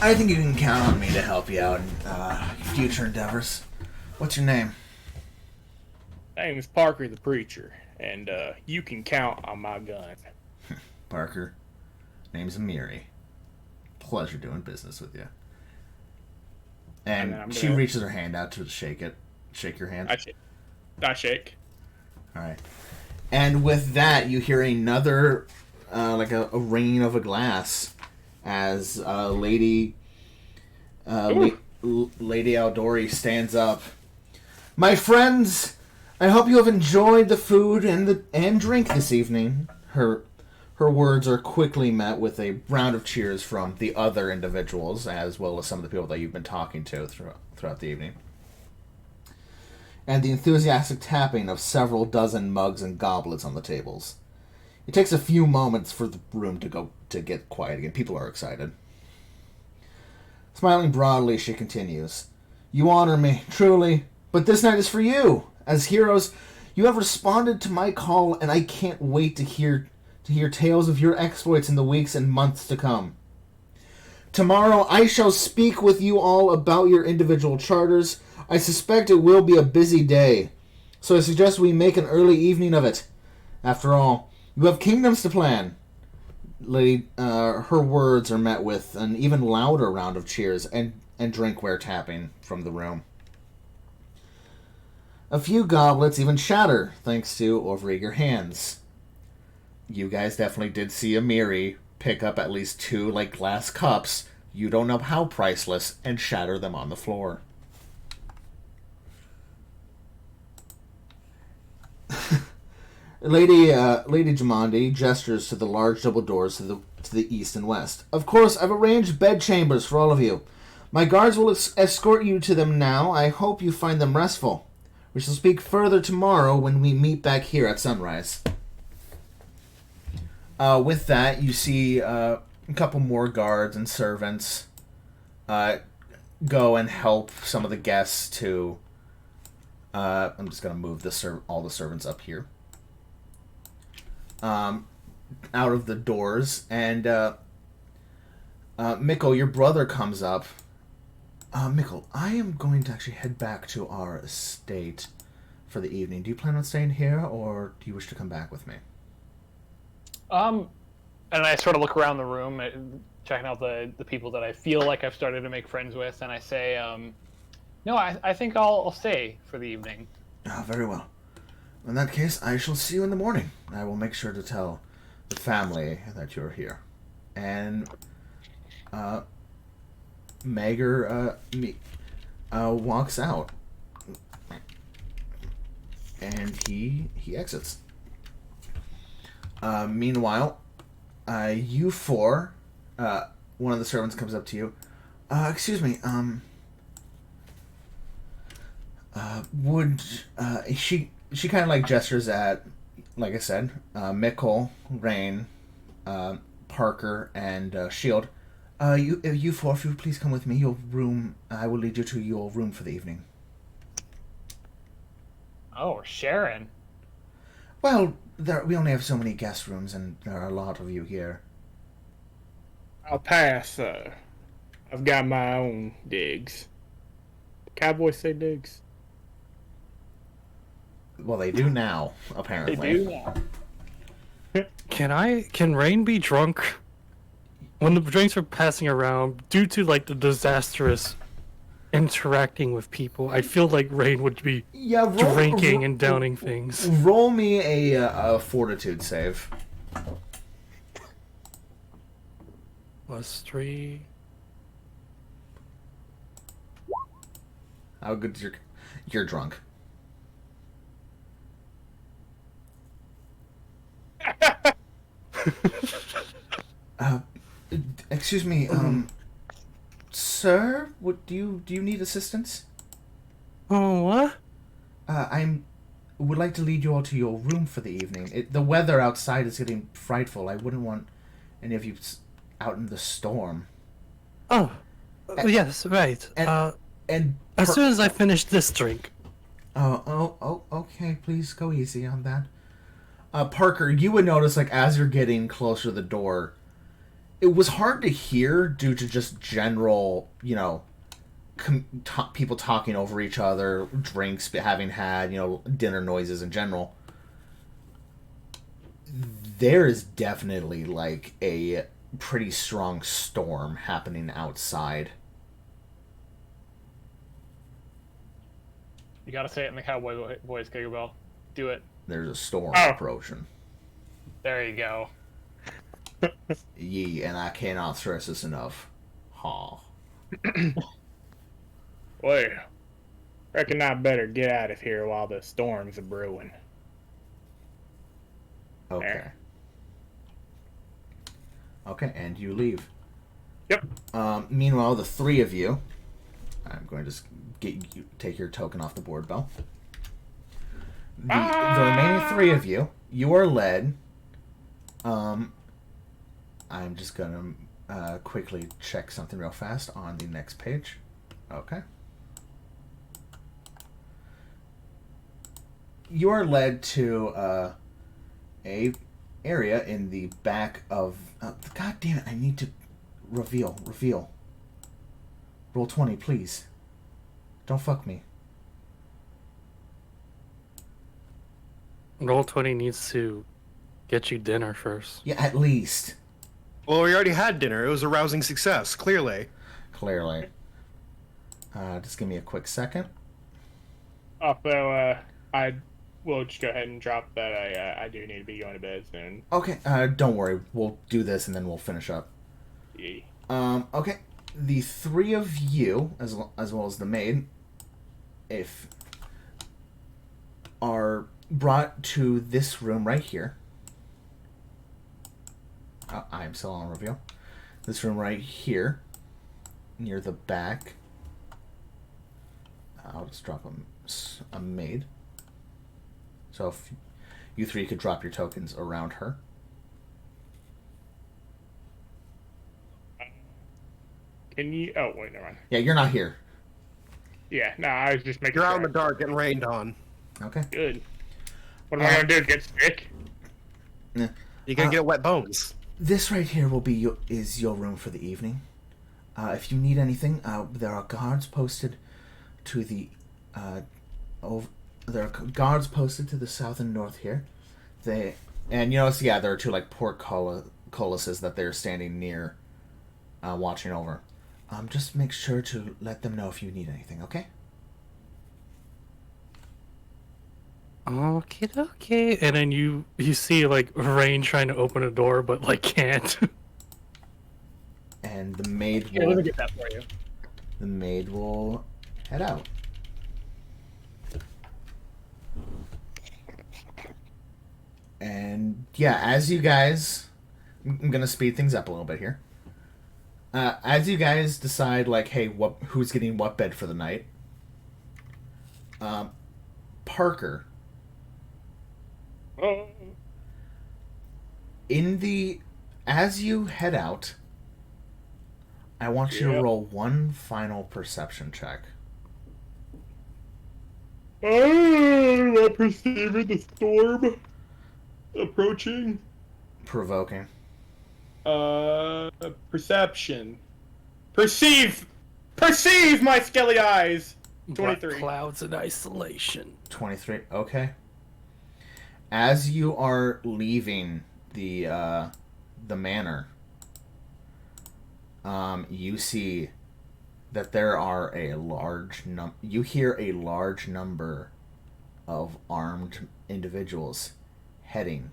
I think you can count on me to help you out in future endeavors. What's your name? My name is Parker the Preacher, and you can count on my gun. Parker. Name's Amiri. Pleasure doing business with you. And then And I'm she gonna- reaches her hand out to shake it. Shake your hand. I shake. Alright. And with that, you hear another, like a ringing of a glass as Lady Aldori stands up. My friends, I hope you have enjoyed the food and drink this evening. Her words are quickly met with a round of cheers from the other individuals, as well as some of the people that you've been talking to throughout the evening. And the enthusiastic tapping of several dozen mugs and goblets on the tables. It takes a few moments for the room to get quiet again. People are excited. Smiling broadly, she continues. You honor me, truly, but this night is for you. As heroes, you have responded to my call, and I can't wait to hear tales of your exploits in the weeks and months to come. Tomorrow, I shall speak with you all about your individual charters. I suspect it will be a busy day, so I suggest we make an early evening of it. After all, you have kingdoms to plan. Her words are met with an even louder round of cheers and drinkware tapping from the room. A few goblets even shatter, thanks to overeager hands. You guys definitely did see Amiri pick up at least 2, like, glass cups, you don't know how priceless, and shatter them on the floor. Lady Jamandi gestures to the large double doors to the east and west. Of course, I've arranged bed chambers for all of you. My guards will escort you to them now. I hope you find them restful. We shall speak further tomorrow when we meet back here at sunrise. With that, you see a couple more guards and servants go and help some of the guests to... I'm just going to move all the servants up here. Out of the doors, and Mikkel, your brother, comes up. Mikkel, I am going to actually head back to our estate for the evening. Do you plan on staying here, or do you wish to come back with me? And I sort of look around the room, checking out the people that I feel like I've started to make friends with, and I say, no, I think I'll stay for the evening. Ah, very well. In that case, I shall see you in the morning. I will make sure to tell the family that you're here. And, Mager, walks out. And he exits. Meanwhile, you four, one of the servants comes up to you. Excuse me, would, she kind of like gestures at, like I said, Mikkel, Rain, Parker, and Shield. You four, if you would please come with me, your room, I will lead you to your room for the evening. Oh, Sharon. Well, we only have so many guest rooms, and there are a lot of you here. I'll pass. I've got my own digs. Cowboys say digs. Well, they do now, apparently. They do now. Can Rain be drunk? When the drinks are passing around, due to like the disastrous interacting with people, I feel like Rain would be drinking and downing things. Roll me a fortitude save. +3. How good is you're drunk? Excuse me, sir, do you need assistance? Oh, what? Would like to lead you all to your room for the evening. The weather outside is getting frightful. I wouldn't want any of you out in the storm. Oh, yes, right. And as soon as I finish this drink. Oh, okay. Please go easy on that. Parker, you would notice, like, as you're getting closer to the door, it was hard to hear due to just general, people talking over each other, drinks having had, dinner noises in general. There is definitely, like, a pretty strong storm happening outside. You gotta say it in the cowboy voice, Gigabell. Do it. There's a storm approaching. There you go. Yee, and I cannot stress this enough. Ha. Well, reckon I better get out of here while the storms are brewing. Okay. There. Okay, and you leave. Yep. Meanwhile, the three of you, I'm going to take your token off the board, Belle. The remaining three of you, you are led. I'm just gonna quickly check something real fast on the next page. Okay. You are led to a area in the back of. God damn it! I need to reveal. Roll 20, please. Don't fuck me. Roll20 needs to get you dinner first. Yeah, at least. Well, we already had dinner. It was a rousing success, clearly. Clearly. Just give me a quick second. Also, I will just go ahead and drop that I do need to be going to bed soon. Okay, don't worry. We'll do this and then we'll finish up. Yeah. Okay. The three of you, as well as the maid, are brought to this room right here. I am still on reveal. This room right here, near the back. I'll just drop a maid. So if you three could drop your tokens around her. Can you? Oh wait, never mind. Yeah, you're not here. Yeah, no, I was just making. You're sure. out in the dark getting rained on. Okay. Good. What am I gonna do? Get sick? Yeah. You're gonna get wet bones. This right here will be is your room for the evening. If you need anything, there are guards posted to the there are guards posted to the south and north here. And you notice, yeah, there are two like portcullises that they're standing near, watching over. Just make sure to let them know if you need anything, okay? Okay. And then you see like Rain trying to open a door, but like can't. And the maid Here, let will me get that for you. head out. And yeah, as you guys, I'm gonna speed things up a little bit here. As you guys decide, like, hey, who's getting what bed for the night? Parker, as you head out, I want you to roll one final perception check. I perceive the storm approaching. Provoking. Perception. Perceive my skelly eyes. 23. Black clouds in isolation. 23. Okay. As you are leaving the manor, you see that there are you hear a large number of armed individuals heading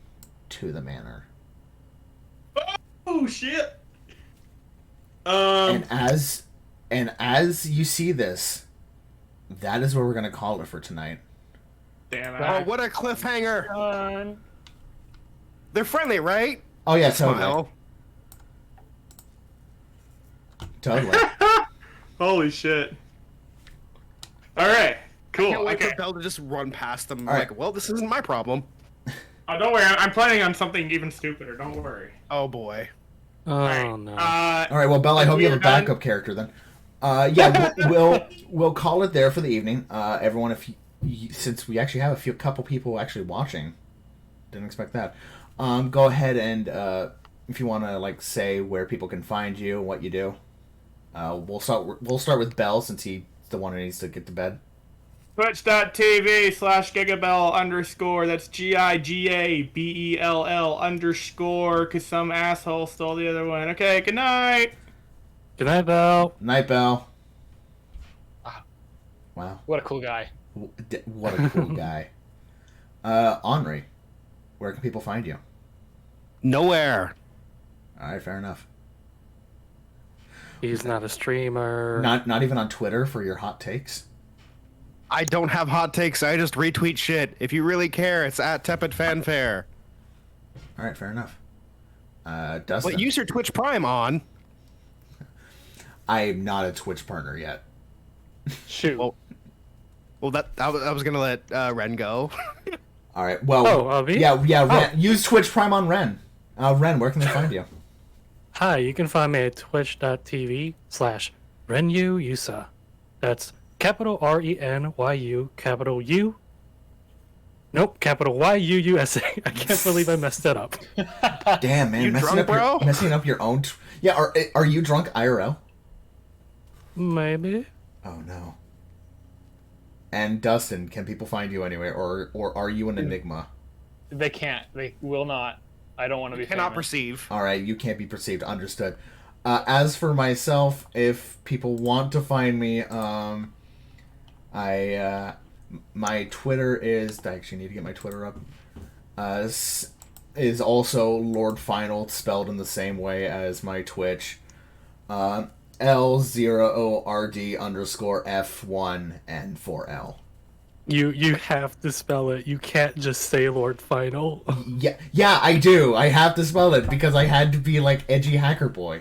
to the manor. Oh shit! And as you see this, that is where we're gonna call it for tonight. Damn it! Oh, what a cliffhanger! They're friendly, right? Oh yeah, totally. Smile. Totally. Holy shit! All right, cool. Can't wait Okay. for Belle to just run past them. All right. Like, well, this isn't my problem. Oh, don't worry. I'm planning on something even stupider. Don't worry. Oh boy. Oh no. All right. Well, Belle, I hope you have a backup character then. Yeah, we'll call it there for the evening. Everyone, since we actually have a couple people actually watching, didn't expect that. Go ahead and if you want to like say where people can find you and what you do. We'll start with Belle since he's the one who needs to get to bed. Twitch.tv/gigabell_. That's GIGABELL_. Cause some asshole stole the other one. Okay, good night. Good night, Belle. Night, Belle. Wow. What a cool guy. What a cool guy. Henri, where can people find you? Nowhere. All right, fair enough. He's not a streamer. Not even on Twitter for your hot takes. I don't have hot takes. I just retweet shit. If you really care, it's at Tepid Fanfare. All right, fair enough. Dustin. But use your Twitch Prime on. I'm not a Twitch partner yet. Shoot. Well, I was gonna let Ren go. All right. Well. Me? Yeah. Ren, use Twitch Prime on Ren. Ren, where can they find you? Hi, you can find me at twitch.tv/RenYuUsa. That's capital RENYU, capital U. Nope, capital YUUSA. I can't believe I messed that up. Damn, man. You drunk, bro? Messing up your own... Yeah, are you drunk IRL? Maybe. Oh, no. And Dustin, can people find you anywhere? Or are you an enigma? They can't. They will not. I don't want to be Cannot famous. perceive. All right, you can't be perceived. Understood. As for myself, if people want to find me, my Twitter is... I actually need to get my Twitter up. Is also Lord Final, spelled in the same way as my Twitch. L0ORD_F1N4L. You have to spell it. You can't just say Lord Final. Yeah, I do. I have to spell it because I had to be like edgy hacker boy.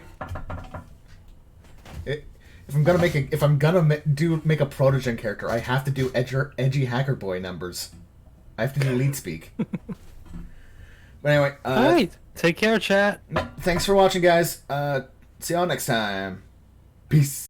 If I'm gonna make a Protogen character, I have to do edgy hacker boy numbers. I have to do lead speak. But anyway, Alright. Take care, chat. thanks for watching, guys. See y'all next time. Peace.